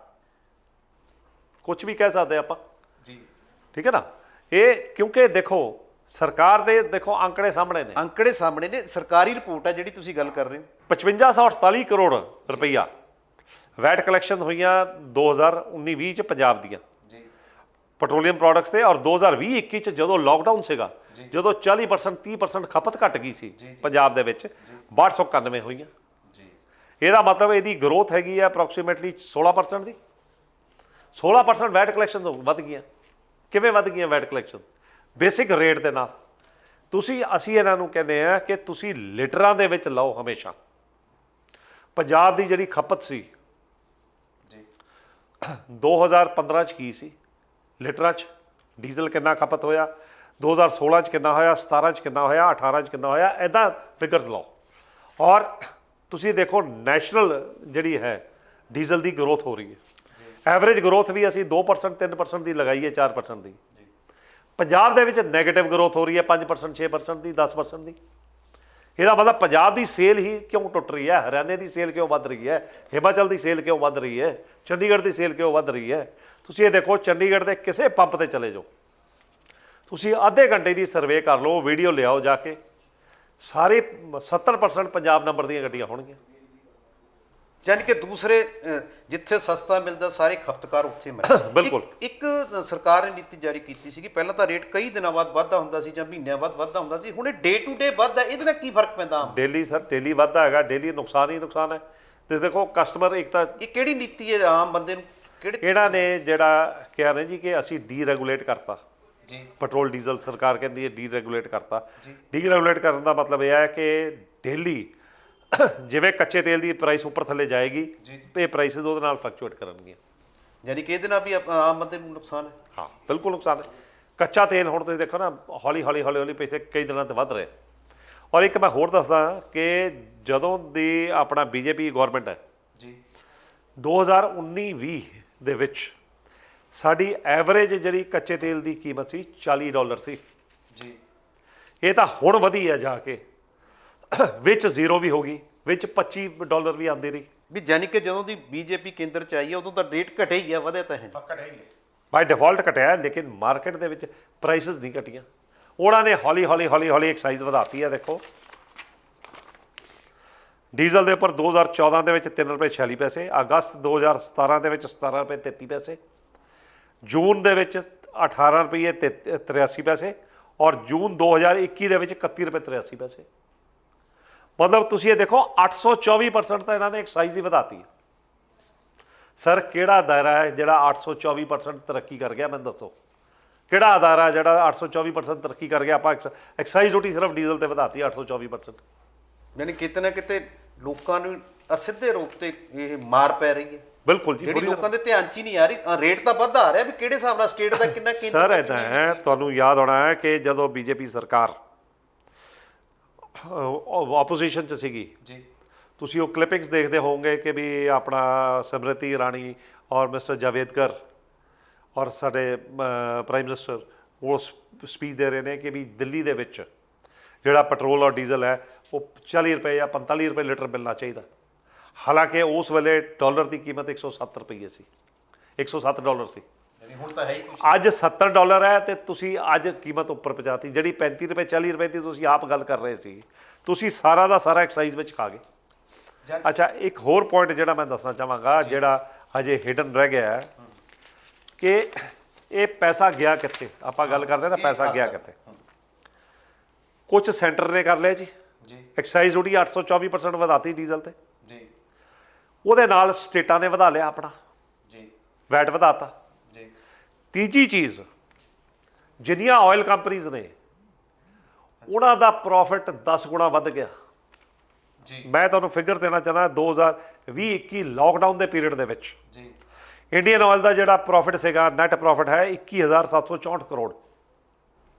ਕੁਝ ਵੀ ਕਹਿ ਸਕਦੇ ਆਪਾਂ ਜੀ। ਠੀਕ ਹੈ ਨਾ। ਇਹ ਕਿਉਂਕਿ ਦੇਖੋ ਸਰਕਾਰ ਦੇ ਦੇਖੋ ਅੰਕੜੇ ਸਾਹਮਣੇ ਨੇ, ਅੰਕੜੇ ਸਾਹਮਣੇ ਨੇ, ਸਰਕਾਰੀ ਰਿਪੋਰਟ ਹੈ ਜਿਹੜੀ ਤੁਸੀਂ ਗੱਲ ਕਰ ਰਹੇ ਹੋ। 5548 ਕਰੋੜ ਰੁਪਈਆ ਵੈਟ ਕਲੈਕਸ਼ਨ ਹੋਈਆਂ 2019-20 ਚ ਪੰਜਾਬ ਦੀਆਂ ਜੀ ਪੈਟਰੋਲੀਅਮ ਪ੍ਰੋਡਕਟਸ ਤੇ। ਔਰ 2020-21 ਚ ਜਦੋਂ ਲੋਕਡਾਊਨ ਸੀਗਾ, ਜਦੋਂ 40% 30% ਖਪਤ ਘਟ ਗਈ ਸੀ ਪੰਜਾਬ ਦੇ ਵਿੱਚ, 6291 ਹੋਈਆਂ ਜੀ। ਇਹਦਾ ਮਤਲਬ ਇਹਦੀ ਗਰੋਥ ਹੈਗੀ ਹੈ ਅਪਰੋਕਸੀਮੇਟਲੀ 16% ਦੀ। 16% ਵੈਟ ਕਲੈਕਸ਼ਨ ਵੱਧ ਗਈਆਂ। ਕਿਵੇਂ ਵੱਧ ਗਈਆਂ ਵੈਟ ਕਲੈਕਸ਼ਨ? ਬੇਸਿਕ ਰੇਟ ਦੇ ਨਾਲ। ਅਸੀਂ ਇਹਨਾਂ ਨੂੰ ਕਹਿੰਦੇ ਆ ਕਿ ਤੁਸੀਂ ਲੀਟਰਾਂ ਦੇ ਵਿੱਚ ਲਓ ਹਮੇਸ਼ਾ। ਪੰਜਾਬ ਦੀ ਜਿਹੜੀ ਖਪਤ ਸੀ ਜੀ 2015 ਚ ਕੀ ਸੀ ਲੀਟਰਾਂ 'ਚ? ਡੀਜ਼ਲ ਕਿੰਨਾ ਖਪਤ ਹੋਇਆ, 2016 ਚ ਕਿੰਨਾ ਹੋਇਆ, 17 ਚ ਕਿੰਨਾ ਹੋਇਆ, 18 ਚ ਕਿੰਨਾ ਹੋਇਆ, ਇੱਦਾਂ ਫਿਗਰਸ ਲਓ। ਔਰ ਤੁਸੀਂ ਦੇਖੋ ਨੈਸ਼ਨਲ ਜਿਹੜੀ ਹੈ ਡੀਜ਼ਲ ਦੀ ਗਰੋਥ ਹੋ ਰਹੀ ਹੈ। ਐਵਰੇਜ ਗਰੋਥ ਵੀ ਅਸੀਂ 2% 3% ਦੀ ਲਗਾਈ ਹੈ, 4% ਦੀ। ਪੰਜਾਬ ਦੇ ਵਿੱਚ ਨੈਗੇਟਿਵ ਗਰੋਥ ਹੋ ਰਹੀ ਹੈ 5% 6% ਦੀ, 10% ਦੀ। ਇਹਦਾ ਮਤਲਬ ਪੰਜਾਬ ਦੀ ਸੇਲ ਹੀ ਕਿਉਂ ਟੁੱਟ ਰਹੀ ਹੈ? ਹਰਿਆਣੇ ਦੀ ਸੇਲ ਕਿਉਂ ਵੱਧ ਰਹੀ ਹੈ? ਹਿਮਾਚਲ ਦੀ ਸੇਲ ਕਿਉਂ ਵੱਧ ਰਹੀ ਹੈ? ਚੰਡੀਗੜ੍ਹ ਦੀ ਸੇਲ ਕਿਉਂ ਵੱਧ ਰਹੀ ਹੈ? ਤੁਸੀਂ ਇਹ ਦੇਖੋ, ਚੰਡੀਗੜ੍ਹ ਦੇ ਕਿਸੇ ਪੰਪ ਤੇ ਚਲੇ ਜਾਓ, ਤੁਸੀਂ ਅੱਧੇ ਘੰਟੇ ਦੀ ਸਰਵੇ ਕਰ ਲਓ, ਵੀਡੀਓ ਲਿਆਓ ਜਾ ਕੇ, ਸਾਰੇ 70% ਪੰਜਾਬ ਨੰਬਰ ਦੀਆਂ ਗੱਡੀਆਂ ਹੋਣਗੀਆਂ। ਯਾਨੀ ਕਿ ਦੂਸਰੇ ਜਿੱਥੇ ਸਸਤਾ ਮਿਲਦਾ ਸਾਰੇ ਖਪਤਕਾਰ ਉੱਥੇ ਮਿਲਦੇ। ਬਿਲਕੁਲ। ਇੱਕ ਸਰਕਾਰ ਨੇ ਨੀਤੀ ਜਾਰੀ ਕੀਤੀ ਸੀ ਕਿ ਪਹਿਲਾਂ ਤਾਂ ਰੇਟ ਕਈ ਦਿਨਾਂ ਬਾਅਦ ਵਾਧਾ ਹੁੰਦਾ ਸੀ ਜਾਂ ਮਹੀਨਿਆਂ ਬਾਅਦ ਵਾਧਾ ਹੁੰਦਾ ਸੀ, ਹੁਣ ਇਹ ਡੇ ਟੂ ਡੇ ਵੱਧਦਾ, ਇਹਦੇ ਨਾਲ ਕੀ ਫਰਕ ਪੈਂਦਾ ਆਮ? ਡੇਲੀ ਸਰ, ਡੇਲੀ ਵਾਧਾ ਹੈਗਾ, ਡੇਲੀ ਨੁਕਸਾਨ ਹੀ ਨੁਕਸਾਨ ਹੈ। ਤੇ ਦੇਖੋ ਕਸਟਮਰ ਇੱਕ ਤਾਂ ਇਹ ਕਿਹੜੀ ਨੀਤੀ ਹੈ ਆਮ ਬੰਦੇ ਨੂੰ ਕਿਹੜੇ? ਇਹਨਾਂ ਨੇ ਜਿਹੜਾ ਕਿਹਾ ਨੇ ਜੀ ਕਿ ਅਸੀਂ ਡੀਰੈਗੂਲੇਟ ਕਰਤਾ ਜੀ ਪੈਟਰੋਲ ਡੀਜ਼ਲ, ਸਰਕਾਰ ਕਹਿੰਦੀ ਹੈ ਡੀਰੈਗੂਲੇਟ ਕਰਤਾ। ਡੀਰੈਗੂਲੇਟ ਕਰਨ ਦਾ ਮਤਲਬ ਇਹ ਹੈ ਕਿ ਡੇਲੀ ਜਿਵੇਂ ਕੱਚੇ ਤੇਲ ਦੀ ਪ੍ਰਾਈਸ ਉੱਪਰ ਥੱਲੇ ਜਾਏਗੀ ਤੇ ਪ੍ਰਾਈਸਿਸ ਉਹਦੇ ਨਾਲ ਫਲਕਚੁਏਟ ਕਰਨਗੀਆਂ। ਯਾਨੀ ਕਿ ਇਹਦੇ ਨਾਲ ਵੀ ਆਮ ਬੰਦੇ ਨੂੰ ਨੁਕਸਾਨ ਹੈ। ਹਾਂ ਬਿਲਕੁਲ ਨੁਕਸਾਨ ਹੈ। ਕੱਚਾ ਤੇਲ ਹੁਣ ਤੁਸੀਂ ਦੇਖੋ ਨਾ ਹੌਲੀ ਹੌਲੀ ਹੌਲੀ ਹੌਲੀ ਪਿਛਲੇ ਕਈ ਦਿਨਾਂ ਤੋਂ ਵੱਧ ਰਿਹਾ। ਔਰ ਇੱਕ ਮੈਂ ਹੋਰ ਦੱਸਦਾ ਕਿ ਜਦੋਂ ਦੀ ਆਪਣਾ ਬੀਜੇਪੀ ਗਵਰਨਮੈਂਟ ਹੈ ਜੀ 2019-20 ਦੇ ਵਿੱਚ ਸਾਡੀ ਐਵਰੇਜ ਜਿਹੜੀ ਕੱਚੇ ਤੇਲ ਦੀ ਕੀਮਤ ਸੀ $40 ਸੀ ਜੀ। ਇਹ ਤਾਂ ਹੁਣ ਵਧੀ ਹੈ ਜਾ ਕੇ, ਵਿੱਚ ਜ਼ੀਰੋ ਵੀ ਹੋ ਗਈ, ਵਿੱਚ $25 ਵੀ ਆਉਂਦੀ ਰਹੀ। ਵੀ ਯਾਨੀ ਕਿ ਜਦੋਂ ਦੀ ਬੀਜੇਪੀ ਕੇਂਦਰ 'ਚ ਆਈ ਹੈ ਉਦੋਂ ਤਾਂ ਰੇਟ ਘਟੇ ਹੀ ਆ, ਵਧਿਆ ਤਾਂ ਹੈ ਨਹੀਂ। ਬਾਈ ਡਿਫਾਲਟ ਘਟਿਆ, ਲੇਕਿਨ ਮਾਰਕੀਟ ਦੇ ਵਿੱਚ ਪ੍ਰਾਈਸਿਸ ਨਹੀਂ ਘਟੀਆਂ। ਉਹਨਾਂ ਨੇ ਹੌਲੀ ਹੌਲੀ ਹੌਲੀ ਹੌਲੀ ਐਕਸਾਈਜ਼ ਵਧਾਤੀ ਹੈ। ਦੇਖੋ ਡੀਜ਼ਲ ਦੇ ਉੱਪਰ 2014 ਦੇ ਵਿੱਚ ₹3.46, ਅਗਸਤ 2017 ਦੇ ਵਿੱਚ ₹17.33, ਜੂਨ ਦੇ ਵਿੱਚ ₹18.83 ਔਰ ਜੂਨ 2021 ਦੇ ਵਿੱਚ ₹31.83। ਮਤਲਬ ਤੁਸੀਂ ਇਹ ਦੇਖੋ 824% ਤਾਂ ਇਹਨਾਂ ਨੇ ਐਕਸਾਈਜ਼ ਹੀ ਵਧਾਤੀ ਹੈ। ਸਰ ਕਿਹੜਾ ਦਾਇਰਾ ਹੈ ਜਿਹੜਾ 824% ਤਰੱਕੀ ਕਰ ਗਿਆ? ਮੈਨੂੰ ਦੱਸੋ ਕਿਹੜਾ ਅਦਾਰਾ ਜਿਹੜਾ 824% ਤਰੱਕੀ ਕਰ ਗਿਆ? ਆਪਾਂ ਐਕਸਾਈਜ਼ ਡਿਊਟੀ ਸਿਰਫ ਡੀਜ਼ਲ ਤੇ ਵਧਾਤੀ 824%। ਯਾਨੀ ਕਿਤੇ ਨਾ ਕਿਤੇ ਲੋਕਾਂ ਨੂੰ ਅਸਿੱਧੇ ਰੂਪ ਤੇ ਇਹ ਮਾਰ ਪੈ ਰਹੀ ਹੈ। ਬਿਲਕੁਲ ਜੀ, ਜਿਹੜੀ ਲੋਕਾਂ ਦੇ ਧਿਆਨ 'ਚ ਹੀ ਨਹੀਂ ਆ ਰਹੀ। ਰੇਟ ਤਾਂ ਵੱਧਦਾ ਆ ਰਿਹਾ, ਵੀ ਕਿਹੜੇ ਹਿਸਾਬ ਨਾਲ ਸਟੇਟ ਦਾ ਕਿੰਨਾ ਕੇਂਦਰ ਸਰ ਦਾ ਇੱਦਾਂ ਹੈ, ਤੁਹਾਨੂੰ ਯਾਦ ਹੋਣਾ ਹੈ ਕਿ ਜਦੋਂ ਬੀਜੇਪੀ ਸਰਕਾਰ ਆਪੋਜੀਸ਼ਨ 'ਚ ਸੀਗੀ ਜੀ, ਤੁਸੀਂ ਉਹ ਕਲਿੱਪਿੰਗਸ ਦੇਖਦੇ ਹੋਵੋਗੇ ਕਿ ਵੀ ਆਪਣਾ ਸਮ੍ਰਿਤੀ ਇਰਾਨੀ ਔਰ ਮਿਸਟਰ ਜਾਵੇਦਕਰ ਔਰ ਸਾਡੇ ਪ੍ਰਾਈਮ ਮਿਨਿਸਟਰ ਉਹ ਸਪੀਚ ਦੇ ਰਹੇ ਨੇ ਕਿ ਵੀ ਦਿੱਲੀ ਦੇ ਵਿੱਚ ਜਿਹੜਾ ਪੈਟਰੋਲ ਔਰ ਡੀਜ਼ਲ ਹੈ ਉਹ ₹40 ਜਾਂ ₹45 ਲੀਟਰ ਮਿਲਣਾ ਚਾਹੀਦਾ। ਹਾਲਾਂਕਿ ਉਸ ਵੇਲੇ ਡਾਲਰ ਦੀ ਕੀਮਤ $107 ਸੀ, $107 ਸੀ। ਹੁਣ ਤਾਂ ਹੈ ਹੀ ਕੁਝ। ਅੱਜ $70 ਹੈ ਤੇ ਤੁਸੀਂ ਅੱਜ ਕੀਮਤ ਉੱਪਰ ਪਹੁੰਚਾਤੀ। ਜਿਹੜੀ ₹35 40 ਦੀ ਤੁਸੀਂ ਆਪ ਗੱਲ ਕਰ ਰਹੇ ਸੀ, ਤੁਸੀਂ ਸਾਰਾ ਦਾ ਸਾਰਾ ਐਕਸਾਈਜ਼ ਵਿੱਚ ਖਾ ਗਏ। ਅੱਛਾ, ਇੱਕ ਹੋਰ ਪੁਆਇੰਟ ਜਿਹੜਾ ਮੈਂ ਦੱਸਣਾ ਚਾਹਾਂਗਾ ਜਿਹੜਾ ਹਜੇ ਹਿਡਨ ਰਹਿ ਗਿਆ ਹੈ ਕਿ ਇਹ ਪੈਸਾ ਗਿਆ ਕਿੱਥੇ। ਆਪਾਂ ਗੱਲ ਕਰਦੇ ਨਾ ਪੈਸਾ ਗਿਆ ਕਿੱਥੇ। ਕੁਝ ਸੈਂਟਰ ਨੇ ਕਰ ਲਿਆ ਜੀ ਐਕਸਾਈਜ਼ ਡਿਊਟੀ 824% ਵਧਾਤੀ ਡੀਜ਼ਲ ਤੇ ਜੀ, ਉਹਦੇ ਨਾਲ ਸਟੇਟਾਂ ਨੇ ਵਧਾ ਲਿਆ ਆਪਣਾ ਜੀ, ਵੈਟ ਵਧਾਤਾ ਜੀ। ਤੀਜੀ ਚੀਜ਼, ਜਿੰਨੀਆਂ ਆਇਲ ਕੰਪਨੀਜ਼ ਨੇ ਉਹਨਾਂ ਦਾ ਪ੍ਰੋਫਿਟ 10 ਗੁਣਾ ਵੱਧ ਗਿਆ ਜੀ। ਮੈਂ ਤੁਹਾਨੂੰ ਫਿਗਰ ਦੇਣਾ ਚਾਹੁੰਦਾ 2020-21 ਲਾਕਡਾਊਨ ਦੇ ਪੀਰੀਅਡ ਦੇ ਵਿੱਚ ਜੀ, ਇੰਡੀਅਨ ਆਇਲ ਦਾ ਜਿਹੜਾ ਪ੍ਰੋਫਿਟ ਸੀਗਾ, ਨੈਟ ਪ੍ਰੋਫਿਟ ਹੈ 21,764 ਕਰੋੜ।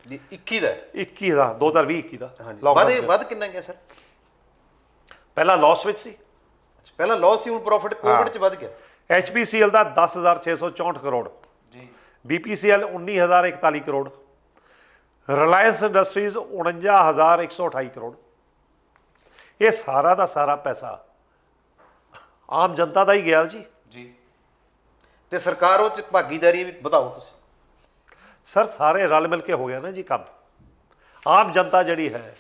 21 ਦਾ 21,000 2020-21 ਦਾ lockdown ਵੱਧ ਕਿੰਨਾ ਗਿਆ ਸਰ? ਪਹਿਲਾਂ ਲਾਸ ਵਿੱਚ ਸੀ, ਪਹਿਲਾਂ ਲਾਸ ਸੀ, ਹੁਣ ਪ੍ਰੋਫਿਟ ਕੋਵਿਡ 'ਚ ਵੱਧ ਗਿਆ। HPCL ਦਾ 10,664 ਕਰੋੜ ਜੀ, BPCL 19,041 crore, Reliance industries 49,128 crore. ਇਹ ਸਾਰਾ ਦਾ ਸਾਰਾ ਪੈਸਾ ਆਮ ਜਨਤਾ ਦਾ ਹੀ ਗਿਆ ਜੀ। ਜੀ, ਤੇ ਸਰਕਾਰ ਉਹ 'ਚ ਭਾਗੀਦਾਰੀ ਵੀ ਵਧਾਓ ਤੁਸੀਂ। ਸਰ ਸਾਰੇ ਰਲ ਮਿਲ ਕੇ ਹੋ ਗਿਆ ਨਾ ਜੀ ਕੰਮ। ਆਮ ਜਨਤਾ ਜਿਹੜੀ ਹੈ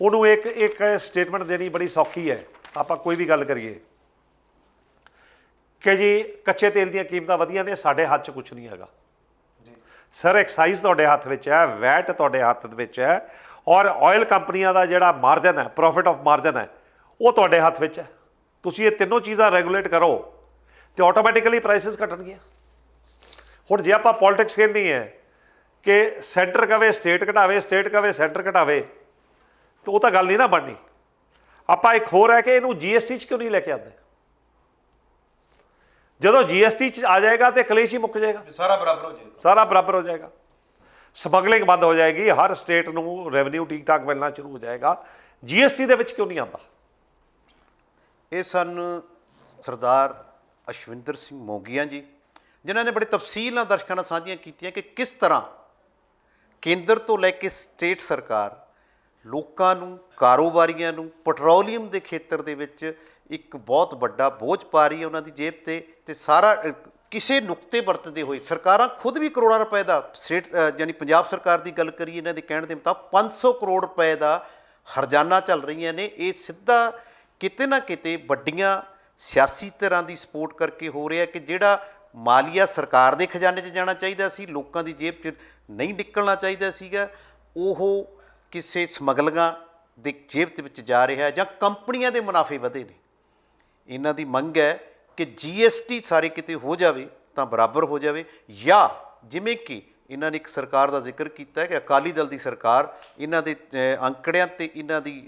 ਉਹਨੂੰ ਇੱਕ ਸਟੇਟਮੈਂਟ ਦੇਣੀ ਬੜੀ ਸੌਖੀ ਹੈ। ਆਪਾਂ ਕੋਈ ਵੀ ਗੱਲ ਕਰੀਏ ਕਿ ਜੀ ਕੱਚੇ ਤੇਲ ਦੀਆਂ ਕੀਮਤਾਂ ਵਧੀਆਂ ਨੇ, ਸਾਡੇ ਹੱਥ 'ਚ ਕੁਝ ਨਹੀਂ ਹੈਗਾ। ਸਰ ਐਕਸਾਈਜ਼ ਤੁਹਾਡੇ ਹੱਥ ਵਿੱਚ ਹੈ, ਵੈਟ ਤੁਹਾਡੇ ਹੱਥ ਵਿੱਚ ਹੈ, ਔਰ ਆਇਲ ਕੰਪਨੀਆਂ ਦਾ ਜਿਹੜਾ ਮਾਰਜਨ ਹੈ, ਪ੍ਰੋਫਿਟ ਆਫ ਮਾਰਜਨ ਹੈ, ਉਹ ਤੁਹਾਡੇ ਹੱਥ ਵਿੱਚ ਹੈ। ਤੁਸੀਂ ਇਹ ਤਿੰਨੋਂ ਚੀਜ਼ਾਂ ਰੈਗੂਲੇਟ ਕਰੋ ਤੇ ਆਟੋਮੈਟਿਕਲੀ ਪ੍ਰਾਈਸਿਸ ਘਟਣਗੀਆਂ। ਹੁਣ ਜੇ ਆਪਾਂ ਪੋਲਿਟਿਕਸ ਖੇਡਣੀ ਹੈ ਕਿ ਸੈਂਟਰ ਕਵੇ ਸਟੇਟ ਘਟਾਵੇ, ਸਟੇਟ ਕਵੇ ਸੈਂਟਰ ਘਟਾਵੇ, ਤਾਂ ਉਹ ਤਾਂ ਗੱਲ ਨਹੀਂ ਨਾ ਬਣਨੀ। ਆਪਾਂ ਇੱਕ ਹੋਰ ਹੈ ਕਿ ਇਹਨੂੰ GST 'ਚ ਕਿਉਂ ਨਹੀਂ ਲੈ ਕੇ ਆਉਂਦੇ? ਜਦੋਂ GST 'ਚ ਆ ਜਾਏਗਾ ਤੇ ਕਲੇਸ਼ ਹੀ ਮੁੱਕ ਜਾਏਗਾ, ਸਾਰਾ ਬਰਾਬਰ ਹੋ ਜਾਏਗਾ, ਸਾਰਾ ਬਰਾਬਰ ਹੋ ਜਾਏਗਾ। ਸਮਗਲਿੰਗ ਬੰਦ ਹੋ ਜਾਏਗੀ, ਹਰ ਸਟੇਟ ਨੂੰ ਰੈਵਨਿਊ ਠੀਕ ਠਾਕ ਮਿਲਣਾ ਸ਼ੁਰੂ ਹੋ ਜਾਏਗਾ। GST ਦੇ ਵਿੱਚ ਕਿਉਂ ਨਹੀਂ ਆਉਂਦਾ? ਇਹ ਸਨ ਸਰਦਾਰ ਅਸ਼ਵਿੰਦਰ ਸਿੰਘ ਮੋਗੀਆ ਜੀ, ਜਿਨ੍ਹਾਂ ਨੇ ਬੜੀ ਤਫਸੀਲ ਨਾਲ ਦਰਸ਼ਕਾਂ ਨਾਲ ਸਾਂਝੀਆਂ ਕੀਤੀਆਂ ਕਿ ਕਿਸ ਤਰ੍ਹਾਂ ਕੇਂਦਰ ਤੋਂ ਲੈ ਕੇ ਸਟੇਟ ਸਰਕਾਰ ਲੋਕਾਂ ਨੂੰ, ਕਾਰੋਬਾਰੀਆਂ ਨੂੰ ਪੈਟਰੋਲੀਅਮ ਦੇ ਖੇਤਰ ਦੇ ਵਿੱਚ ਇੱਕ ਬਹੁਤ ਵੱਡਾ ਬੋਝ ਪਾ ਰਹੀ ਹੈ ਉਹਨਾਂ ਦੀ ਜੇਬ ਤੇ ਸਾਰਾ ਕਿਸੇ ਨੁਕਤੇ ਵਰਤਦੇ ਹੋਏ ਸਰਕਾਰਾਂ ਖੁਦ ਵੀ ਕਰੋੜਾਂ ਰੁਪਏ ਦਾ ਸਟੇਟ ਯਾਨੀ ਪੰਜਾਬ ਸਰਕਾਰ ਦੀ ਗੱਲ ਕਰੀਏ, ਇਹਨਾਂ ਦੇ ਕਹਿਣ ਦੇ ਮੁਤਾਬਕ 500 ਕਰੋੜ ਰੁਪਏ ਦਾ ਹਰਜਾਨਾ ਚੱਲ ਰਹੀਆਂ ਨੇ। ਇਹ ਸਿੱਧਾ ਕਿਤੇ ਨਾ ਕਿਤੇ ਵੱਡੀਆਂ ਸਿਆਸੀ ਧਿਰਾਂ ਦੀ ਸਪੋਰਟ ਕਰਕੇ ਹੋ ਰਿਹਾ ਕਿ ਜਿਹੜਾ ਮਾਲੀਆ ਸਰਕਾਰ ਦੇ ਖਜ਼ਾਨੇ 'ਚ ਜਾਣਾ ਚਾਹੀਦਾ ਸੀ, ਲੋਕਾਂ ਦੀ ਜੇਬ 'ਚ ਨਹੀਂ ਨਿਕਲਣਾ ਚਾਹੀਦਾ ਸੀਗਾ, ਉਹ ਕਿਸੇ ਸਮਗਲਰਾਂ ਦੇ ਜੇਬ ਦੇ ਵਿੱਚ ਜਾ ਰਿਹਾ ਜਾਂ ਕੰਪਨੀਆਂ ਦੇ ਮੁਨਾਫੇ ਵਧੇ ਨੇ। ਇਹਨਾਂ ਦੀ ਮੰਗ ਹੈ ਕਿ GST ਸਾਰੇ ਕਿਤੇ ਹੋ ਜਾਵੇ ਤਾਂ ਬਰਾਬਰ ਹੋ ਜਾਵੇ, ਜਾਂ ਜਿਵੇਂ ਕਿ ਇਹਨਾਂ ਨੇ ਇੱਕ ਸਰਕਾਰ ਦਾ ਜ਼ਿਕਰ ਕੀਤਾ ਹੈ ਕਿ ਅਕਾਲੀ ਦਲ ਦੀ ਸਰਕਾਰ, ਇਹਨਾਂ ਦੇ ਅੰਕੜਿਆਂ ਤੇ ਇਹਨਾਂ ਦੀ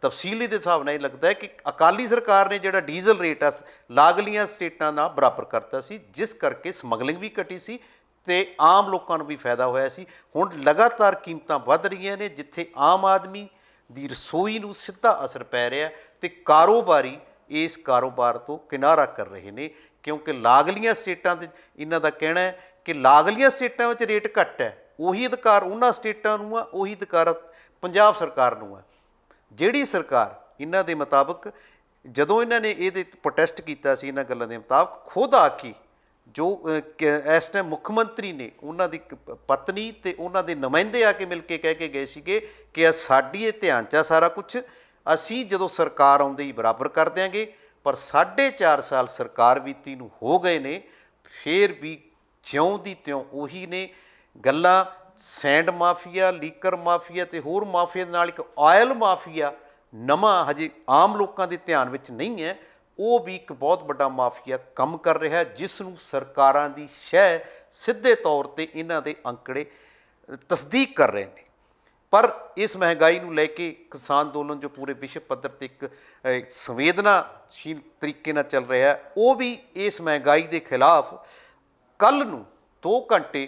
ਤਫਸੀਲੀ ਦੇ ਹਿਸਾਬ ਨਾਲ ਇਹ ਲੱਗਦਾ ਹੈ ਕਿ ਅਕਾਲੀ ਸਰਕਾਰ ਨੇ ਜਿਹੜਾ ਡੀਜ਼ਲ ਰੇਟ ਆ ਲਾਗਲੀਆਂ ਸਟੇਟਾਂ ਨਾਲ ਬਰਾਬਰ ਕਰਤਾ ਸੀ, ਜਿਸ ਕਰਕੇ ਸਮਗਲਿੰਗ ਵੀ ਘਟੀ ਸੀ ਤੇ ਆਮ ਲੋਕਾਂ ਨੂੰ ਵੀ ਫਾਇਦਾ ਹੋਇਆ ਸੀ। ਹੁਣ ਲਗਾਤਾਰ ਕੀਮਤਾਂ ਵੱਧ ਰਹੀਆਂ ਨੇ, ਜਿੱਥੇ ਆਮ ਆਦਮੀ ਦੀ ਰਸੋਈ ਨੂੰ ਸਿੱਧਾ ਅਸਰ ਪੈ ਰਿਹਾ ਤੇ ਕਾਰੋਬਾਰੀ ਇਸ ਕਾਰੋਬਾਰ ਤੋਂ ਕਿਨਾਰਾ ਕਰ ਰਹੇ ਨੇ, ਕਿਉਂਕਿ ਲਾਗਲੀਆਂ ਸਟੇਟਾਂ ਦੇ ਇਹਨਾਂ ਦਾ ਕਹਿਣਾ ਹੈ ਕਿ ਲਾਗਲੀਆਂ ਸਟੇਟਾਂ ਵਿੱਚ ਰੇਟ ਘੱਟ ਹੈ, ਉਹੀ ਅਧਿਕਾਰ ਉਹਨਾਂ ਸਟੇਟਾਂ ਨੂੰ ਆ, ਉਹੀ ਅਧਿਕਾਰ ਪੰਜਾਬ ਸਰਕਾਰ ਨੂੰ ਆ। ਜਿਹੜੀ ਸਰਕਾਰ ਇਹਨਾਂ ਦੇ ਮੁਤਾਬਕ, ਜਦੋਂ ਇਹਨਾਂ ਨੇ ਇਹਦੇ ਪ੍ਰੋਟੈਸਟ ਕੀਤਾ ਸੀ ਇਹਨਾਂ ਗੱਲਾਂ ਦੇ ਮੁਤਾਬਕ, ਖੁਦ ਆ ਕੇ ਜੋ ਇਸ ਟਾਈਮ ਮੁੱਖ ਮੰਤਰੀ ਨੇ, ਉਹਨਾਂ ਦੀ ਪਤਨੀ ਤੇ ਉਹਨਾਂ ਦੇ ਨੁਮਾਇੰਦੇ ਆ ਕੇ ਮਿਲ ਕੇ ਕਹਿ ਕੇ ਗਏ ਸੀਗੇ ਕਿ ਸਾਡੀ ਇਹ ਧਿਆਨ 'ਚ ਆ ਸਾਰਾ ਕੁਛ, ਅਸੀਂ ਜਦੋਂ ਸਰਕਾਰ ਆਉਂਦੇ ਹੀ ਬਰਾਬਰ ਕਰ ਦਿਆਂਗੇ। ਪਰ 4.5 ਸਾਲ ਸਰਕਾਰ ਬੀਤੀ ਨੂੰ ਹੋ ਗਏ ਨੇ, ਫਿਰ ਵੀ ਜਿਉਂ ਦੀ ਤਿਉਂ ਉਹੀ ਨੇ ਗੱਲਾਂ। ਸੈਂਡ ਮਾਫੀਆ, ਲੀਕਰ ਮਾਫੀਆ ਤੇ ਹੋਰ ਮਾਫੀਆ ਦੇ ਨਾਲ ਇੱਕ ਆਇਲ ਮਾਫੀਆ ਨਵਾਂ ਹਜੇ ਆਮ ਲੋਕਾਂ ਦੇ ਧਿਆਨ ਵਿੱਚ ਨਹੀਂ ਹੈ, ਉਹ ਵੀ ਇੱਕ ਬਹੁਤ ਵੱਡਾ ਮਾਫੀਆ ਕੰਮ ਕਰ ਰਿਹਾ, ਜਿਸ ਨੂੰ ਸਰਕਾਰਾਂ ਦੀ ਸ਼ਹਿ ਸਿੱਧੇ ਤੌਰ ਤੇ ਇਹਨਾਂ ਦੇ ਅੰਕੜੇ ਤਸਦੀਕ ਕਰ ਰਹੇ ਨੇ। ਪਰ ਇਸ ਮਹਿੰਗਾਈ ਨੂੰ ਲੈ ਕੇ ਕਿਸਾਨ ਅੰਦੋਲਨ ਜੋ ਪੂਰੇ ਵਿਸ਼ਵ ਪੱਧਰ 'ਤੇ ਇੱਕ ਸੰਵੇਦਨਾਸ਼ੀਲ ਤਰੀਕੇ ਨਾਲ ਚੱਲ ਰਿਹਾ ਹੈ, ਉਹ ਵੀ ਇਸ ਮਹਿੰਗਾਈ ਦੇ ਖਿਲਾਫ ਕੱਲ੍ਹ ਨੂੰ 2 ਘੰਟੇ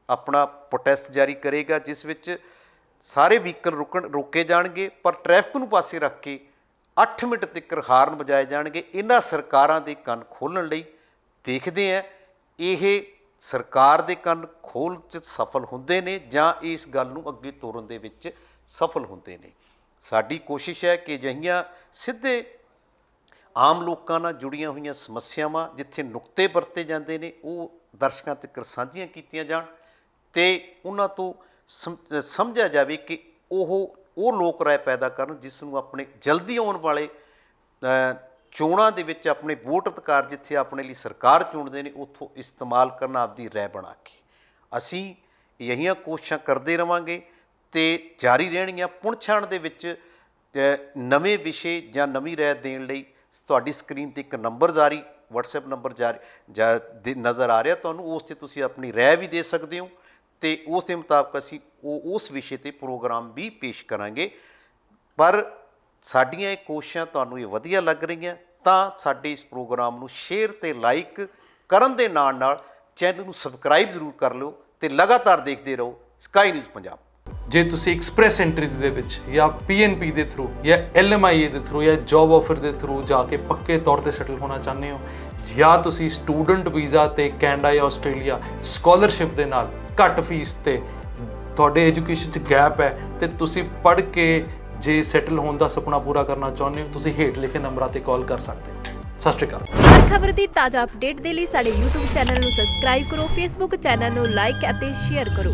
ਆਪਣਾ ਪ੍ਰੋਟੈਸਟ ਜਾਰੀ ਕਰੇਗਾ, ਜਿਸ ਵਿੱਚ ਸਾਰੇ ਵਹੀਕਲ ਰੋਕੇ ਜਾਣਗੇ, ਪਰ ਟ੍ਰੈਫਿਕ ਨੂੰ ਪਾਸੇ ਰੱਖ ਕੇ 8 ਮਿੰਟ ਤੱਕ ਹਾਰਨ ਵਜਾਏ ਜਾਣਗੇ। ਇਹਨਾਂ ਸਰਕਾਰਾਂ ਦੇ ਕੰਨ ਖੋਲ੍ਹਣ ਲਈ ਦੇਖਦੇ ਹਾਂ ਇਹ ਸਰਕਾਰ ਦੇ ਕੰਨ ਖੋਲ੍ਹ 'ਚ ਸਫਲ ਹੁੰਦੇ ਨੇ ਜਾਂ ਇਸ ਗੱਲ ਨੂੰ ਅੱਗੇ ਤੋਰਨ ਦੇ ਵਿੱਚ ਸਫਲ ਹੁੰਦੇ ਨੇ। ਸਾਡੀ ਕੋਸ਼ਿਸ਼ ਹੈ ਕਿ ਅਜਿਹੀਆਂ ਸਿੱਧੇ ਆਮ ਲੋਕਾਂ ਨਾਲ ਜੁੜੀਆਂ ਹੋਈਆਂ ਸਮੱਸਿਆਵਾਂ, ਜਿੱਥੇ ਨੁਕਤੇ ਵਰਤੇ ਜਾਂਦੇ ਨੇ, ਉਹ ਦਰਸ਼ਕਾਂ ਤੱਕ ਸਾਂਝੀਆਂ ਕੀਤੀਆਂ ਜਾਣ ਤੇ ਉਹਨਾਂ ਤੋਂ ਸਮਝਿਆ ਜਾਵੇ ਕਿ ਉਹ ਲੋਕ ਰਾਏ ਪੈਦਾ ਕਰਨ ਜਿਸ ਨੂੰ ਆਪਣੇ ਜਲਦੀ ਆਉਣ ਵਾਲੇ ਚੋਣਾਂ ਦੇ ਵਿੱਚ ਆਪਣੇ ਵੋਟ ਅਧਿਕਾਰ, ਜਿੱਥੇ ਆਪਣੇ ਲਈ ਸਰਕਾਰ ਚੁਣਦੇ ਨੇ, ਉੱਥੋਂ ਇਸਤੇਮਾਲ ਕਰਨਾ ਆਪਦੀ ਰਾਏ ਬਣਾ ਕੇ। ਅਸੀਂ ਇਹੀਆਂ ਕੋਸ਼ਿਸ਼ਾਂ ਕਰਦੇ ਰਹਾਂਗੇ ਤੇ ਜਾਰੀ ਰਹਿਣਗੀਆਂ। ਪੁਣਛਾਣ ਦੇ ਵਿੱਚ ਨਵੇਂ ਵਿਸ਼ੇ ਜਾਂ ਨਵੀਂ ਰਾਏ ਦੇਣ ਲਈ ਤੁਹਾਡੀ ਸਕਰੀਨ 'ਤੇ ਇੱਕ ਨੰਬਰ ਜਾਰੀ, WhatsApp ਨੰਬਰ ਜਾਰੀ ਨਜ਼ਰ ਆ ਰਿਹਾ ਤੁਹਾਨੂੰ, ਉਸ 'ਤੇ ਤੁਸੀਂ ਆਪਣੀ ਰਾਏ ਵੀ ਦੇ ਸਕਦੇ ਹੋ ਤੇ ਉਸ ਦੇ ਮੁਤਾਬਕ ਅਸੀਂ ਉਸ ਵਿਸ਼ੇ 'ਤੇ ਪ੍ਰੋਗਰਾਮ ਵੀ ਪੇਸ਼ ਕਰਾਂਗੇ। ਪਰ ਸਾਡੀਆਂ ਇਹ ਕੋਸ਼ਿਸ਼ਾਂ ਤੁਹਾਨੂੰ ਇਹ ਵਧੀਆ ਲੱਗ ਰਹੀਆਂ ਤਾਂ ਸਾਡੇ ਇਸ ਪ੍ਰੋਗਰਾਮ ਨੂੰ ਸ਼ੇਅਰ ਤੇ ਲਾਈਕ ਕਰਨ ਦੇ ਨਾਲ ਨਾਲ ਚੈਨਲ ਨੂੰ ਸਬਸਕ੍ਰਾਈਬ ਜ਼ਰੂਰ ਕਰ ਲਿਓ ਤੇ ਲਗਾਤਾਰ ਦੇਖਦੇ ਰਹੋ ਸਕਾਈ ਨਿਊਜ਼ ਪੰਜਾਬ। ਜੇ ਤੁਸੀਂ ਐਕਸਪ੍ਰੈਸ ਐਂਟਰੀ ਦੇ ਵਿੱਚ ਜਾਂ PNP ਦੇ ਥਰੂ ਜਾਂ LMIA ਦੇ ਥਰੂ ਜਾਂ ਜੌਬ ਆਫਰ ਦੇ ਥਰੂ ਜਾ ਕੇ ਪੱਕੇ ਤੌਰ ਤੇ ਸੈਟਲ ਹੋਣਾ ਚਾਹੁੰਦੇ ਹੋ, ਜਾਂ ਤੁਸੀਂ ਸਟੂਡੈਂਟ ਵੀਜ਼ਾ ਤੇ ਕੈਨੇਡਾ ਜਾਂ ਆਸਟ੍ਰੇਲੀਆ ਸਕਾਲਰਸ਼ਿਪ ਦੇ ਨਾਲ ਘੱਟ ਫੀਸ ਤੇ ਤੁਹਾਡੇ ਐਜੂਕੇਸ਼ਨ 'ਚ ਗੈਪ ਹੈ ਤੇ ਤੁਸੀਂ ਪੜ੍ਹ ਕੇ ਜੇ ਸੈਟਲ ਹੋਣ ਦਾ ਸੁਪਨਾ ਪੂਰਾ ਕਰਨਾ ਚਾਹੁੰਦੇ ਹੋ, ਤੁਸੀਂ ਹੇਠ ਲਿਖੇ ਨੰਬਰਾਂ ਤੇ ਕਾਲ ਕਰ ਸਕਦੇ ਹੋ। ਸਤਿ ਸ਼੍ਰੀ ਅਕਾਲ। ਹਰ ਖਬਰ ਦੀ ਤਾਜ਼ਾ ਅਪਡੇਟ ਦੇ ਲਈ ਸਾਡੇ YouTube ਚੈਨਲ ਨੂੰ ਸਬਸਕ੍ਰਾਈਬ ਕਰੋ, Facebook ਚੈਨਲ ਨੂੰ ਲਾਈਕ ਅਤੇ ਸ਼ੇਅਰ ਕਰੋ।